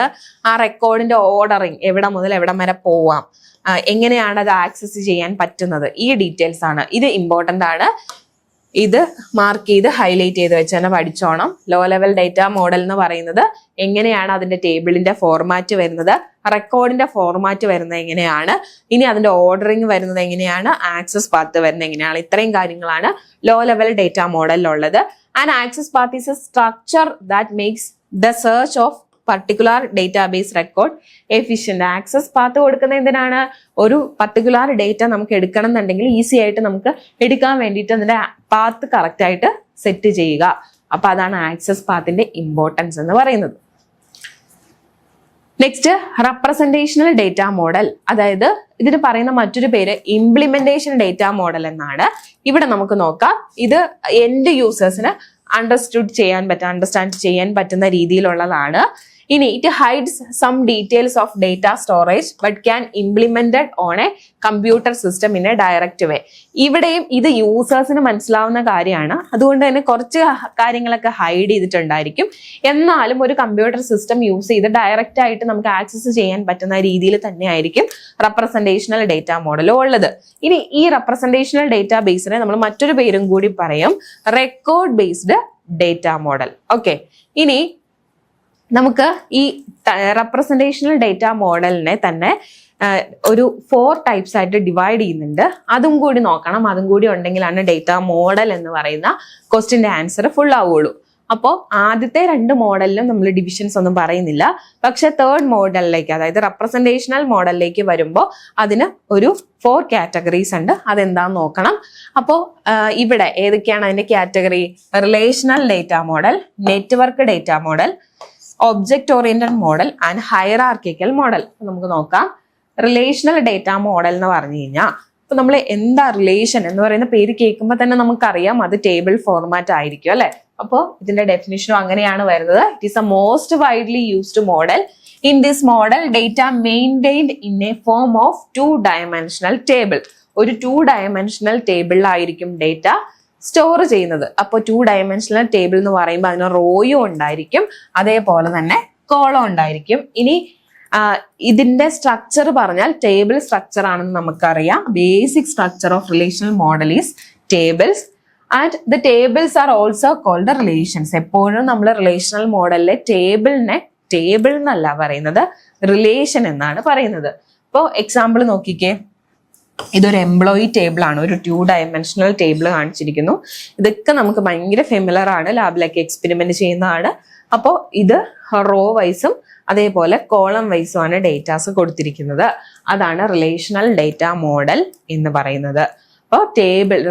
ആ റെക്കോർഡിന്റെ ഓർഡറിങ് എവിടെ മുതൽ എവിടം വരെ പോവാം, എങ്ങനെയാണ് അത് ആക്സസ് ചെയ്യാൻ പറ്റുന്നത്, ഈ ഡീറ്റെയിൽസ് ആണ്. ഇത് ഇമ്പോർട്ടൻ്റ് ആണ്. ഇത് മാർക്ക് ചെയ്ത് ഹൈലൈറ്റ് ചെയ്ത് വെച്ച് തന്നെ പഠിച്ചോണം. ലോ ലെവൽ ഡേറ്റ മോഡൽ എന്ന് പറയുന്നത് എങ്ങനെയാണ് അതിന്റെ ടേബിളിന്റെ ഫോർമാറ്റ് വരുന്നത്, റെക്കോർഡിന്റെ ഫോർമാറ്റ് വരുന്നത് എങ്ങനെയാണ്, ഇനി അതിന്റെ ഓർഡറിങ് വരുന്നത് എങ്ങനെയാണ്, ആക്സസ് പാത്ത് വരുന്നത് എങ്ങനെയാണ്. ഇത്രയും കാര്യങ്ങളാണ് ലോ ലെവൽ ഡേറ്റ മോഡലിലുള്ളത്. And access path is a structure that makes the search of particular database record efficient. Access path കൊടുക്കുന്ന എന്തിനാണ്, ഒരു പർട്ടിക്കുലർ ഡേറ്റ നമുക്ക് എടുക്കണം എന്നുണ്ടെങ്കിൽ ഈസി ആയിട്ട് നമുക്ക് എടുക്കാൻ വേണ്ടിയിട്ട് അതിന്റെ പാത്ത് കറക്റ്റ് ആയിട്ട് സെറ്റ് ചെയ്യുക. അപ്പൊ അതാണ് ആക്സസ് പാത്തിന്റെ ഇമ്പോർട്ടൻസ് എന്ന് പറയുന്നത്. നെക്സ്റ്റ് റെപ്രസെന്റേഷണൽ ഡേറ്റ മോഡൽ, അതായത് ഇതിന് പറയുന്ന മറ്റൊരു പേര് ഇംപ്ലിമെന്റേഷൻ ഡേറ്റ മോഡൽ എന്നാണ്. ഇവിടെ നമുക്ക് നോക്കാം, ഇത് എൻഡ് യൂസേഴ്സിന് അണ്ടർസ്റ്റാൻഡ് ചെയ്യാൻ പറ്റുന്ന രീതിയിലുള്ളതാണ്. ഇനി it hides some details of data storage but can implemented on a computer system in a direct way. ഇവിടെയും ഇത് യൂസേഴ്സിന് മനസ്സിലാവുന്ന കാര്യമാണ്, അതുകൊണ്ട് തന്നെ കുറച്ച് കാര്യങ്ങളൊക്കെ ഹൈഡ് ചെയ്തിട്ടുണ്ടായിരിക്കും. എന്നാലും ഒരു കമ്പ്യൂട്ടർ സിസ്റ്റം യൂസ് ചെയ്ത് ഡയറക്റ്റ് ആയിട്ട് നമുക്ക് ആക്സസ് ചെയ്യാൻ പറ്റുന്ന രീതിയിൽ തന്നെയായിരിക്കും റെപ്രസെന്റേഷണൽ ഡേറ്റ മോഡലും ഉള്ളത്. ഇനി ഈ റെപ്രസെന്റേഷണൽ ഡേറ്റ ബേസിനെ നമ്മൾ മറ്റൊരു പേരും കൂടി പറയും, record based data model. Okay, ഇനി നമുക്ക് ഈ റെപ്രസെന്റേഷണൽ ഡേറ്റ മോഡലിനെ തന്നെ ഒരു 4 ടൈപ്സ് ആയിട്ട് ഡിവൈഡ് ചെയ്യുന്നുണ്ട്. അതും കൂടി നോക്കണം. അതും കൂടി ഉണ്ടെങ്കിലാണ് ഡേറ്റ മോഡൽ എന്ന് പറയുന്ന ക്വസ്റ്റിന്റെ ആൻസർ ഫുൾ ആവുള്ളൂ. അപ്പോൾ ആദ്യത്തെ 2 മോഡലിലും നമ്മൾ ഡിവിഷൻസ് ഒന്നും പറയുന്നില്ല. പക്ഷെ 3rd മോഡലിലേക്ക്, അതായത് റെപ്രസെന്റേഷണൽ മോഡലിലേക്ക് വരുമ്പോൾ അതിന് ഒരു 4 കാറ്റഗറീസ് ഉണ്ട്. അതെന്താന്ന് നോക്കണം. അപ്പോൾ ഇവിടെ ഏതൊക്കെയാണ് അതിന്റെ category? Relational data model, network data model, object oriented model and hierarchical model. നമുക്ക് നോക്കാം. റിലേഷണൽ ഡേറ്റ മോഡൽ എന്ന് പറഞ്ഞു കഴിഞ്ഞാൽ, ഇപ്പൊ നമ്മൾ എന്താ റിലേഷൻ എന്ന് പറയുന്ന പേര് കേൾക്കുമ്പോൾ തന്നെ നമുക്കറിയാം അത് ടേബിൾ ഫോർമാറ്റ് ആയിരിക്കും അല്ലെ. അപ്പോൾ ഇതിന്റെ ഡെഫിനിഷനും അങ്ങനെയാണ് വരുന്നത്. It is A most widely used model. In this model data maintained in A form of 2 dimensional table. ഒരു 2 ഡയമെൻഷണൽ ടേബിളിലായിരിക്കും ഡേറ്റ സ്റ്റോർ ചെയ്യുന്നത്. അപ്പോൾ 2 ഡയമെൻഷണൽ ടേബിൾ എന്ന് പറയുമ്പോൾ അതിന് റോയും ഉണ്ടായിരിക്കും, അതേപോലെ തന്നെ കോളം ഉണ്ടായിരിക്കും. ഇനി ഇതിന്റെ സ്ട്രക്ചർ പറഞ്ഞാൽ ടേബിൾ സ്ട്രക്ചർ ആണെന്ന് നമുക്കറിയാം. Basic structure of relational model is tables and the tables are also called relations. എപ്പോഴും നമ്മൾ റിലേഷണൽ മോഡലിലെ ടേബിളിനെ ടേബിൾ എന്നല്ല പറയുന്നത്, റിലേഷൻ എന്നാണ് പറയുന്നത്. ഇപ്പോൾ എക്സാമ്പിൾ നോക്കിക്കേ, ഇതൊരു എംപ്ലോയി ടേബിൾ ആണ്, ഒരു 2 ഡയമെൻഷണൽ ടേബിൾ കാണിച്ചിരിക്കുന്നു. ഇതൊക്കെ നമുക്ക് ഭയങ്കര ഫെമിലർ ആണ്, ലാബിലൊക്കെ എക്സ്പെരിമെന്റ് ചെയ്യുന്നതാണ്. അപ്പോൾ ഇത് റോ വൈസും അതേപോലെ കോളം വൈസും ആണ് ഡേറ്റാസ് കൊടുത്തിരിക്കുന്നത്. അതാണ് റിലേഷണൽ ഡേറ്റ മോഡൽ എന്ന് പറയുന്നത്. അപ്പോൾ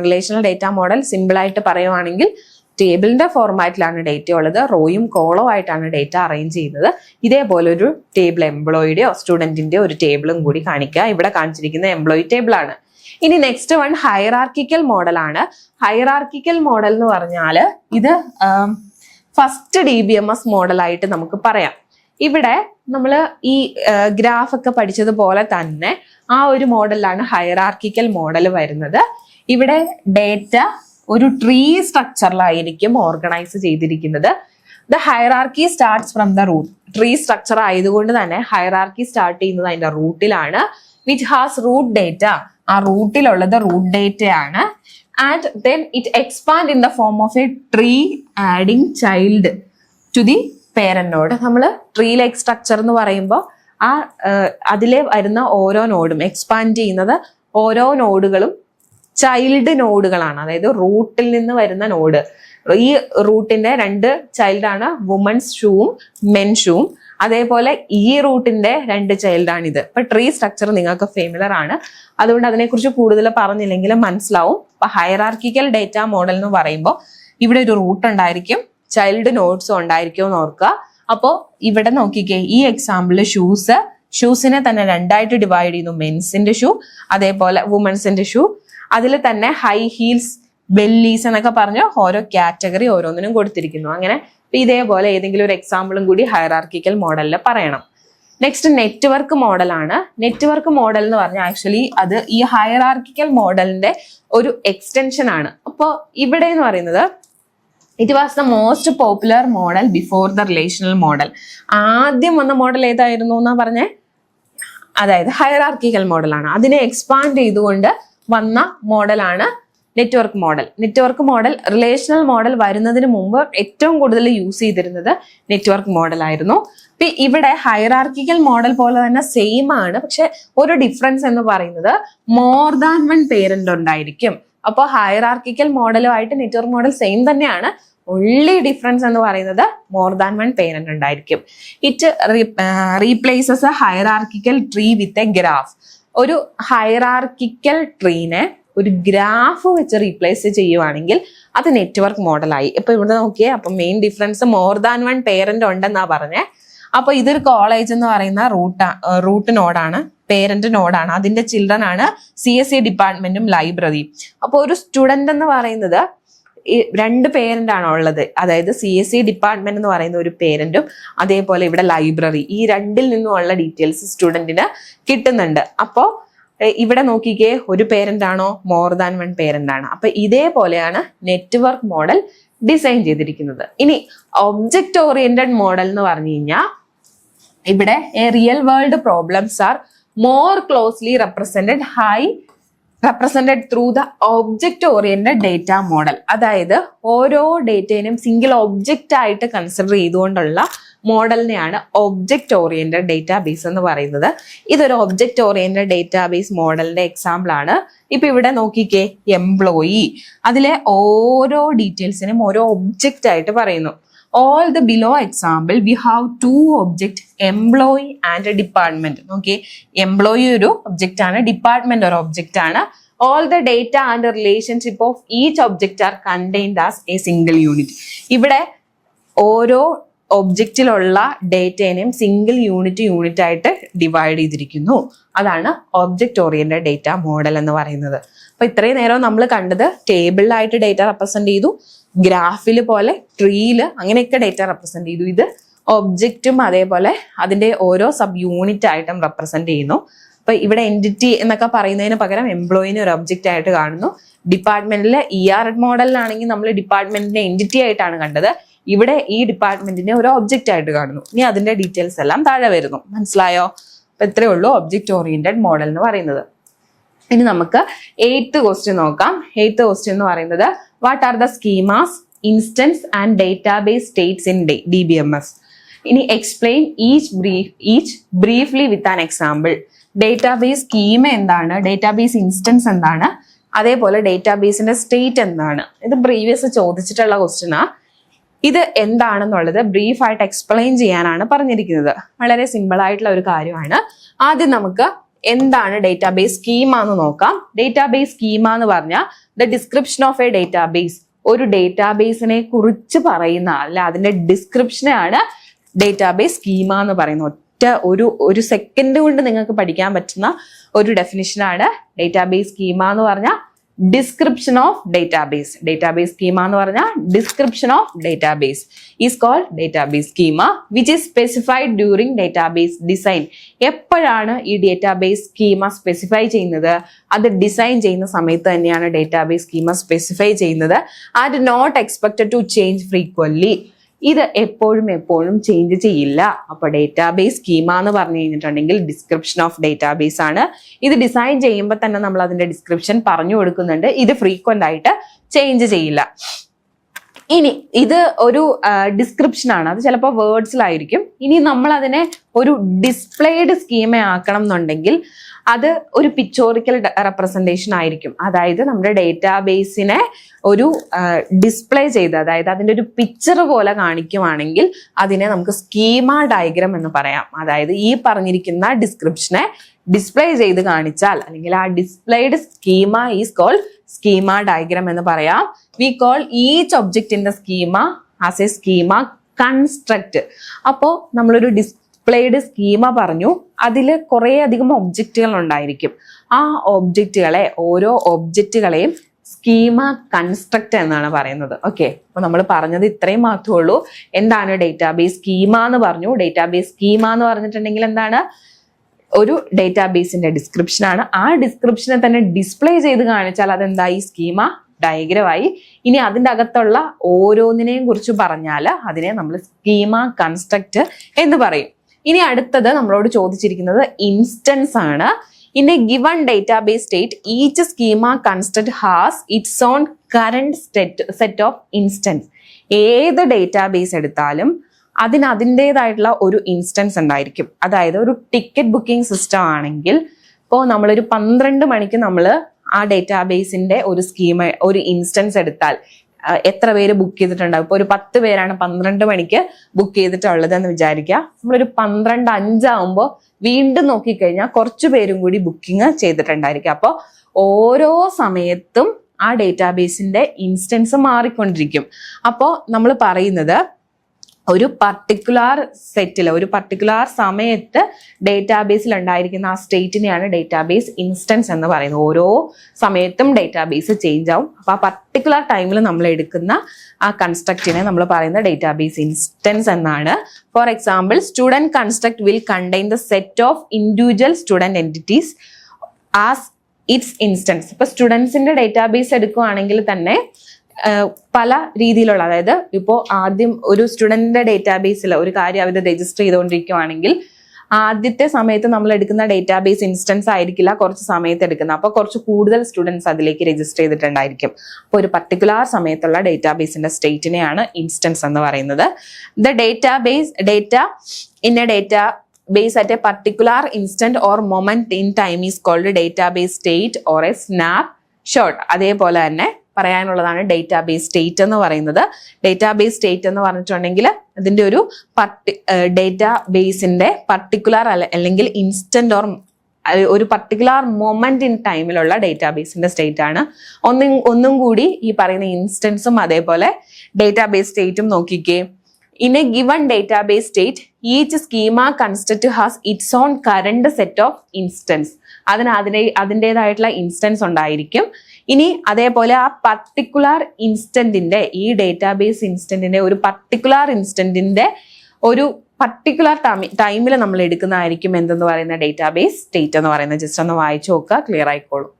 റിലേഷണൽ ഡേറ്റ മോഡൽ സിമ്പിൾ ആയിട്ട് പറയുവാണെങ്കിൽ ടേബിളിന്റെ ഫോർമാറ്റിലാണ് ഡേറ്റ ഉള്ളത്, റോയും കോളവും ആയിട്ടാണ് ഡേറ്റ അറേഞ്ച് ചെയ്യുന്നത്. ഇതേപോലെ ഒരു ടേബിൾ എംപ്ലോയിയുടെയോ സ്റ്റുഡന്റിന്റെയോ ഒരു ടേബിളും കൂടി കാണിക്കുക. ഇവിടെ കാണിച്ചിരിക്കുന്ന എംപ്ലോയി ടേബിൾ ആണ്. ഇനി നെക്സ്റ്റ് വൺ ഹൈറാർക്കിക്കൽ മോഡൽ ആണ്. ഹൈറാർക്കിക്കൽ മോഡൽ എന്ന് പറഞ്ഞാൽ ഇത് ഫസ്റ്റ് DBMS മോഡലായിട്ട് നമുക്ക് പറയാം. ഇവിടെ നമ്മൾ ഈ ഗ്രാഫ് ഒക്കെ പഠിച്ചതുപോലെ തന്നെ ആ ഒരു മോഡലാണ് ഹൈറാർക്കിക്കൽ മോഡൽ വരുന്നത്. ഇവിടെ ഡേറ്റ ഒരു ട്രീ സ്ട്രക്ചറിലായിരിക്കും ഓർഗനൈസ് ചെയ്തിരിക്കുന്നത്. The hierarchy starts from the root. Tree structure ആയതുകൊണ്ട് തന്നെ ഹൈറാർക്കി സ്റ്റാർട്ട് ചെയ്യുന്നത് അതിന്റെ റൂട്ടിലാണ്. Which has root data. ആ റൂട്ടിലുള്ളത് റൂട്ട് ഡേറ്റ ആണ്. And then it expand in the form of a tree adding child to the parent node. നമ്മൾ ട്രീ ലൈക്ക് സ്ട്രക്ചർ എന്ന് പറയുമ്പോൾ ആ അതിലെ വരുന്ന ഓരോ നോഡും എക്സ്പാൻഡ് ചെയ്യുന്നത് ഓരോ നോഡുകളും ചൈൽഡ് നോഡുകളാണ്. അതായത് റൂട്ടിൽ നിന്ന് വരുന്ന നോഡ്. ഈ റൂട്ടിന്റെ 2 ചൈൽഡാണ് വുമൻസ് ഷൂവും മെൻ ഷൂവും. അതേപോലെ ഈ റൂട്ടിന്റെ 2 ചൈൽഡാണ് ഇത്. ഇപ്പൊ ട്രീ സ്ട്രക്ചർ നിങ്ങൾക്ക് ഫെമിലർ ആണ്, അതുകൊണ്ട് അതിനെക്കുറിച്ച് കൂടുതൽ പറഞ്ഞില്ലെങ്കിലും മനസ്സിലാവും. അപ്പൊ ഹൈറാർക്കിക്കൽ ഡേറ്റ മോഡൽ എന്ന് പറയുമ്പോൾ ഇവിടെ ഒരു റൂട്ട് ഉണ്ടായിരിക്കും, ചൈൽഡ് നോഡ്സും ഉണ്ടായിരിക്കും എന്ന് ഓർക്കുക. അപ്പോൾ ഇവിടെ നോക്കിക്കേ, ഈ എക്സാമ്പിളിൽ ഷൂസിനെ തന്നെ 2ആയിട്ട് ഡിവൈഡ് ചെയ്യുന്നു. മെൻസിന്റെ ഷൂ അതേപോലെ വുമൻസിന്റെ ഷൂ. അതിൽ തന്നെ ഹൈ ഹീൽസ്, ബെല്ലീസ് എന്നൊക്കെ പറഞ്ഞ് ഓരോ കാറ്റഗറി ഓരോന്നിനും കൊടുത്തിരിക്കുന്നു. അങ്ങനെ ഇതേപോലെ ഏതെങ്കിലും ഒരു എക്സാമ്പിളും കൂടി ഹൈറാർക്കിക്കൽ മോഡലിൽ പറയണം. നെക്സ്റ്റ് നെറ്റ്വർക്ക് മോഡലാണ്. നെറ്റ്വർക്ക് മോഡൽ എന്ന് പറഞ്ഞാൽ ആക്ച്വലി അത് ഈ ഹൈറാർക്കിക്കൽ മോഡലിന്റെ ഒരു എക്സ്റ്റൻഷൻ ആണ്. അപ്പോൾ ഇവിടെ എന്ന് പറയുന്നത് it was the most popular model before the relational model. ആദ്യം വന്ന മോഡൽ ഏതായിരുന്നു എന്നാ പറഞ്ഞേ? അതായത് ഹൈറാർക്കിക്കൽ മോഡലാണ്. അതിനെ എക്സ്പാൻഡ് ചെയ്തുകൊണ്ട് വന്ന മോഡലാണ് network model. Network model relational model വരുന്നതിന് മുമ്പ് ഏറ്റവും കൂടുതൽ യൂസ് ചെയ്തിരുന്നത് നെറ്റ്വർക്ക് മോഡൽ ആയിരുന്നു. ഇവിടെ ഹൈറാർക്കിക്കൽ മോഡൽ പോലെ തന്നെ സെയിം ആണ്, പക്ഷെ ഒരു ഡിഫറൻസ് എന്ന് പറയുന്നത് മോർ ദാൻ 1 പേരന്റ് ഉണ്ടായിരിക്കും. അപ്പോൾ ഹൈറാർക്കിക്കൽ മോഡലുമായിട്ട് നെറ്റ്വർക്ക് മോഡൽ സെയിം തന്നെയാണ്, only ഡിഫറൻസ് എന്ന് പറയുന്നത് മോർ ദാൻ 1 പേരന്റ് ഉണ്ടായിരിക്കും. It replaces A hierarchical tree with a graph. ഒരു ഹൈറാർക്കിക്കൽ ട്രീനെ ഒരു ഗ്രാഫ് വെച്ച് റീപ്ലേസ് ചെയ്യുവാണെങ്കിൽ അത് നെറ്റ്വർക്ക് മോഡലായി. ഇപ്പൊ ഇവിടെ നോക്കിയേ, അപ്പൊ main difference more than 1 parent ഉണ്ടെന്നാ പറഞ്ഞേ. അപ്പൊ ഇതൊരു കോളേജ് എന്ന് പറയുന്ന റൂട്ട് നോഡാണ്, പേരന്റ് നോഡാണ്. അതിന്റെ ചിൽഡ്രൻ ആണ് CSE ഡിപ്പാർട്ട്മെന്റും ലൈബ്രറിയും. അപ്പോൾ ഒരു സ്റ്റുഡന്റ് എന്ന് പറയുന്നത് രണ്ട് പേരന്റ് ആണ് ഉള്ളത്. അതായത് CSE ഡിപ്പാർട്ട്മെന്റ് എന്ന് പറയുന്ന ഒരു പേരന്റും അതേപോലെ ഇവിടെ ലൈബ്രറി, ഈ രണ്ടിൽ നിന്നുമുള്ള ഡീറ്റെയിൽസ് സ്റ്റുഡന്റിന് കിട്ടുന്നുണ്ട്. അപ്പോ ഇവിടെ നോക്കിക്കേ, ഒരു പേരന്റ് ആണോ, മോർ ദാൻ വൺ പേരന്റ് ആണ്. അപ്പൊ ഇതേപോലെയാണ് നെറ്റ്വർക്ക് മോഡൽ ഡിസൈൻ ചെയ്തിരിക്കുന്നത്. ഇനി ഒബ്ജക്റ്റ് ഓറിയന്റഡ് മോഡൽ എന്ന് പറഞ്ഞു കഴിഞ്ഞാൽ ഇവിടെ real world problems are more closely represented through the object oriented data model. അതായത് ഓരോ ഡേറ്റേനും സിംഗിൾ ഒബ്ജക്റ്റ് ആയിട്ട് കൺസിഡർ ചെയ്തുകൊണ്ടുള്ള മോഡലിനെയാണ് ഒബ്ജക്റ്റ് ഓറിയന്റഡ് ഡേറ്റാബേസ് എന്ന് പറയുന്നത്. ഇതൊരു ഒബ്ജക്റ്റ് ഓറിയന്റഡ് ഡേറ്റാബേസ് മോഡലിന്റെ എക്സാമ്പിൾ ആണ്. ഇപ്പൊ ഇവിടെ നോക്കിക്കേ, എംപ്ലോയി, അതിലെ ഓരോ ഡീറ്റെയിൽസിനും ഓരോ ഒബ്ജക്റ്റ് ആയിട്ട് പറയുന്നു. All the below example we have two object, employee and a department. Okay, employee ഒരു object ആണ്, department ഒരു object ആണ്. All the data and the relationship of each object are contained as a single unit. ഇവിടെ ഓരോ ഒബ്ജക്റ്റിലുള്ള ഡേറ്റേനെയും സിംഗിൾ യൂണിറ്റ് ആയിട്ട് ഡിവൈഡ് ചെയ്തിരിക്കുന്നു. അതാണ് ഒബ്ജക്റ്റ് ഓറിയന്റഡ് ഡേറ്റ മോഡൽ എന്ന് പറയുന്നത്. അപ്പൊ ഇത്രയും നേരം നമ്മൾ കണ്ടത് ടേബിളിലായിട്ട് ഡേറ്റ റെപ്രസെന്റ് ചെയ്തു, ഗ്രാഫിൽ പോലെ ട്രീയില് അങ്ങനെയൊക്കെ ഡേറ്റ റെപ്രസെന്റ് ചെയ്തു. ഇത് ഒബ്ജക്റ്റും അതേപോലെ അതിന്റെ ഓരോ സബ് യൂണിറ്റ് ആയിട്ടും റെപ്രസെന്റ് ചെയ്യുന്നു. അപ്പൊ ഇവിടെ എൻറ്റിറ്റി എന്നൊക്കെ പറയുന്നതിന് പകരം എംപ്ലോയിനെ ഒരു ഒബ്ജക്റ്റ് ആയിട്ട് കാണുന്നു. ഡിപ്പാർട്ട്മെന്റിലെ ER മോഡലിലാണെങ്കിൽ നമ്മൾ ഡിപ്പാർട്ട്മെന്റിന്റെ എൻറ്റിറ്റി ആയിട്ടാണ് കണ്ടത്. ഇവിടെ ഈ ഡിപ്പാർട്ട്മെന്റിനെ ഒരു ഒബ്ജക്റ്റ് ആയിട്ട് കാണുന്നു. ഇനി അതിന്റെ ഡീറ്റെയിൽസ് എല്ലാം താഴെ വരുന്നു. മനസ്സിലായോ? അപ്പൊ ഇത്രയേ ഉള്ളൂ ഒബ്ജക്റ്റ് ഓറിയന്റഡ് മോഡൽ എന്ന് പറയുന്നത്. ഇനി നമുക്ക് 8th ക്വസ്റ്റ്യൻ നോക്കാം. 8th ക്വസ്റ്റ്യൻ എന്ന് പറയുന്നത് what are the schemas, instance and database States in DBMS. ഇനി explain each briefly with an example. Database schema എന്താണ്, ഡേറ്റാബേസ് ഇൻസ്റ്റൻസ് എന്താണ്, അതേപോലെ ഡേറ്റാബേസിന്റെ സ്റ്റേറ്റ് എന്താണ്. ഇത് പ്രീവിയസ് ചോദിച്ചിട്ടുള്ള ക്വസ്റ്റ്യനാ. ഇത് എന്താണെന്നുള്ളത് ബ്രീഫായിട്ട് എക്സ്പ്ലെയിൻ ചെയ്യാനാണ് പറഞ്ഞിരിക്കുന്നത്. വളരെ സിമ്പിൾ ആയിട്ടുള്ള ഒരു കാര്യമാണ്. ആദ്യം നമുക്ക് എന്താണ് ഡേറ്റാബേസ് സ്കീമ എന്ന് നോക്കാം. ഡേറ്റാബേസ് സ്കീമ എന്ന് പറഞ്ഞാൽ the description of a database, ഒരു ഡേറ്റാബേസിനെ കുറിച്ച് പറയുന്ന അല്ല അതിന്റെ ഡിസ്ക്രിപ്ഷനാണ് ഡേറ്റാബേസ് സ്കീമ എന്ന് പറയുന്നത്. ഒരു സെക്കൻഡ് കൊണ്ട് നിങ്ങൾക്ക് പഠിക്കാൻ പറ്റുന്ന ഒരു ഡെഫിനിഷനാണ് ഡേറ്റാബേസ് സ്കീമ എന്ന് പറഞ്ഞാൽ description of database. Database schema എന്ന് പറഞ്ഞാൽ description of database is called database schema which is specified during database design. എപ്പോഴാണ് ഈ ഡേറ്റാബേസ് സ്കീമ സ്പെസിഫൈ ചെയ്യുന്നത്? അത് ഡിസൈൻ ചെയ്യുന്ന സമയത്ത് തന്നെയാണ് ഡേറ്റാബേസ് സ്കീമ സ്പെസിഫൈ ചെയ്യുന്നത്. And not expected to change frequently. ഇത് എപ്പോഴും ചേഞ്ച് ചെയ്യില്ല. അപ്പൊ ഡേറ്റാബേസ് സ്കീമ എന്ന് പറഞ്ഞു കഴിഞ്ഞിട്ടുണ്ടെങ്കിൽ ഡിസ്ക്രിപ്ഷൻ ഓഫ് ഡേറ്റാബേസ് ആണ്. ഇത് ഡിസൈൻ ചെയ്യുമ്പോൾ തന്നെ നമ്മൾ അതിന്റെ ഡിസ്ക്രിപ്ഷൻ പറഞ്ഞു കൊടുക്കുന്നുണ്ട്. ഇത് ഫ്രീക്വന്റ് ആയിട്ട് ചേഞ്ച് ചെയ്യില്ല. ഇനി ഇത് ഒരു ഡിസ്ക്രിപ്ഷൻ ആണ്, അത് ചിലപ്പോൾ വേർഡ്സിലായിരിക്കും. ഇനി നമ്മൾ അതിനെ ഒരു ഡിസ്പ്ലേഡ് സ്കീമ ആക്കണം എന്നുണ്ടെങ്കിൽ അത് ഒരു പിക്ചോറിക്കൽ റെപ്രസെന്റേഷൻ ആയിരിക്കും. അതായത് നമ്മുടെ ഡേറ്റാബേസിനെ ഒരു ഡിസ്പ്ലേ ചെയ്ത്, അതായത് അതിന്റെ ഒരു പിക്ചർ പോലെ കാണിക്കുവാണെങ്കിൽ അതിനെ നമുക്ക് സ്കീമ ഡയഗ്രാം എന്ന് പറയാം. അതായത് ഈ പറഞ്ഞിരിക്കുന്ന ഡിസ്ക്രിപ്ഷനെ ഡിസ്പ്ലേ ചെയ്ത് കാണിച്ചാൽ അല്ലെങ്കിൽ ആ displayed schema is called schema diagram എന്ന് പറയാം. We call each object in the schema as a schema construct. അപ്പോൾ നമ്മളൊരു ഡിസ്പ്ലേഡ് സ്കീമ പറഞ്ഞു, അതിൽ കുറേ അധികം ഒബ്ജക്റ്റുകൾ ഉണ്ടായിരിക്കും. ആ ഒബ്ജക്റ്റുകളെ, ഓരോ ഒബ്ജക്റ്റുകളെയും സ്കീമ കൺസ്ട്രക്ട് എന്നാണ് പറയുന്നത്. ഓക്കെ, അപ്പൊ നമ്മൾ പറഞ്ഞത് ഇത്രയും മാത്രമേ ഉള്ളൂ. എന്താണ് ഡേറ്റാബേസ് സ്കീമ എന്ന് പറഞ്ഞു. ഡേറ്റാബേസ് സ്കീമ എന്ന് പറഞ്ഞിട്ടുണ്ടെങ്കിൽ എന്താണ്? ഒരു ഡേറ്റാബേസിന്റെ ഡിസ്ക്രിപ്ഷൻ ആണ്. ആ ഡിസ്ക്രിപ്ഷനെ തന്നെ ഡിസ്പ്ലേ ചെയ്ത് കാണിച്ചാൽ അതെന്തായി? സ്കീമ ഡയഗ്രമായി. ഇനി അതിൻ്റെ അകത്തുള്ള ഓരോന്നിനെയും കുറിച്ച് പറഞ്ഞാൽ അതിനെ നമ്മൾ സ്കീമ കൺസ്ട്രക്ട് എന്ന് പറയും. ഇനി അടുത്തത് നമ്മളോട് ചോദിച്ചിരിക്കുന്നത് ഇൻസ്റ്റൻസ് ആണ്. In A given database state each schema construct has it's on current set of instance. ഏത് ഡേറ്റാബേസ് എടുത്താലും അതിന് അതിൻ്റെതായിട്ടുള്ള ഒരു ഇൻസ്റ്റൻസ് ഉണ്ടായിരിക്കും. അതായത് ഒരു ടിക്കറ്റ് ബുക്കിംഗ് സിസ്റ്റം ആണെങ്കിൽ ഇപ്പോൾ നമ്മളൊരു 12 മണിക്ക് നമ്മൾ ആ ഡേറ്റാബേസിന്റെ ഒരു സ്കീമ, ഒരു ഇൻസ്റ്റൻസ് എടുത്താൽ എത്ര പേര് ബുക്ക് ചെയ്തിട്ടുണ്ടാവും? ഇപ്പോൾ ഒരു 10 പേരാണ് 12 മണിക്ക് ബുക്ക് ചെയ്തിട്ടുള്ളത് എന്ന് വിചാരിക്കുക. നമ്മളൊരു 12:05 ആകുമ്പോൾ വീണ്ടും നോക്കിക്കഴിഞ്ഞാൽ കുറച്ചു പേരും കൂടി ബുക്കിംഗ് ചെയ്തിട്ടുണ്ടായിരിക്കും. അപ്പോൾ ഓരോ സമയത്തും ആ ഡേറ്റാബേസിന്റെ ഇൻസ്റ്റൻസ് മാറിക്കൊണ്ടിരിക്കും. അപ്പോൾ നമ്മൾ പറയുന്നത് ഒരു പർട്ടിക്കുലർ സെറ്റിൽ ഒരു പർട്ടിക്കുലർ സമയത്ത് ഡേറ്റാബേസിൽ ഉണ്ടായിരിക്കുന്ന ആ സ്റ്റേറ്റിനെയാണ് ഡേറ്റാബേസ് ഇൻസ്റ്റൻസ് എന്ന് പറയുന്നത്. ഓരോ സമയത്തും ഡേറ്റാബേസ് ചേഞ്ച് ആവും. അപ്പോൾ ആ പർട്ടിക്കുലർ ടൈമിൽ നമ്മൾ എടുക്കുന്ന ആ കൺസ്ട്രക്റ്റിനെ നമ്മൾ പറയുന്ന ഡേറ്റാബേസ് ഇൻസ്റ്റൻസ് എന്നാണ്. For example, student construct will contain the set of individual student entities as it's instance. ഇപ്പൊ സ്റ്റുഡൻസിന്റെ ഡേറ്റാബേസ് എടുക്കുകയാണെങ്കിൽ തന്നെ പല രീതിയിലുള്ള, അതായത് ഇപ്പോൾ ആദ്യം ഒരു സ്റ്റുഡന്റിന്റെ ഡേറ്റാബേസിൽ ഒരു കാര്യം അവർ രജിസ്റ്റർ ചെയ്തുകൊണ്ടിരിക്കുകയാണെങ്കിൽ ആദ്യത്തെ സമയത്ത് നമ്മൾ എടുക്കുന്ന ഡേറ്റാബേസ് ഇൻസ്റ്റൻസ് ആയിരിക്കില്ല കുറച്ച് സമയത്ത് എടുക്കുന്നത്. അപ്പോൾ കുറച്ച് കൂടുതൽ സ്റ്റുഡൻസ് അതിലേക്ക് രജിസ്റ്റർ ചെയ്തിട്ടുണ്ടായിരിക്കും. അപ്പോൾ ഒരു പർട്ടിക്കുലർ സമയത്തുള്ള ഡേറ്റാബേസിന്റെ സ്റ്റേറ്റിനെയാണ് ഇൻസ്റ്റൻസ് എന്ന് പറയുന്നത്. The data in A database at a particular instant or moment in time is called database state or a snapshot. അതേപോലെ തന്നെ പറയാനുള്ളതാണ് ഡേറ്റാബേസ് സ്റ്റേറ്റ് എന്ന് പറയുന്നത്. ഡേറ്റാബേസ് സ്റ്റേറ്റ് എന്ന് പറഞ്ഞിട്ടുണ്ടെങ്കിൽ അതിന്റെ ഒരു ഡേറ്റാബേസിന്റെ പർട്ടിക്കുലർ അല്ലെങ്കിൽ ഇൻസ്റ്റന്റ് ഓർ ഒരു പർട്ടിക്കുലർ മൊമെന്റ് ഇൻ ടൈമിലുള്ള ഡേറ്റാബേസിന്റെ സ്റ്റേറ്റ് ആണ്. ഒന്നും കൂടി ഈ പറയുന്ന ഇൻസ്റ്റൻസും അതേപോലെ ഡേറ്റാബേസ് സ്റ്റേറ്റും നോക്കിക്കേ. In a given database state, each schema construct has its own current set of instance. അതിൻ്റെതായിട്ടുള്ള ഇൻസ്റ്റൻസ് ഉണ്ടായിരിക്കും. ഇനി അതേപോലെ ആ പർട്ടിക്കുലർ ഇൻസ്റ്റന്റിന്റെ ഈ ഡേറ്റാബേസ് ഇൻസ്റ്റന്റിന്റെ ഒരു പർട്ടിക്കുലർ ഇൻസ്റ്റന്റിന്റെ ഒരു പർട്ടിക്കുലർ ടൈമിൽ നമ്മൾ എടുക്കുന്നതായിരിക്കും എന്തെന്ന് പറയുന്ന ഡേറ്റാബേസ് സ്റ്റേറ്റ് എന്ന് പറയുന്നത്. ജസ്റ്റ് ഒന്ന് വായിച്ചു നോക്കുക, ക്ലിയർ ആയിക്കോളും.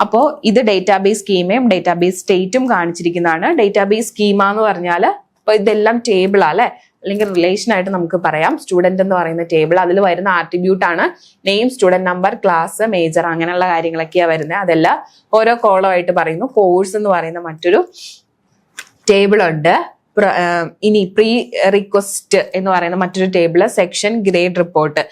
അപ്പോൾ ഇത് ഡേറ്റാബേസ് സ്കീമയും ഡേറ്റാബേസ് സ്റ്റേറ്റും കാണിച്ചിരിക്കുന്നതാണ്. ഡേറ്റാബേസ് സ്കീമ എന്ന് പറഞ്ഞാൽ അപ്പോൾ ഇതെല്ലാം ടേബിൾ അല്ലെ, അല്ലെങ്കിൽ റിലേഷൻ ആയിട്ട് നമുക്ക് പറയാം. സ്റ്റുഡന്റ് എന്ന് പറയുന്ന ടേബിൾ, അതിൽ വരുന്ന ആട്രിബ്യൂട്ട് ആണ് name, student number, class, major, അങ്ങനെയുള്ള കാര്യങ്ങളൊക്കെയാണ് വരുന്നത്. അതെല്ലാം ഓരോ കോളം ആയിട്ട് പറയുന്നു. കോഴ്സ് എന്ന് പറയുന്ന മറ്റൊരു ടേബിൾ ഉണ്ട്. ഇനി പ്രീ റിക്വസ്റ്റ് എന്ന് പറയുന്ന മറ്റൊരു ടേബിള്, സെക്ഷൻ, ഗ്രേഡ്, റിപ്പോർട്ട്,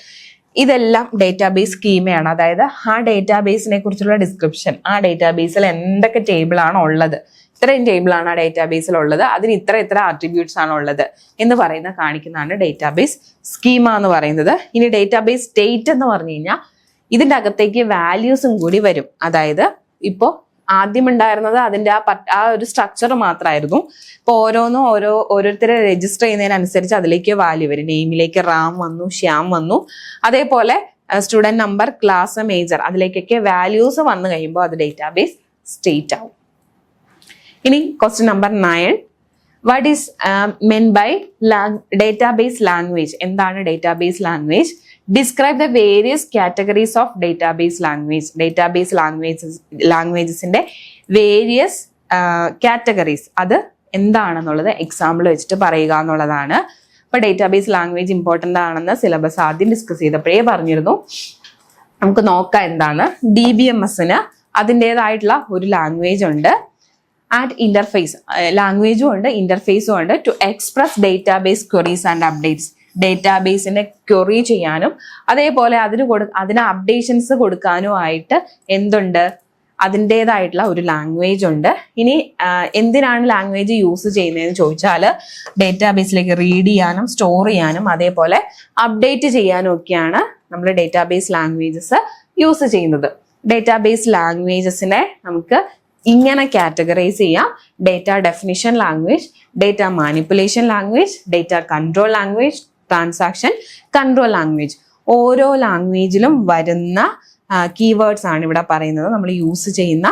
ഇതെല്ലാം ഡേറ്റാബേസ് സ്കീമയാണ്. അതായത് ആ ഡേറ്റാബേസിനെ കുറിച്ചുള്ള ഡിസ്ക്രിപ്ഷൻ, ആ ഡേറ്റാബേസിൽ എന്തൊക്കെ ടേബിൾ ആണ് ഉള്ളത്, ഇത്രയും ടേബിൾ ആണ് ആ ഡേറ്റാബേസിൽ ഉള്ളത്, അതിന് ഇത്ര ആട്രിബ്യൂട്ട്സ് ആണ് ഉള്ളത് എന്ന് പറയുന്ന കാണിക്കുന്നതാണ് ഡേറ്റാബേസ് സ്കീമ എന്ന് പറയുന്നത്. ഇനി ഡേറ്റാബേസ് സ്റ്റേറ്റ് എന്ന് പറഞ്ഞു കഴിഞ്ഞാൽ ഇതിന്റെ അകത്തേക്ക് വാല്യൂസും കൂടി വരും. അതായത് ഇപ്പോൾ ആദ്യം ഉണ്ടായിരുന്നത് അതിന്റെ ആ ഒരു സ്ട്രക്ചർ മാത്രമായിരുന്നു. ഇപ്പൊ ഓരോരുത്തരെ രജിസ്റ്റർ ചെയ്യുന്നതിനനുസരിച്ച് അതിലേക്ക് വാല്യൂ വരും. നെയിമിലേക്ക് റാം വന്നു, ശ്യാം വന്നു, അതേപോലെ സ്റ്റുഡന്റ് നമ്പർ, ക്ലാസ്, മേജർ, അതിലേക്കൊക്കെ വാല്യൂസ് വന്നു കഴിയുമ്പോൾ അത് ഡേറ്റാബേസ് സ്റ്റേറ്റ് ആവും. ഇനി question number 9, what is meant by database language? എന്താണ് database language? Describe the various categories of database language. Database ലാംഗ്വേജസിന്റെ വേരിയസ് കാറ്റഗറീസ് അത് എന്താണെന്നുള്ളത് എക്സാമ്പിൾ വെച്ചിട്ട് പറയുക എന്നുള്ളതാണ്. അപ്പൊ ഡേറ്റാബേസ് ലാംഗ്വേജ് ഇമ്പോർട്ടൻ്റ് ആണെന്ന് സിലബസ് ആദ്യം ഡിസ്കസ് ചെയ്തപ്പോഴേ പറഞ്ഞിരുന്നു. നമുക്ക് നോക്കാം എന്താണ്. DBMSന് അതിൻ്റെതായിട്ടുള്ള ഒരു ലാംഗ്വേജ് ഉണ്ട്. ആൻഡ് ഇന്റർഫേസ് ലാംഗ്വേജും ഉണ്ട്, ഇന്റർഫേസും ഉണ്ട്. To express database queries and updates, ഡേറ്റാബേസിനെ ക്വറി ചെയ്യാനും അതേപോലെ അതിന് അപ്ഡേഷൻസ് കൊടുക്കാനുമായിട്ട് എന്തുണ്ട്, അതിൻ്റെതായിട്ടുള്ള ഒരു ലാംഗ്വേജ് ഉണ്ട്. ഇനി എന്തിനാണ് ലാംഗ്വേജ് യൂസ് ചെയ്യുന്നതെന്ന് ചോദിച്ചാൽ ഡേറ്റാബേസിലേക്ക് റീഡ് ചെയ്യാനും സ്റ്റോർ ചെയ്യാനും അതേപോലെ അപ്ഡേറ്റ് ചെയ്യാനും ഒക്കെയാണ് നമ്മൾ ഡേറ്റാബേസ് ലാംഗ്വേജസ് യൂസ് ചെയ്യുന്നത്. ഡേറ്റാബേസ് ലാംഗ്വേജസിനെ നമുക്ക് ഇങ്ങനെ കാറ്റഗറൈസ് ചെയ്യാം: data definition language, data manipulation language, data control language, transaction control language. ഓരോ ലാംഗ്വേജിലും വരുന്ന കീവേഡ്സ് ആണ് ഇവിടെ പറയുന്നത്. നമ്മൾ യൂസ് ചെയ്യുന്ന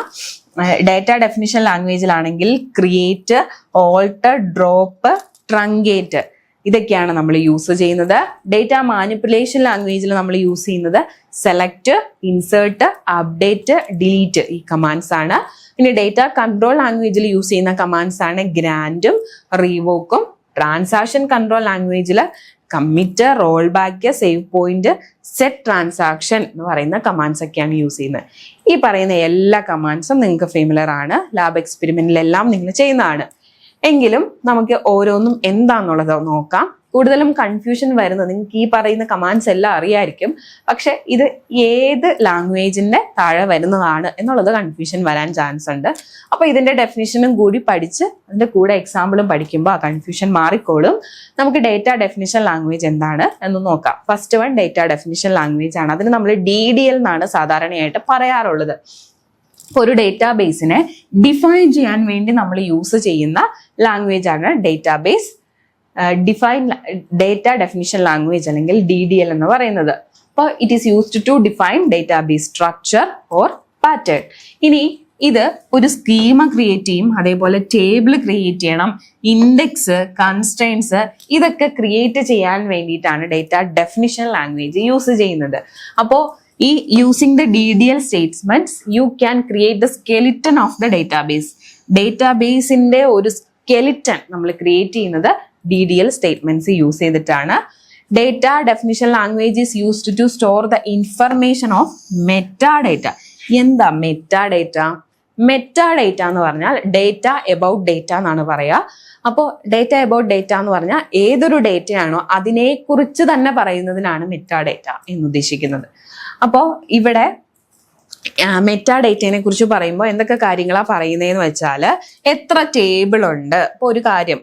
ഡേറ്റ ഡെഫിനിഷൻ ലാംഗ്വേജിലാണെങ്കിൽ ക്രിയേറ്റ്, ഓൾട്ടർ, ഡ്രോപ്പ്, ട്രങ്കേറ്റ് ഇതൊക്കെയാണ് നമ്മൾ യൂസ് ചെയ്യുന്നത്. ഡേറ്റ മാനിപ്പുലേഷൻ ലാംഗ്വേജിൽ നമ്മൾ യൂസ് ചെയ്യുന്നത് സെലക്ട്, ഇൻസേർട്ട്, അപ്ഡേറ്റ്, ഡിലീറ്റ് ഈ കമാൻഡ്സ് ആണ്. ഇനി ഡേറ്റ കൺട്രോൾ ലാംഗ്വേജിൽ യൂസ് ചെയ്യുന്ന കമാൻഡ്സ് ആണ് ഗ്രാൻഡും റീവോക്കും. ട്രാൻസാക്ഷൻ കൺട്രോൾ ലാംഗ്വേജിൽ commit, roll back, save point, set transaction എന്ന് പറയുന്ന കമാൻഡ്സ് ഒക്കെയാണ് യൂസ് ചെയ്യുന്നത്. ഈ പറയുന്ന എല്ലാ കമാൻഡ്സും നിങ്ങൾക്ക് ഫെമിലർ ആണ്, ലാബ് എക്സ്പെരിമെന്റിലെല്ലാം നിങ്ങൾ ചെയ്യുന്നതാണ്. എങ്കിലും നമുക്ക് ഓരോന്നും എന്താണെന്നുള്ളത് നോക്കാം. കൂടുതലും കൺഫ്യൂഷൻ വരുന്നത്, നിങ്ങൾക്ക് ഈ പറയുന്ന കമാൻഡ്സ് എല്ലാം അറിയായിരിക്കും, പക്ഷെ ഇത് ഏത് ലാംഗ്വേജിന്റെ താഴെ വരുന്നതാണ് എന്നുള്ളത് കൺഫ്യൂഷൻ വരാൻ ചാൻസ് ഉണ്ട്. അപ്പൊ ഇതിന്റെ ഡെഫിനിഷനും കൂടി പഠിച്ച് അതിന്റെ കൂടെ എക്സാമ്പിളും പഠിക്കുമ്പോൾ ആ കൺഫ്യൂഷൻ മാറിക്കോളും. നമുക്ക് ഡേറ്റ ഡെഫിനിഷൻ ലാംഗ്വേജ് എന്താണ് എന്ന് നോക്കാം. First one data definition language ആണ്. അതിന് നമ്മൾ DDL എന്നാണ് സാധാരണയായിട്ട് പറയാറുള്ളത്. ഇപ്പോൾ ഒരു ഡേറ്റാബേസിനെ ഡിഫൈൻ ചെയ്യാൻ വേണ്ടി നമ്മൾ യൂസ് ചെയ്യുന്ന ലാംഗ്വേജ് ആണ് database define data definition language അല്ലെങ്കിൽ DDL എന്ന് പറയുന്നത്. അപ്പോൾ it is used to define database structure or pattern. ഇനി ഇത് ഒരു സ്കീമ ക്രിയേറ്റ് ചെയ്യും, അതേപോലെ ടേബിൾ ക്രിയേറ്റ് ചെയ്യണം, ഇൻഡെക്സ്, കൺസ്ട്രെയിൻസ് ഇതൊക്കെ ക്രിയേറ്റ് ചെയ്യാൻ വേണ്ടിയിട്ടാണ് ഡേറ്റ ഡെഫിനിഷൻ ലാംഗ്വേജ് യൂസ് ചെയ്യുന്നത്. അപ്പോൾ ഈ using the DDL statements you can create the skeleton of the database. ഡേറ്റാബേസിന്റെ ഒരു സ്കെലിറ്റൺ നമ്മൾ ക്രിയേറ്റ് ചെയ്യുന്നത് DDL സ്റ്റേറ്റ്മെന്റ്സ് യൂസ് ചെയ്തിട്ടാണ്. Data definition language is used to store the information of metadata. എന്താ മെറ്റാഡേറ്റ? മെറ്റാഡേറ്റ എന്ന് പറഞ്ഞാൽ ഡേറ്റ എബൌട്ട് ഡേറ്റ എന്നാണ് പറയുക. അപ്പോൾ ഡേറ്റ എബൌട്ട് ഡേറ്റ എന്ന് പറഞ്ഞാൽ ഏതൊരു ഡേറ്റയാണോ അതിനെക്കുറിച്ച് തന്നെ പറയുന്നതിനാണ് മെറ്റാഡേറ്റ എന്ന് ഉദ്ദേശിക്കുന്നത്. അപ്പോൾ ഇവിടെ മെറ്റാഡേറ്റയെ കുറിച്ച് പറയുമ്പോൾ എന്തൊക്കെ കാര്യങ്ങളാണ് പറയുന്നതെന്ന് വെച്ചാൽ എത്ര ടേബിൾ ഉണ്ട്. ഇപ്പോൾ ഒരു കാര്യം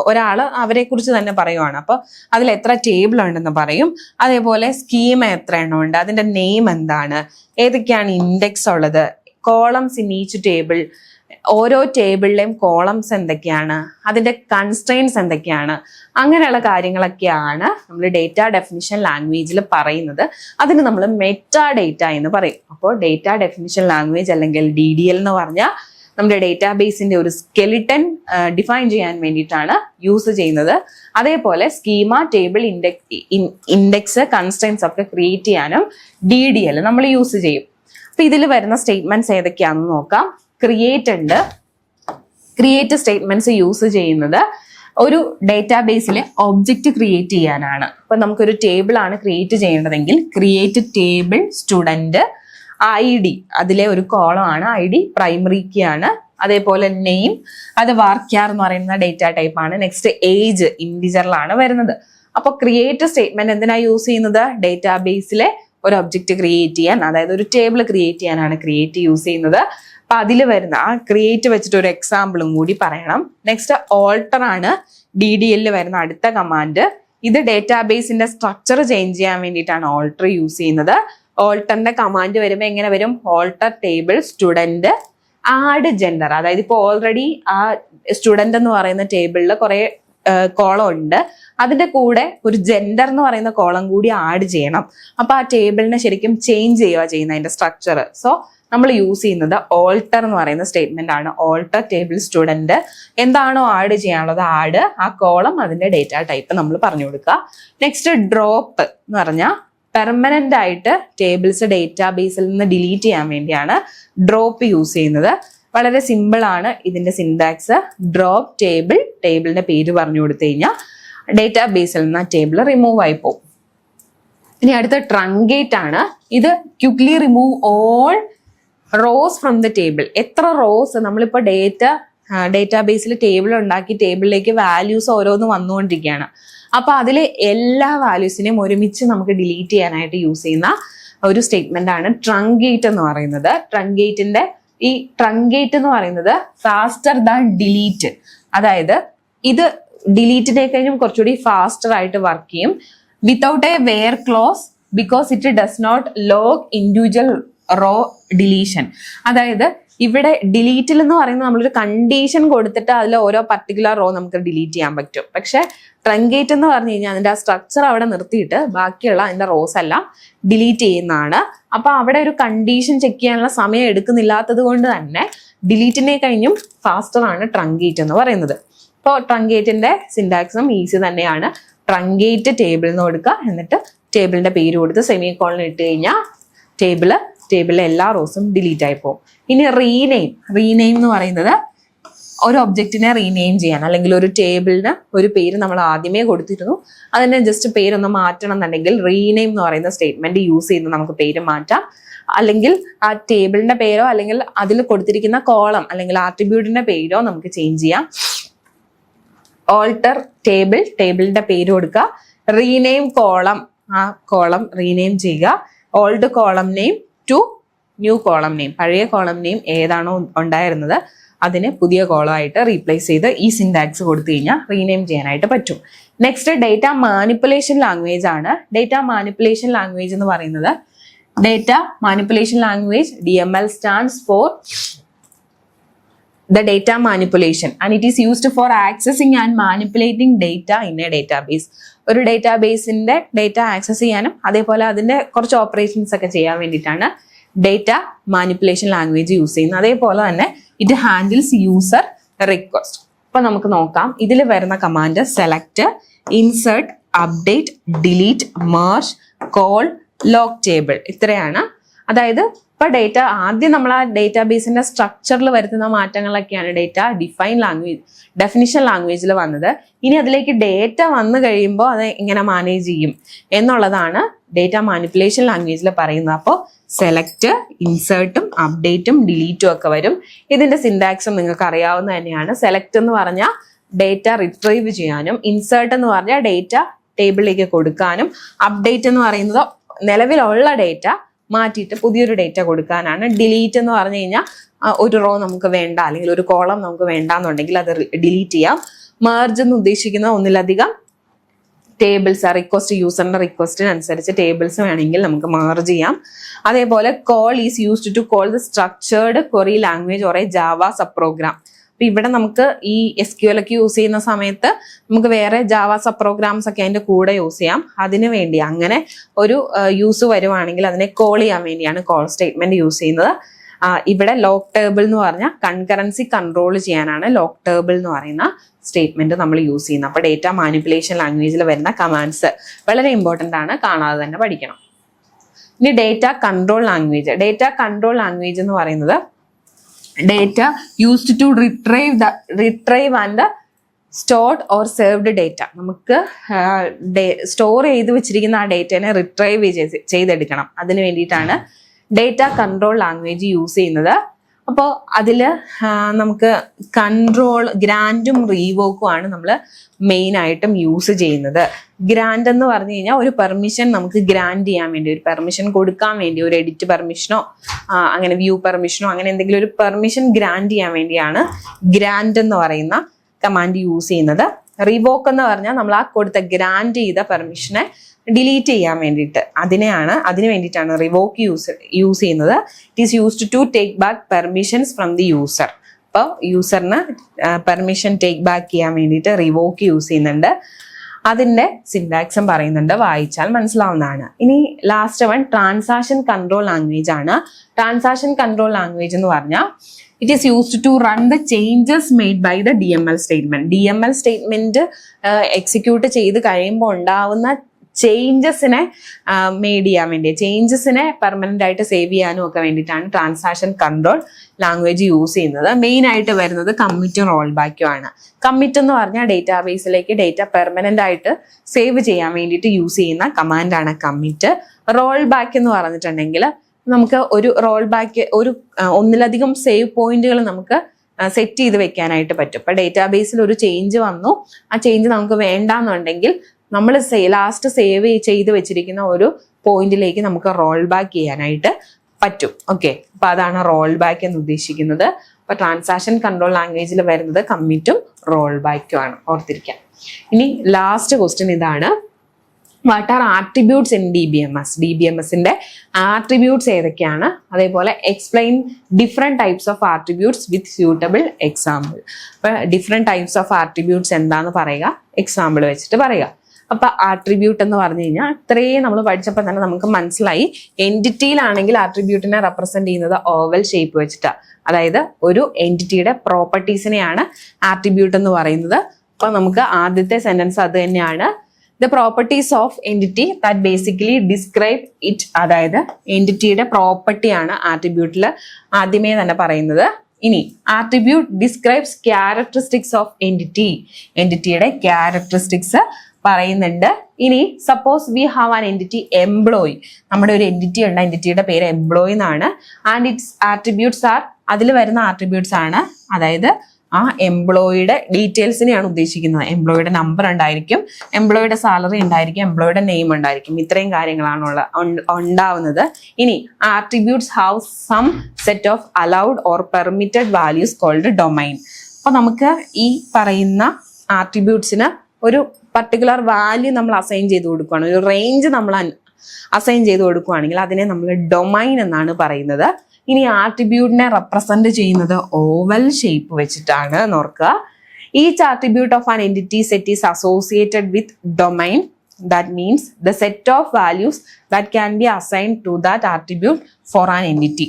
ഒരാൾ അവരെ കുറിച്ച് തന്നെ പറയുവാണ്, അപ്പോൾ അതിൽ എത്ര ടേബിൾ ഉണ്ടെന്ന് പറയും. അതേപോലെ സ്കീമ എത്ര എണ്ണം ഉണ്ട്, അതിന്റെ നെയിം എന്താണ്, ഏതൊക്കെയാണ് ഇൻഡെക്സ് ഉള്ളത്, കോളംസ് ഇൻ ഈച്ച് ടേബിൾ, ഓരോ ടേബിളിലെയും കോളംസ് എന്തൊക്കെയാണ്, അതിന്റെ കൺസ്ട്രെയിൻസ് എന്തൊക്കെയാണ്, അങ്ങനെയുള്ള കാര്യങ്ങളൊക്കെയാണ് നമ്മൾ ഡേറ്റ ഡെഫിനിഷൻ ലാംഗ്വേജിൽ പറയുന്നത്. അതിന് നമ്മൾ മെറ്റാഡേറ്റ എന്ന് പറയും. അപ്പോൾ ഡേറ്റ ഡെഫിനിഷൻ ലാംഗ്വേജ് അല്ലെങ്കിൽ DDL എന്ന് പറഞ്ഞാൽ നമ്മുടെ ഡേറ്റാബേസിന്റെ ഒരു സ്കെലിറ്റൻ ഡിഫൈൻ ചെയ്യാൻ വേണ്ടിയിട്ടാണ് യൂസ് ചെയ്യുന്നത്. അതേപോലെ സ്കീമ, ടേബിൾ, ഇൻഡെക്സ്, കൺസ്ട്രെയിൻസ് ഒക്കെ ക്രിയേറ്റ് ചെയ്യാനും DDL നമ്മൾ യൂസ് ചെയ്യും. അപ്പൊ ഇതിൽ വരുന്ന സ്റ്റേറ്റ്മെന്റ്സ് ഏതൊക്കെയാണെന്ന് നോക്കാം. ക്രിയേറ്റ് സ്റ്റേറ്റ്മെന്റ്സ് യൂസ് ചെയ്യുന്നത് ഒരു ഡേറ്റാബേസിലെ ഒബ്ജക്റ്റ് ക്രിയേറ്റ് ചെയ്യാനാണ്. ഇപ്പൊ നമുക്കൊരു ടേബിൾ ആണ് ക്രിയേറ്റ് ചെയ്യേണ്ടതെങ്കിൽ ക്രിയേറ്റ് ടേബിൾ സ്റ്റുഡന്റ് ID, അതിലെ ഒരു കോളം ആണ് ID, പ്രൈമറി കീ ആണ്. അതേപോലെ നെയിം, അത് varchar എന്ന് പറയുന്ന ഡേറ്റ ടൈപ്പ് ആണ്. നെക്സ്റ്റ് ഏജ് ഇൻഡിജറിലാണ് വരുന്നത്. അപ്പൊ ക്രിയേറ്റ് സ്റ്റേറ്റ്മെന്റ് എന്തിനാ യൂസ് ചെയ്യുന്നത്? ഡേറ്റാബേസിലെ ഒരു ഒബ്ജക്റ്റ് ക്രിയേറ്റ് ചെയ്യാൻ, അതായത് ഒരു ടേബിൾ ക്രിയേറ്റ് ചെയ്യാനാണ് ക്രിയേറ്റ് യൂസ് ചെയ്യുന്നത്. അപ്പൊ അതിൽ വരുന്ന ആ ക്രിയേറ്റ് വെച്ചിട്ട് ഒരു എക്സാമ്പിളും കൂടി പറയണം. നെക്സ്റ്റ് ഓൾട്ടർ ആണ് DDL വരുന്ന അടുത്ത കമാൻഡ്. ഇത് ഡേറ്റാബേസിന്റെ സ്ട്രക്ചർ ചേഞ്ച് ചെയ്യാൻ വേണ്ടിയിട്ടാണ് ഓൾട്ടർ യൂസ് ചെയ്യുന്നത്. ഓൾട്ടറിന്റെ കമാൻഡ് വരുമ്പോൾ എങ്ങനെ വരും? Alter table student add gender. അതായത് ഇപ്പോൾ ഓൾറെഡി ആ സ്റ്റുഡന്റ് എന്ന് പറയുന്ന ടേബിളിൽ കുറെ കോളം ഉണ്ട്, അതിന്റെ കൂടെ ഒരു ജെൻഡർ എന്ന് പറയുന്ന കോളം കൂടി ആഡ് ചെയ്യണം. അപ്പൊ ആ ടേബിളിനെ ശരിക്കും ചേഞ്ച് ചെയ്യുക ചെയ്യുന്ന അതിന്റെ സ്ട്രക്ചർ. സോ നമ്മൾ യൂസ് ചെയ്യുന്നത് ഓൾട്ടർ എന്ന് പറയുന്ന സ്റ്റേറ്റ്മെന്റ് ആണ്. ഓൾട്ടർ ടേബിൾ സ്റ്റുഡന്റ് എന്താണോ ആഡ് ചെയ്യാനുള്ളത് ആഡ്, ആ കോളം അതിന്റെ ഡേറ്റ ടൈപ്പ് നമ്മൾ പറഞ്ഞു കൊടുക്കുക. നെക്സ്റ്റ് ഡ്രോപ്പ് എന്ന് പറഞ്ഞാൽ പെർമനന്റ് ആയിട്ട് ടേബിൾസ് ഡേറ്റാബേസിൽ നിന്ന് ഡിലീറ്റ് ചെയ്യാൻ വേണ്ടിയാണ് ഡ്രോപ്പ് യൂസ് ചെയ്യുന്നത്. വളരെ സിമ്പിൾ ആണ് ഇതിന്റെ സിന്റാക്സ്. ഡ്രോപ്പ് ടേബിൾ, ടേബിളിന്റെ പേര് പറഞ്ഞു കൊടുത്തു കഴിഞ്ഞാൽ ഡേറ്റാബേസിൽ നിന്ന് ടേബിൾ റിമൂവ് ആയി പോകും. ഇനി അടുത്ത ട്രങ്കേറ്റ് ആണ്. ഇത് quickly remove all rose from the table. എത്ര റോസ് നമ്മളിപ്പോ ഡേറ്റാബേസിൽ ടേബിൾ ഉണ്ടാക്കി ടേബിളിലേക്ക് വാല്യൂസ് ഓരോന്ന് വന്നുകൊണ്ടിരിക്കുകയാണ്. അപ്പൊ അതിലെ എല്ലാ വാല്യൂസിനെയും ഒരുമിച്ച് നമുക്ക് ഡിലീറ്റ് ചെയ്യാനായിട്ട് യൂസ് ചെയ്യുന്ന ഒരു സ്റ്റേറ്റ്മെന്റ് ആണ് ട്രങ്കേറ്റ് എന്ന് പറയുന്നത്. ഈ ട്രങ്കേറ്റ് എന്ന് പറയുന്നത് ഫാസ്റ്റർ ദാൻ ഡിലീറ്റ്. അതായത് ഇത് ഡിലീറ്റിനെ കഴിഞ്ഞും കുറച്ചുകൂടി ഫാസ്റ്റർ ആയിട്ട് വർക്ക് ചെയ്യും. Without a where clause because it does not log individual row deletion. അതായത് ഇവിടെ ഡിലീറ്റിൽ എന്ന് പറയുന്നത് നമ്മളൊരു കണ്ടീഷൻ കൊടുത്തിട്ട് അതിൽ ഓരോ പർട്ടിക്കുലർ റോ നമുക്ക് ഡിലീറ്റ് ചെയ്യാൻ പറ്റും. പക്ഷെ ട്രങ്കേറ്റ് എന്ന് പറഞ്ഞു കഴിഞ്ഞാൽ അതിന്റെ ആ സ്ട്രക്ചർ അവിടെ നിർത്തിയിട്ട് ബാക്കിയുള്ള അതിന്റെ റോസ് എല്ലാം ഡിലീറ്റ് ചെയ്യുന്നതാണ്. അപ്പൊ അവിടെ ഒരു കണ്ടീഷൻ ചെക്ക് ചെയ്യാനുള്ള സമയം എടുക്കുന്നില്ലാത്തത് കൊണ്ട് തന്നെ ഡിലീറ്റിനെ കഴിഞ്ഞും ഫാസ്റ്റർ ആണ് ട്രങ്കേറ്റ് എന്ന് പറയുന്നത്. ഇപ്പോൾ ട്രങ്കേറ്റിന്റെ സിന്റാക്സും ഈസി തന്നെയാണ്. ട്രങ്കേറ്റ് ടേബിൾ എന്ന് കൊടുക്കുക, എന്നിട്ട് ടേബിളിന്റെ പേര് കൊടുത്ത് സെമികോളൻ ഇട്ട് കഴിഞ്ഞാൽ ടേബിളിലെ എല്ലാ റോസും ഡിലീറ്റ് ആയി പോകും. ഇനി റീനെയിം എന്ന് പറയുന്നത് ഒരു ഒബ്ജക്റ്റിനെ റീനെയിം ചെയ്യാൻ, അല്ലെങ്കിൽ ഒരു ടേബിളിന് ഒരു പേര് നമ്മൾ ആദ്യമേ കൊടുത്തിരുന്നു, അതിനെ ജസ്റ്റ് പേരൊന്ന് മാറ്റണം എന്നുണ്ടെങ്കിൽ റീനെയിം എന്ന് പറയുന്ന സ്റ്റേറ്റ്മെന്റ് യൂസ് ചെയ്ത് നമുക്ക് പേര് മാറ്റാം. അല്ലെങ്കിൽ ആ ടേബിളിന്റെ പേരോ അല്ലെങ്കിൽ അതിൽ കൊടുത്തിരിക്കുന്ന കോളം അല്ലെങ്കിൽ ആട്രിബ്യൂട്ടിന്റെ പേരോ നമുക്ക് ചേഞ്ച് ചെയ്യാം. ഓൾട്ടർ ടേബിളിന്റെ പേര് കൊടുക്കുക. റീനെയിം കോളം, ആ കോളം റീനെയിം ചെയ്യുക. Old column name to new column name. പഴയ കോളം നെയിം ഏതാണോ ഉണ്ടായിരുന്നത് അതിനെ പുതിയ കോളമായിട്ട് റീപ്ലേസ് ചെയ്ത് ഈ സിന്റാക്സ് കൊടുത്തു കഴിഞ്ഞാൽ റീനെയിം ചെയ്യാനായിട്ട് പറ്റും. നെക്സ്റ്റ് ഡേറ്റ മാനിപ്പുലേഷൻ ലാംഗ്വേജ് ആണ്. ഡേറ്റ മാനിപ്പുലേഷൻ ലാംഗ്വേജ് എന്ന് പറയുന്നത് data manipulation language DML stands for the data manipulation and it is used for accessing and manipulating data in a database. ഒരു ഡേറ്റാബേസിന്റെ ഡേറ്റ ആക്സസ് ചെയ്യാനും അതേപോലെ അതിന്റെ കുറച്ച് ഓപ്പറേഷൻസ് ഒക്കെ ചെയ്യാൻ വേണ്ടിയിട്ടാണ് ഡേറ്റ മാനിപ്പുലേഷൻ ലാംഗ്വേജ് യൂസ് ചെയ്യുന്നത്. അതേപോലെ തന്നെ ഇറ്റ് ഹാൻഡിൽസ് യൂസർ റിക്വസ്റ്റ്. അപ്പൊ നമുക്ക് നോക്കാം ഇതിൽ വരുന്ന command select, insert, update, delete, merge, call, log table. ഇത്രയാണ്. അതായത് ഇപ്പൊ ഡേറ്റ ആദ്യം നമ്മൾ ആ ഡേറ്റാബേസിന്റെ സ്ട്രക്ചറിൽ വരുത്തുന്ന മാറ്റങ്ങളൊക്കെയാണ് ഡേറ്റ ഡെഫിനിഷൻ ലാംഗ്വേജിൽ വന്നത്. ഇനി അതിലേക്ക് ഡേറ്റ വന്നു കഴിയുമ്പോൾ അത് എങ്ങനെ മാനേജ് ചെയ്യും എന്നുള്ളതാണ് ഡേറ്റ മാനിപ്പുലേഷൻ ലാംഗ്വേജിൽ പറയുന്നത്. അപ്പോൾ സെലക്ട്, ഇൻസേർട്ടും അപ്ഡേറ്റും ഡിലീറ്റും ഒക്കെ വരും. ഇതിന്റെ സിന്റാക്സും നിങ്ങൾക്ക് അറിയാവുന്ന തന്നെയാണ്. സെലക്ട് എന്ന് പറഞ്ഞാൽ ഡേറ്റ റിട്രീവ് ചെയ്യാനും, ഇൻസേർട്ട് എന്ന് പറഞ്ഞാൽ ഡേറ്റ ടേബിളിലേക്ക് കൊടുക്കാനും, അപ്ഡേറ്റ് എന്ന് പറയുന്നത് നിലവിലുള്ള ഡേറ്റ മാറ്റിയിട്ട് പുതിയൊരു ഡേറ്റ കൊടുക്കാനാണ്. ഡിലീറ്റ് എന്ന് പറഞ്ഞു കഴിഞ്ഞാൽ ഒരു റോ നമുക്ക് വേണ്ട അല്ലെങ്കിൽ ഒരു കോളം നമുക്ക് വേണ്ടാന്നുണ്ടെങ്കിൽ അത് ഡിലീറ്റ് ചെയ്യാം. മെർജ് എന്ന് ഉദ്ദേശിക്കുന്നത് ഒന്നിലധികം ടേബിൾസ്, റിക്വസ്റ്റ് യൂസറിന്റെ റിക്വസ്റ്റിനനുസരിച്ച് ടേബിൾസ് വേണമെങ്കിൽ നമുക്ക് മെർജ് ചെയ്യാം. അതേപോലെ call is used to call the structured query language or a Java sub program. അപ്പൊ ഇവിടെ നമുക്ക് ഈ SQL ഒക്കെ യൂസ് ചെയ്യുന്ന സമയത്ത് നമുക്ക് വേറെ ജാവ സബ് പ്രോഗ്രാംസ് ഒക്കെ അതിന്റെ കൂടെ യൂസ് ചെയ്യാം. അതിനു വേണ്ടി അങ്ങനെ ഒരു യൂസ് വരുവാണെങ്കിൽ അതിനെ കോൾ ചെയ്യാൻ വേണ്ടിയാണ് കോൾ സ്റ്റേറ്റ്മെന്റ് യൂസ് ചെയ്യുന്നത്. ഇവിടെ ലോഗ് ടേബിൾ എന്ന് പറഞ്ഞാൽ കൺകറൻസി കൺട്രോൾ ചെയ്യാനാണ് ലോഗ് ടേബിൾ എന്ന് പറയുന്ന സ്റ്റേറ്റ്മെന്റ് നമ്മൾ യൂസ് ചെയ്യുന്നത്. അപ്പൊ ഡേറ്റ മാനിപ്പുലേഷൻ ലാംഗ്വേജിൽ വരുന്ന കമാൻഡ്സ് വളരെ ഇമ്പോർട്ടന്റ് ആണ്, കാണാതെ തന്നെ പഠിക്കണം. ഇനി data control language. Data control language എന്ന് പറയുന്നത് data used to retrieve and stored or served data. നമുക്ക് സ്റ്റോർ ചെയ്ത് വെച്ചിരിക്കുന്ന ആ ഡേറ്റനെ റിട്രൈവ് ചെയ്തെടുക്കണം. അതിന് വേണ്ടിയിട്ടാണ് ഡേറ്റ കൺട്രോൾ ലാംഗ്വേജ് യൂസ് ചെയ്യുന്നത്. അപ്പോൾ അതിൽ നമുക്ക് കൺട്രോൾ ഗ്രാൻഡും റീവോക്കും ആണ് നമ്മൾ മെയിൻ ആയിട്ടും യൂസ് ചെയ്യുന്നത്. ഗ്രാൻഡ് എന്ന് പറഞ്ഞു കഴിഞ്ഞാൽ ഒരു പെർമിഷൻ നമുക്ക് ഗ്രാൻഡ് ചെയ്യാൻ വേണ്ടി, ഒരു പെർമിഷൻ കൊടുക്കാൻ വേണ്ടി, ഒരു എഡിറ്റ് പെർമിഷനോ അങ്ങനെ വ്യൂ പെർമിഷനോ അങ്ങനെ എന്തെങ്കിലും ഒരു പെർമിഷൻ ഗ്രാൻഡ് ചെയ്യാൻ വേണ്ടിയാണ് ഗ്രാൻഡ് എന്ന് പറയുന്ന കമാൻഡ് യൂസ് ചെയ്യുന്നത്. റിവോക്ക് എന്ന് പറഞ്ഞാൽ നമ്മൾ ആ കൊടുത്ത ഗ്രാൻഡ് ചെയ്ത പെർമിഷനെ ഡിലീറ്റ് ചെയ്യാൻ വേണ്ടിയിട്ട് അതിന് വേണ്ടിയിട്ടാണ് റിവോക്ക് യൂസ് ചെയ്യുന്നത്. It is used to take back permissions from the user. അപ്പോൾ യൂസറിന് പെർമിഷൻ ടേക്ക് ബാക്ക് ചെയ്യാൻ വേണ്ടിയിട്ട് റിവോക്ക് യൂസ് ചെയ്യുന്നുണ്ട്. അതിന്റെ സിന്റാക്സും പറയുന്നുണ്ട്, വായിച്ചാൽ മനസ്സിലാവുന്നതാണ്. ഇനി last one transaction control language ആണ്. ട്രാൻസാക്ഷൻ കൺട്രോൾ ലാംഗ്വേജ് എന്ന് പറഞ്ഞാൽ it is used to run the changes made by the DML statement. DML statement execute ചെയ്ത് കഴിയുമ്പോൾ ഉണ്ടാവുന്ന ചേഞ്ചസിനെ മെയ്ഡ് ചെയ്യാൻ വേണ്ടി, ചേഞ്ചസിനെ പെർമനന്റ് ആയിട്ട് സേവ് ചെയ്യാനും ഒക്കെ വേണ്ടിയിട്ടാണ് ട്രാൻസാക്ഷൻ കൺട്രോൾ ലാംഗ്വേജ് യൂസ് ചെയ്യുന്നത്. മെയിൻ ആയിട്ട് വരുന്നത് കമ്മിറ്റും റോൾ ബാക്കും ആണ്. കമ്മിറ്റ് എന്ന് പറഞ്ഞാൽ ഡേറ്റാബേസിലേക്ക് ഡേറ്റ പെർമനന്റ് ആയിട്ട് സേവ് ചെയ്യാൻ വേണ്ടിയിട്ട് യൂസ് ചെയ്യുന്ന കമാൻഡാണ് കമ്മിറ്റ്. റോൾ ബാക്ക് എന്ന് പറഞ്ഞിട്ടുണ്ടെങ്കിൽ നമുക്ക് ഒരു റോൾ ബാക്ക് ഒന്നിലധികം സേവ് പോയിന്റുകൾ നമുക്ക് സെറ്റ് ചെയ്ത് വെക്കാനായിട്ട് പറ്റും. ഇപ്പൊ ഡേറ്റാബേസിൽ ഒരു ചേഞ്ച് വന്നു, ആ ചേഞ്ച് നമുക്ക് വേണ്ടാന്നുണ്ടെങ്കിൽ നമ്മൾ ലാസ്റ്റ് സേവ് ചെയ്ത് വെച്ചിരിക്കുന്ന ഒരു പോയിന്റിലേക്ക് നമുക്ക് റോൾ ബാക്ക് ചെയ്യാനായിട്ട് പറ്റും. ഓക്കെ, അപ്പൊ അതാണ് റോൾ ബാക്ക് എന്ന് ഉദ്ദേശിക്കുന്നത്. അപ്പൊ ട്രാൻസാക്ഷൻ കൺട്രോൾ ലാംഗ്വേജിൽ വരുന്നത് കമ്മിറ്റും റോൾ ബാക്കും ആണ്, ഓർത്തിരിക്കാം. ഇനി ലാസ്റ്റ് ക്വസ്റ്റ്യൻ ഇതാണ്, what are attributes in DBMS? DBMSന്റെ ആട്രിബ്യൂട്ട്സ് ഏതൊക്കെയാണ്? അതേപോലെ explain different types of attributes with suitable example. അപ്പൊ ഡിഫറെന്റ് ടൈപ്സ് ഓഫ് ആട്രിബ്യൂട്ട്സ് എന്താന്ന് പറയുക, എക്സാമ്പിൾ വെച്ചിട്ട് പറയുക. അപ്പൊ ആട്രിബ്യൂട്ട് എന്ന് പറഞ്ഞു കഴിഞ്ഞാൽ ഇത്രയും നമ്മൾ പഠിച്ചപ്പോൾ തന്നെ നമുക്ക് മനസ്സിലായി. എൻറ്റിറ്റിയിലാണെങ്കിൽ ആട്രിബ്യൂട്ടിനെ റെപ്രസെന്റ് ചെയ്യുന്നത് ഓവൽ ഷേപ്പ് വെച്ചിട്ടാണ്. അതായത് ഒരു എൻറ്റിറ്റിയുടെ പ്രോപ്പർട്ടീസിനെയാണ് ആട്രിബ്യൂട്ട് എന്ന് പറയുന്നത്. അപ്പൊ നമുക്ക് ആദ്യത്തെ സെന്റൻസ് അത് തന്നെയാണ്, the properties of entity that basically describe it. അതായത് എൻറ്റിറ്റിയുടെ പ്രോപ്പർട്ടിയാണ് ആട്രിബ്യൂട്ടിൽ ആദ്യമേ തന്നെ പറയുന്നത്. ഇനി attribute describes characteristics of entity. എൻറ്റിറ്റിയുടെ ക്യാരക്ടറിസ്റ്റിക്സ് പറയുന്നുണ്ട്. ഇനി suppose we have an entity employee. നമ്മുടെ ഒരു എൻറ്റിറ്റി ഉണ്ട്, എൻറ്റിറ്റിയുടെ പേര് എംപ്ലോയി എന്നാണ്. ആൻഡ് ഇറ്റ്സ് ആട്രിബ്യൂട്ട്സ് ആർ, അതിൽ വരുന്ന ആട്രിബ്യൂട്ട്സ് ആണ്, അതായത് ആ എംപ്ലോയിയുടെ ഡീറ്റെയിൽസിനെയാണ് ഉദ്ദേശിക്കുന്നത്. എംപ്ലോയിയുടെ നമ്പർ ഉണ്ടായിരിക്കും, എംപ്ലോയിയുടെ സാലറി ഉണ്ടായിരിക്കും, എംപ്ലോയിയുടെ നെയിം ഉണ്ടായിരിക്കും. ഇത്രയും കാര്യങ്ങളാണ് ഉണ്ടാവുന്നത്. ഇനി attributes have some set of allowed or permitted values called domain. അപ്പൊ നമുക്ക് ഈ പറയുന്ന ആട്രിബ്യൂട്ട്സിന് ഒരു പർട്ടിക്കുലർ വാല്യൂ നമ്മൾ അസൈൻ ചെയ്ത് കൊടുക്കുകയാണ്, ഒരു റേഞ്ച് നമ്മൾ അസൈൻ ചെയ്ത് കൊടുക്കുകയാണെങ്കിൽ അതിനെ നമ്മൾ ഡൊമൈൻ എന്നാണ് പറയുന്നത്. ഇനി ആട്രിബ്യൂട്ടിനെ റെപ്രസെന്റ് ചെയ്യുന്നത് ഓവൽ ഷേപ്പ് വെച്ചിട്ടാണ് ഓർക്കുക. Each attribute of an entity set is associated with domain. That means the set of values that can be assigned to that attribute for an entity.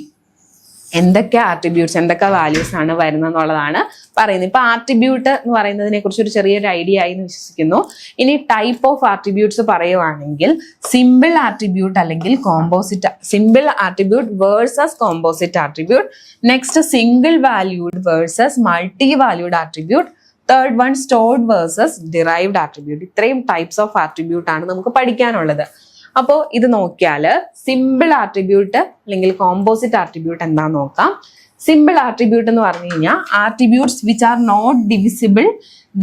എന്തൊക്കെ ആട്രിബ്യൂട്ട്സ്, എന്തൊക്കെ വാല്യൂസ് ആണ് വരുന്നത് എന്നുള്ളതാണ് പറയുന്നത്. ഇപ്പൊ ആട്രിബ്യൂട്ട് എന്ന് പറയുന്നതിനെ കുറിച്ച് ഒരു ചെറിയൊരു ഐഡിയ ആയി എന്ന് വിശ്വസിക്കുന്നു. ഇനി ടൈപ്പ് ഓഫ് ആട്രിബ്യൂട്ട്സ് പറയുവാണെങ്കിൽ സിമ്പിൾ ആട്രിബ്യൂട്ട് അല്ലെങ്കിൽ composite, simple attribute versus composite attribute. Next single valued versus multi valued attribute. Third one stored versus derived attribute. ഇത്രയും ടൈപ്സ് ഓഫ് ആട്രിബ്യൂട്ട് ആണ് നമുക്ക് പഠിക്കാനുള്ളത്. അപ്പോൾ ഇത് നോക്കിയാൽ സിമ്പിൾ ആട്രിബ്യൂട്ട് അല്ലെങ്കിൽ കോമ്പോസിറ്റ് ആട്രിബ്യൂട്ട് എന്താന്ന് നോക്കാം. സിമ്പിൾ ആട്രിബ്യൂട്ട് എന്ന് പറഞ്ഞു കഴിഞ്ഞാൽ attributes which are not divisible,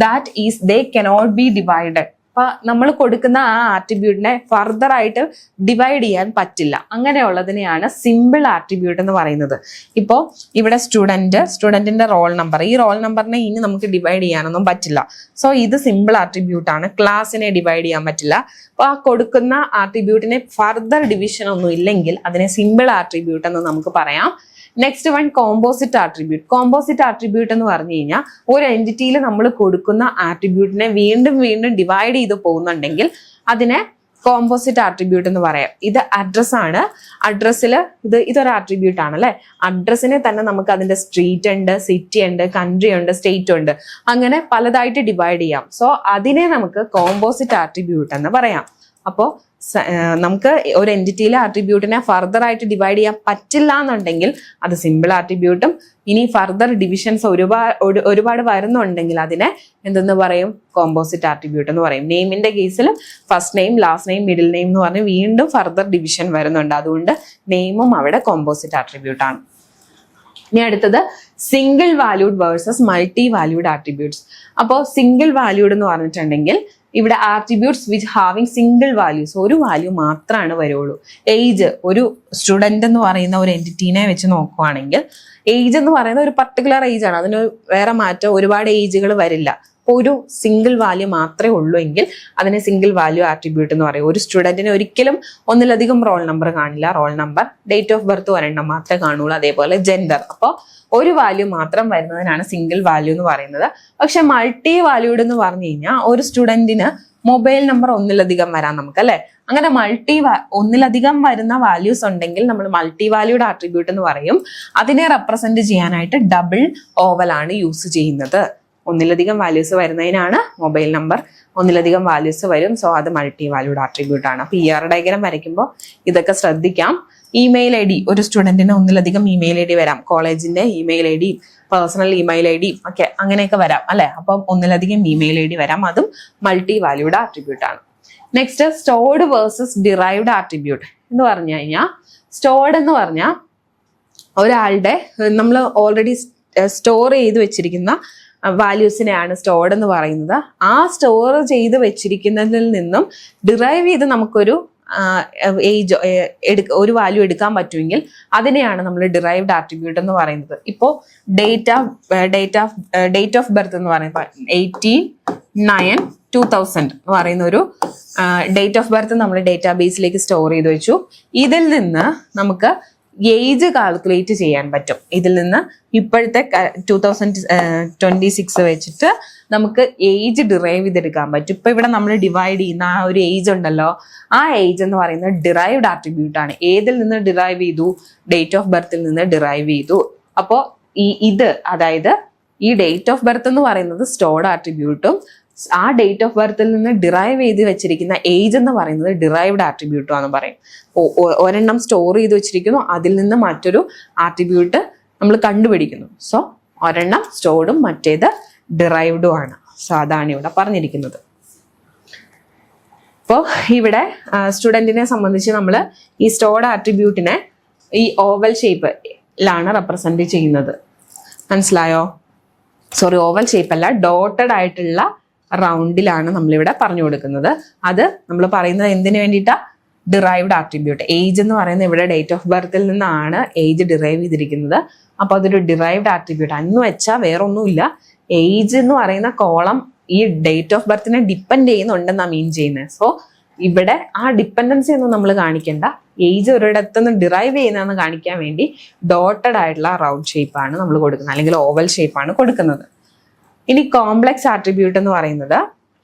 that is they cannot be divided. അപ്പൊ നമ്മൾ കൊടുക്കുന്ന ആ ആട്രിബ്യൂട്ടിനെ ഫർദർ ആയിട്ട് ഡിവൈഡ് ചെയ്യാൻ പറ്റില്ല. അങ്ങനെയുള്ളതിനെയാണ് സിമ്പിൾ ആട്രിബ്യൂട്ട് എന്ന് പറയുന്നത്. ഇപ്പോൾ ഇവിടെ സ്റ്റുഡന്റിന്റെ റോൾ നമ്പർ, ഈ റോൾ നമ്പറിനെ ഇനി നമുക്ക് ഡിവൈഡ് ചെയ്യാനൊന്നും പറ്റില്ല. സോ ഇത് സിമ്പിൾ ആട്രിബ്യൂട്ട് ആണ്. ക്ലാസ്സിനെ ഡിവൈഡ് ചെയ്യാൻ പറ്റില്ല. അപ്പൊ ആ കൊടുക്കുന്ന ആട്രിബ്യൂട്ടിനെ ഫർദർ ഡിവിഷൻ ഒന്നും ഇല്ലെങ്കിൽ അതിനെ സിമ്പിൾ ആട്രിബ്യൂട്ട് എന്ന് നമുക്ക് പറയാം. Next one composite attribute. Composite attribute എന്ന് പറഞ്ഞു കഴിഞ്ഞാൽ ഒരു എൻറ്റിറ്റിയിൽ നമ്മൾ കൊടുക്കുന്ന ആട്രിബ്യൂട്ടിനെ വീണ്ടും വീണ്ടും ഡിവൈഡ് ചെയ്ത് പോകുന്നുണ്ടെങ്കിൽ അതിനെ കോമ്പോസിറ്റ് ആട്രിബ്യൂട്ട് എന്ന് പറയാം. ഇത് അഡ്രസ് ആണ്. അഡ്രസ്സിൽ ഇതൊരു ആട്രിബ്യൂട്ട് ആണ് അല്ലെ. അഡ്രസ്സിനെ തന്നെ നമുക്ക് അതിന്റെ സ്ട്രീറ്റ് ഉണ്ട്, സിറ്റി ഉണ്ട്, കൺട്രി ഉണ്ട്, സ്റ്റേറ്റ് ഉണ്ട്, അങ്ങനെ പലതായിട്ട് ഡിവൈഡ് ചെയ്യാം. സോ അതിനെ നമുക്ക് കോമ്പോസിറ്റ് ആട്രിബ്യൂട്ട് എന്ന് പറയാം. അപ്പോൾ നമുക്ക് ഒരു എൻറ്റിറ്റിയിലെ ആട്രിബ്യൂട്ടിനെ ഫർദർ ആയിട്ട് ഡിവൈഡ് ചെയ്യാൻ പറ്റില്ല എന്നുണ്ടെങ്കിൽ അത് സിമ്പിൾ ആട്രിബ്യൂട്ടും, ഇനി ഫർദർ ഡിവിഷൻസ് ഒരുപാട് വരുന്നുണ്ടെങ്കിൽ അതിനെ എന്തെന്ന് പറയും, കോമ്പോസിറ്റ് ആട്രിബ്യൂട്ട് എന്ന് പറയും. നെയിമിന്റെ കേസിൽ first name, last name, middle name എന്ന് പറഞ്ഞ് വീണ്ടും ഫർദർ ഡിവിഷൻ വരുന്നുണ്ട്. അതുകൊണ്ട് നെയിമും അവിടെ കോമ്പോസിറ്റ് ആട്രിബ്യൂട്ട് ആണ്. ഇനി അടുത്തത് single valued versus multi valued attributes. അപ്പോൾ സിംഗിൾ വാല്യൂഡ് എന്ന് പറഞ്ഞിട്ടുണ്ടെങ്കിൽ ഇവിടെ attributes which having single values, ഒരു വാല്യൂ മാത്രമാണ് വരുള്ളൂ. ഏജ്, ഒരു സ്റ്റുഡന്റ് എന്ന് പറയുന്ന ഒരു എൻറ്റിറ്റീനെ വെച്ച് നോക്കുവാണെങ്കിൽ ഏജ് എന്ന് പറയുന്ന ഒരു പർട്ടിക്കുലർ ഏജ് ആണ്. അതിന് വേറെ മാറ്റം, ഒരുപാട് ഏജുകൾ വരില്ല. അപ്പോൾ ഒരു സിംഗിൾ വാല്യൂ മാത്രമേ ഉള്ളൂ എങ്കിൽ അതിനെ സിംഗിൾ വാല്യൂ ആട്രിബ്യൂട്ട് എന്ന് പറയും. ഒരു സ്റ്റുഡന്റിന് ഒരിക്കലും ഒന്നിലധികം റോൾ നമ്പർ കാണില്ല. Roll number, date of birth ഒരെണ്ണം മാത്രമേ കാണുള്ളൂ. അതേപോലെ ജെൻഡർ. അപ്പോൾ ഒരു വാല്യൂ മാത്രം വരുന്നതിനാണ് സിംഗിൾ വാല്യൂ എന്ന് പറയുന്നത്. പക്ഷെ മൾട്ടി വാല്യൂഡ് എന്ന് പറഞ്ഞു കഴിഞ്ഞാൽ ഒരു സ്റ്റുഡന്റിന് മൊബൈൽ നമ്പർ ഒന്നിലധികം വരാം നമുക്ക് അല്ലെ. അങ്ങനെ ഒന്നിലധികം വരുന്ന വാല്യൂസ് ഉണ്ടെങ്കിൽ നമ്മൾ മൾട്ടി വാല്യൂഡ് ആട്രിബ്യൂട്ട് എന്ന് പറയും. അതിനെ റെപ്രസെന്റ് ചെയ്യാനായിട്ട് ഡബിൾ ഓവൽ ആണ് യൂസ് ചെയ്യുന്നത്. ഒന്നിലധികം വാല്യൂസ് വരുന്നതിനാണ് മൊബൈൽ നമ്പർ, ഒന്നിലധികം വാല്യൂസ് വരും. സോ അത് മൾട്ടി വാല്യൂഡ് ആട്രിബ്യൂട്ട് ആണ്. അപ്പൊ ER ഡയഗ്രാം വരയ്ക്കുമ്പോൾ ഇതൊക്കെ ശ്രദ്ധിക്കാം. ഇമെയിൽ ID, ഒരു സ്റ്റുഡന്റിന് ഒന്നിലധികം ഇമെയിൽ ID വരാം. കോളേജിന്റെ email ID, personal email ID ഒക്കെ അങ്ങനെയൊക്കെ വരാം അല്ലെ. അപ്പം ഒന്നിലധികം ഇമെയിൽ ID വരാം. അതും മൾട്ടി വാല്യൂഡ് ആട്രിബ്യൂട്ട് ആണ്. Next stored versus derived attribute എന്ന് പറഞ്ഞു കഴിഞ്ഞാൽ, സ്റ്റോർഡ് എന്ന് പറഞ്ഞാൽ ഒരാളുടെ നമ്മൾ ഓൾറെഡി സ്റ്റോർ ചെയ്ത് വെച്ചിരിക്കുന്ന വാല്യൂസിനെയാണ് സ്റ്റോർഡ് എന്ന് പറയുന്നത്. ആ സ്റ്റോർ ചെയ്ത് വെച്ചിരിക്കുന്നതിൽ നിന്നും ഡിറൈവ് ചെയ്ത് നമുക്കൊരു ഏജ് ഒരു വാല്യൂ എടുക്കാൻ പറ്റുമെങ്കിൽ അതിനെയാണ് നമ്മൾ ഡിറൈവ്ഡ് ആട്രിബ്യൂട്ട് എന്ന് പറയുന്നത്. ഇപ്പോൾ ഡേറ്റ് ഓഫ് ബർത്ത് എന്ന് പറയുമ്പോൾ 18/9/2000 എന്ന് പറയുന്ന ഒരു ഡേറ്റ് ഓഫ് ബർത്ത് നമ്മൾ ഡേറ്റാബേസിലേക്ക് സ്റ്റോർ ചെയ്ത് വെച്ചു. ഇതിൽ നിന്ന് നമുക്ക് ഏജ് കാൽക്കുലേറ്റ് ചെയ്യാൻ പറ്റും. ഇതിൽ നിന്ന് ഇപ്പോഴത്തെ 2026 വെച്ചിട്ട് നമുക്ക് ഏജ് ഡിറൈവ് ചെയ്തെടുക്കാൻ പറ്റും. ഇപ്പൊ ഇവിടെ നമ്മൾ ഡിവൈഡ് ചെയ്യുന്ന ആ ഒരു ഏജ് ഉണ്ടല്ലോ, ആ ഏജ് എന്ന് പറയുന്നത് ഡിറൈവ്ഡ് ആട്രിബ്യൂട്ട് ആണ്. ഏതിൽ നിന്ന് ഡിറൈവ് ചെയ്തു? ഡേറ്റ് ഓഫ് ബർത്തിൽ നിന്ന് ഡിറൈവ് ചെയ്തു. അപ്പോൾ അതായത് ഈ ഡേറ്റ് ഓഫ് ബർത്ത് എന്ന് പറയുന്നത് സ്റ്റോർഡ് ആട്രിബ്യൂട്ടും ആ ഡേറ്റ് ഓഫ് ബർത്തിൽ നിന്ന് ഡിറൈവ് ചെയ്ത് വെച്ചിരിക്കുന്ന ഏജ് എന്ന് പറയുന്നത് ഡിറൈവ്ഡ് ആട്രിബ്യൂട്ടും ആണെന്ന് പറയും. ഒരെണ്ണം സ്റ്റോർ ചെയ്ത് വെച്ചിരിക്കുന്നു, അതിൽ നിന്ന് മറ്റൊരു ആട്രിബ്യൂട്ട് നമ്മൾ കണ്ടുപിടിക്കുന്നു. സോ ഒരെണ്ണം സ്റ്റോർഡും മറ്റേത് ഡിറൈവ്ഡും ആണ്. സോ അതാണ് ഇവിടെ പറഞ്ഞിരിക്കുന്നത്. അപ്പോൾ ഇവിടെ സ്റ്റുഡന്റിനെ സംബന്ധിച്ച് നമ്മൾ ഈ സ്റ്റോർഡ് ആട്രിബ്യൂട്ടിനെ ഈ ഓവൽ ഷേപ്പിലാണ് റെപ്രസെന്റ് ചെയ്യുന്നത്. മനസ്സിലായോ? സോറി, ഓവൽ ഷേപ്പ് അല്ല, ഡോട്ടഡ് ആയിട്ടുള്ള റൗണ്ടിലാണ് നമ്മളിവിടെ പറഞ്ഞു കൊടുക്കുന്നത്. അത് നമ്മൾ പറയുന്നത് എന്തിനു വേണ്ടിയിട്ടാ? Derived attribute. ഏജ് എന്ന് പറയുന്നത് ഇവിടെ ഡേറ്റ് ഓഫ് ബർത്തിൽ നിന്നാണ് ഏജ് ഡിറൈവ് ചെയ്തിരിക്കുന്നത്. അപ്പൊ അതൊരു ഡിറൈവ്ഡ് ആട്രിബ്യൂട്ട് എന്ന് വെച്ചാൽ വേറൊന്നുമില്ല, ഏജ് എന്ന് പറയുന്ന കോളം ഈ ഡേറ്റ് ഓഫ് ബർത്തിനെ ഡിപ്പെൻഡ് ചെയ്യുന്നുണ്ടെന്നാണ് മീൻ ചെയ്യുന്നത്. സോ ഇവിടെ ആ ഡിപ്പെൻഡൻസി ഒന്നും നമ്മൾ കാണിക്കേണ്ട, ഏജ് ഒരിടത്തുനിന്ന് ഡിറൈവ് ചെയ്യുന്നതെന്ന് കാണിക്കാൻ വേണ്ടി ഡോട്ടഡ് ആയിട്ടുള്ള റൗണ്ട് ഷേപ്പാണ് നമ്മൾ കൊടുക്കുന്നത്, അല്ലെങ്കിൽ ഓവൽ ഷേപ്പാണ് കൊടുക്കുന്നത്. ഇനി കോംപ്ലക്സ് ആട്രിബ്യൂട്ട് എന്ന് പറയുന്നത്,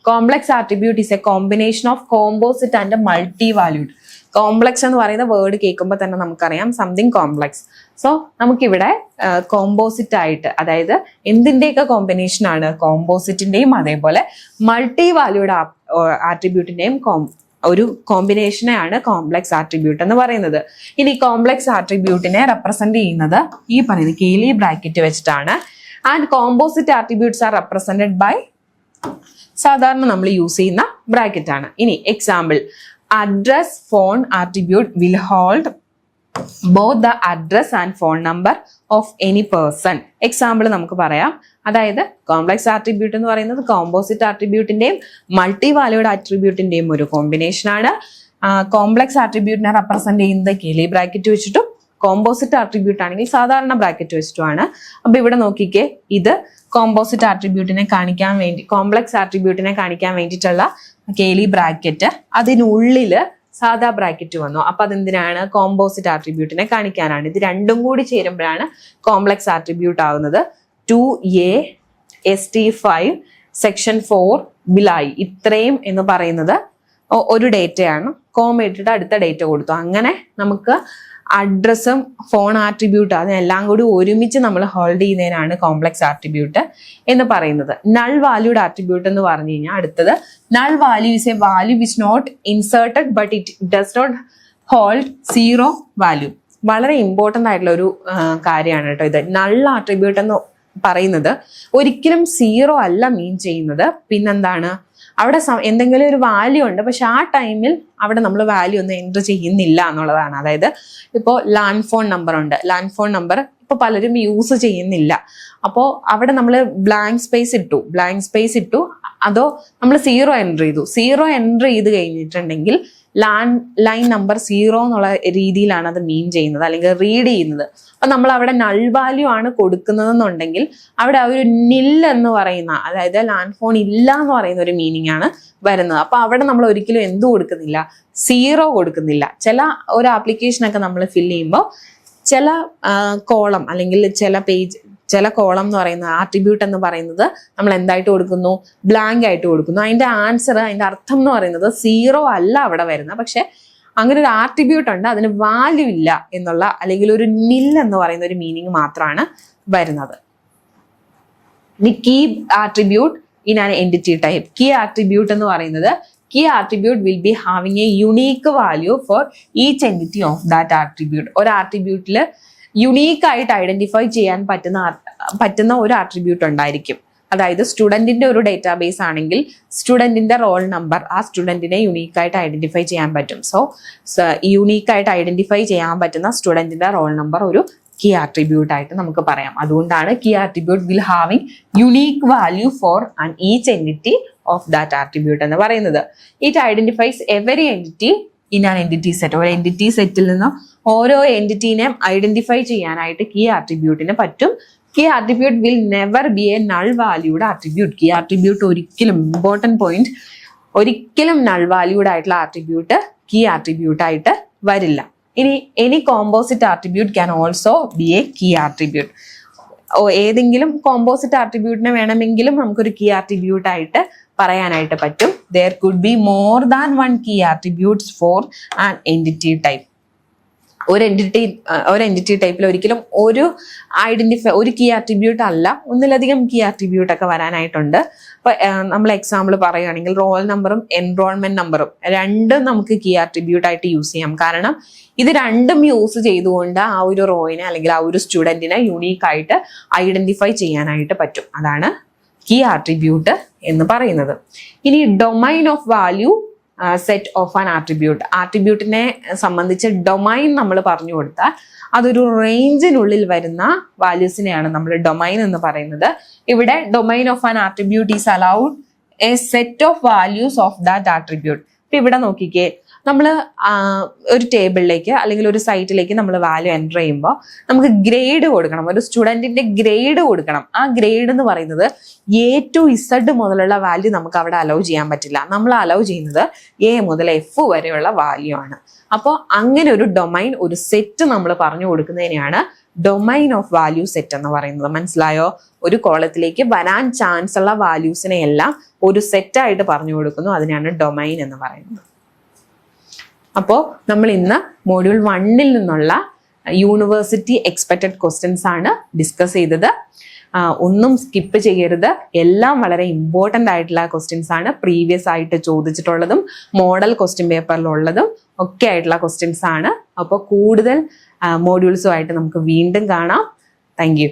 complex attribute is A combination of composite and multi valued. Complex എന്ന് പറയുന്ന വേർഡ് കേൾക്കുമ്പോൾ തന്നെ നമുക്കറിയാം സംതിങ് കോംപ്ലക്സ്. സോ നമുക്കിവിടെ കോമ്പോസിറ്റ് ആയിട്ട്, അതായത് എന്തിൻ്റെയൊക്കെ കോമ്പിനേഷൻ ആണ്, കോമ്പോസിറ്റിന്റെയും അതേപോലെ മൾട്ടി വാല്യൂഡ് ആട്രിബ്യൂട്ടിന്റെയും ഒരു കോമ്പിനേഷനെയാണ് കോംപ്ലക്സ് ആട്രിബ്യൂട്ട് എന്ന് പറയുന്നത്. ഇനി കോംപ്ലക്സ് ആട്രിബ്യൂട്ടിനെ റെപ്രസെന്റ് ചെയ്യുന്നത് ഈ പറയുന്ന കേലി ബ്രാക്കറ്റ് വെച്ചിട്ടാണ്. And composite attributes are represented by, സാധാരണ നമ്മൾ യൂസ് ചെയ്യുന്ന ബ്രാക്കറ്റ് ആണ്. ഇനി example, address phone attribute will hold both the address and phone number of any person. Example നമുക്ക് പറയാം. അതായത് കോംപ്ലക്സ് ആട്രിബ്യൂട്ട് എന്ന് പറയുന്നത് കോമ്പോസിറ്റ് ആട്രിബ്യൂട്ടിന്റെയും മൾട്ടി വാല്യൂഡ് ആട്രിബ്യൂട്ടിന്റെയും ഒരു കോമ്പിനേഷൻ ആണ്. കോംപ്ലക്സ് ആട്രിബ്യൂട്ടിനെ റെപ്രസെന്റ് ചെയ്യുന്നത് കേലി ബ്രാക്കറ്റ് വെച്ചിട്ടും കോമ്പോസിറ്റ് ആട്രിബ്യൂട്ട് ആണെങ്കിൽ സാധാരണ ബ്രാക്കറ്റ് വെച്ചിട്ടുമാണ്. അപ്പൊ ഇവിടെ നോക്കിക്കേ, ഇത് കോമ്പോസിറ്റ് ആട്രിബ്യൂട്ടിനെ കാണിക്കാൻ വേണ്ടി, കോംപ്ലക്സ് ആട്രിബ്യൂട്ടിനെ കാണിക്കാൻ വേണ്ടിയിട്ടുള്ള കേലി ബ്രാക്കറ്റ്, അതിനുള്ളില് സാധാ ബ്രാക്കറ്റ് വന്നു. അപ്പൊ അതെന്തിനാണ്? കോമ്പോസിറ്റ് ആട്രിബ്യൂട്ടിനെ കാണിക്കാനാണ്. ഇത് രണ്ടും കൂടി ചേരുമ്പോഴാണ് കോംപ്ലക്സ് ആട്രിബ്യൂട്ട് ആവുന്നത്. 2A ST5 സെക്ഷൻ 4 ബിലായി, ഇത്രയും എന്ന് പറയുന്നത് ഒരു ഡേറ്റയാണ്. കോമ ഇട്ടിട്ട് അടുത്ത ഡേറ്റ കൊടുത്തു. അങ്ങനെ നമുക്ക് അഡ്രസ്സും ഫോൺ ആട്രിബ്യൂട്ട് അതിനെല്ലാം കൂടി ഒരുമിച്ച് നമ്മൾ ഹോൾഡ് ചെയ്യുന്നതിനാണ് കോംപ്ലക്സ് ആട്രിബ്യൂട്ട് എന്ന് പറയുന്നത്. നൾ വാല്യൂഡ് ആട്രിബ്യൂട്ട് എന്ന് പറഞ്ഞു കഴിഞ്ഞാൽ അടുത്തത്, null value is a value which not inserted but it does not hold zero value. വളരെ ഇമ്പോർട്ടൻ്റ് ആയിട്ടുള്ള ഒരു കാര്യമാണ് കേട്ടോ ഇത്. നൾ ആട്രിബ്യൂട്ട് എന്ന് പറയുന്നത് ഒരിക്കലും സീറോ അല്ല മീൻ ചെയ്യുന്നത്. പിന്നെന്താണ്, അവിടെ എന്തെങ്കിലും ഒരു വാല്യൂ ഉണ്ട്, പക്ഷെ ആ ടൈമിൽ അവിടെ നമ്മൾ വാല്യൂ ഒന്നും എൻ്റർ ചെയ്യുന്നില്ല എന്നുള്ളതാണ്. അതായത് ഇപ്പോൾ ലാൻഡ് ഫോൺ നമ്പർ ഉണ്ട്, ലാൻഡ് ഫോൺ നമ്പർ ഇപ്പോൾ പലരും യൂസ് ചെയ്യുന്നില്ല. അപ്പോൾ അവിടെ നമ്മൾ ബ്ലാങ്ക് സ്പേസ് ഇട്ടു, അതോ നമ്മൾ സീറോ എൻ്റർ ചെയ്ത് കഴിഞ്ഞിട്ടുണ്ടെങ്കിൽ ലാൻഡ് ലൈൻ നമ്പർ 0 എന്നുള്ള രീതിയിലാണ് അത് മീൻ ചെയ്യുന്നത് അല്ലെങ്കിൽ റീഡ് ചെയ്യുന്നത്. അപ്പൊ നമ്മൾ അവിടെ നൾ വാല്യൂ ആണ് കൊടുക്കുന്നതെന്നുണ്ടെങ്കിൽ അവിടെ ആ ഒരു നിൽ എന്ന് പറയുന്ന, അതായത് ലാൻഡ് ഫോൺ ഇല്ല എന്ന് പറയുന്ന ഒരു മീനിങ് ആണ് വരുന്നത്. അപ്പൊ അവിടെ നമ്മൾ ഒരിക്കലും എന്ത് കൊടുക്കുന്നില്ല, 0 കൊടുക്കുന്നില്ല. ചില ഒരു ആപ്ലിക്കേഷനൊക്കെ നമ്മൾ ഫിൽ ചെയ്യുമ്പോൾ ചില കോളം അല്ലെങ്കിൽ ചില കോളം എന്ന് പറയുന്ന ആട്രിബ്യൂട്ട് എന്ന് പറയുന്നത് നമ്മൾ എന്തായിട്ട് കൊടുക്കുന്നു, ബ്ലാങ്ക് ആയിട്ട് കൊടുക്കുന്നു. അതിന്റെ ആൻസർ, അതിന്റെ അർത്ഥം എന്ന് പറയുന്നത് 0 അല്ല അവിടെ വരുന്നത്, പക്ഷെ അങ്ങനെ ഒരു ആട്രിബ്യൂട്ട് ഉണ്ട്, അതിന് വാല്യൂ ഇല്ല എന്നുള്ള, അല്ലെങ്കിൽ ഒരു നിൽ എന്ന് പറയുന്ന ഒരു മീനിങ് മാത്രമാണ് വരുന്നത്. The key attribute in an entity type. Key attribute എന്ന് പറയുന്നത്, key attribute will be having a unique value for each entity of that attribute. ഒരു ആട്രിബ്യൂട്ടിൽ യുണീക്ക് ആയിട്ട് ഐഡന്റിഫൈ ചെയ്യാൻ പറ്റുന്ന ഒരു ആട്രിബ്യൂട്ട് ഉണ്ടായിരിക്കും. അതായത് സ്റ്റുഡന്റിന്റെ ഒരു ഡേറ്റാബേസ് ആണെങ്കിൽ സ്റ്റുഡന്റിന്റെ റോൾ നമ്പർ ആ സ്റ്റുഡന്റിനെ യുണീക്കായിട്ട് ഐഡന്റിഫൈ ചെയ്യാൻ പറ്റും. സോ യുണീക്കായിട്ട് ഐഡന്റിഫൈ ചെയ്യാൻ പറ്റുന്ന സ്റ്റുഡന്റിന്റെ റോൾ നമ്പർ ഒരു കീ ആട്രിബ്യൂട്ട് ആയിട്ട് നമുക്ക് പറയാം. അതുകൊണ്ടാണ് key attribute will having unique value for an each entity of that attribute എന്ന് പറയുന്നത്. It identifies every entity in an entity set. ഒരു എൻറ്റിറ്റി സെറ്റിൽ നിന്ന് ഓരോ എൻറ്റിറ്റീനെയും ഐഡന്റിഫൈ ചെയ്യാനായിട്ട് കീ ആട്രിബ്യൂട്ടിന് പറ്റും. Key attribute will never be a null valued attribute. Key attribute ഒരിക്കലും, ഇമ്പോർട്ടൻറ്റ് പോയിന്റ്, ഒരിക്കലും നൾ വാല്യൂഡ് ആയിട്ടുള്ള ആട്രിബ്യൂട്ട് കീ ആട്രിബ്യൂട്ട് ആയിട്ട് വരില്ല. ഇനി any composite attribute can also be a key attribute. ഏതെങ്കിലും കോമ്പോസിറ്റ് ആട്രിബ്യൂട്ടിനെ വേണമെങ്കിലും നമുക്കൊരു കീ ആട്രിബ്യൂട്ട് ആയിട്ട് പറയാനായിട്ട് പറ്റും. There could be more than one key attributes for an entity type. ഒരു എൻറ്റിറ്റി ടൈപ്പിൽ ഒരിക്കലും ഒരു കീ ആട്രിബ്യൂട്ട് അല്ല, ഒന്നിലധികം കീ ആട്രിബ്യൂട്ട് ഒക്കെ വരാനായിട്ടുണ്ട്. അപ്പൊ നമ്മൾ എക്സാമ്പിൾ പറയുകയാണെങ്കിൽ റോൾ നമ്പറും എൻറോൾമെന്റ് നമ്പറും രണ്ടും നമുക്ക് കീ ആട്രിബ്യൂട്ട് ആയിട്ട് യൂസ് ചെയ്യാം. കാരണം ഇത് രണ്ടും യൂസ് ചെയ്തുകൊണ്ട് ആ ഒരു റോയിനെ അല്ലെങ്കിൽ ആ ഒരു സ്റ്റുഡന്റിനെ യുണീക്ക് ആയിട്ട് ഐഡന്റിഫൈ ചെയ്യാനായിട്ട് പറ്റും. അതാണ് കീ ആട്രിബ്യൂട്ട് എന്ന് പറയുന്നത്. ഇനി domain of value set of an attribute. ആട്രിബ്യൂട്ടിനെ സംബന്ധിച്ച് ഡൊമൈൻ നമ്മൾ പറഞ്ഞു കൊടുത്താൽ അതൊരു റേഞ്ചിനുള്ളിൽ വരുന്ന വാല്യൂസിനെയാണ് നമ്മൾ ഡൊമൈൻ എന്ന് പറയുന്നത്. ഇവിടെ domain of an attribute is allowed A set of values of that attribute. ഇപ്പൊ ഇവിടെ നോക്കിക്കേ, നമ്മൾ ഒരു ടേബിളിലേക്ക് അല്ലെങ്കിൽ ഒരു സൈറ്റിലേക്ക് നമ്മൾ വാല്യൂ എൻ്റർ ചെയ്യുമ്പോൾ നമുക്ക് ഗ്രേഡ് കൊടുക്കണം, ഒരു സ്റ്റുഡൻറ്റിന്റെ ഗ്രേഡ് കൊടുക്കണം. ആ ഗ്രേഡ് എന്ന് പറയുന്നത് A to Z മുതലുള്ള വാല്യൂ നമുക്ക് അവിടെ അലൗ ചെയ്യാൻ പറ്റില്ല. നമ്മൾ അലൗ ചെയ്യുന്നത് A മുതൽ F വരെയുള്ള വാല്യൂ ആണ്. അപ്പോൾ അങ്ങനെ ഒരു ഡൊമൈൻ, ഒരു സെറ്റ് നമ്മൾ പറഞ്ഞു കൊടുക്കുന്നതിനെയാണ് ഡൊമൈൻ ഓഫ് വാല്യൂ സെറ്റ് എന്ന് പറയുന്നത്. മനസ്സിലായോ? ഒരു കോളത്തിലേക്ക് വരാൻ ചാൻസ് ഉള്ള വാല്യൂസിനെ എല്ലാം ഒരു സെറ്റായിട്ട് പറഞ്ഞു കൊടുക്കുന്നു, അതിനാണ് ഡൊമൈൻ എന്ന് പറയുന്നത്. അപ്പോൾ നമ്മൾ ഇന്ന് മോഡ്യൂൾ 1 നിന്നുള്ള യൂണിവേഴ്സിറ്റി എക്സ്പെക്റ്റഡ് ക്വസ്റ്റ്യൻസ് ആണ് ഡിസ്കസ് ചെയ്തത്. ഒന്നും സ്കിപ്പ് ചെയ്യരുത്, എല്ലാം വളരെ ഇമ്പോർട്ടൻ്റ് ആയിട്ടുള്ള ക്വസ്റ്റ്യൻസ് ആണ്. പ്രീവിയസ് ആയിട്ട് ചോദിച്ചിട്ടുള്ളതും മോഡൽ ക്വസ്റ്റ്യൻ പേപ്പറിലുള്ളതും ഒക്കെ ആയിട്ടുള്ള ക്വസ്റ്റ്യൻസ് ആണ്. അപ്പോൾ കൂടുതൽ മോഡ്യൂൾസുമായിട്ട് നമുക്ക് വീണ്ടും കാണാം. Thank you.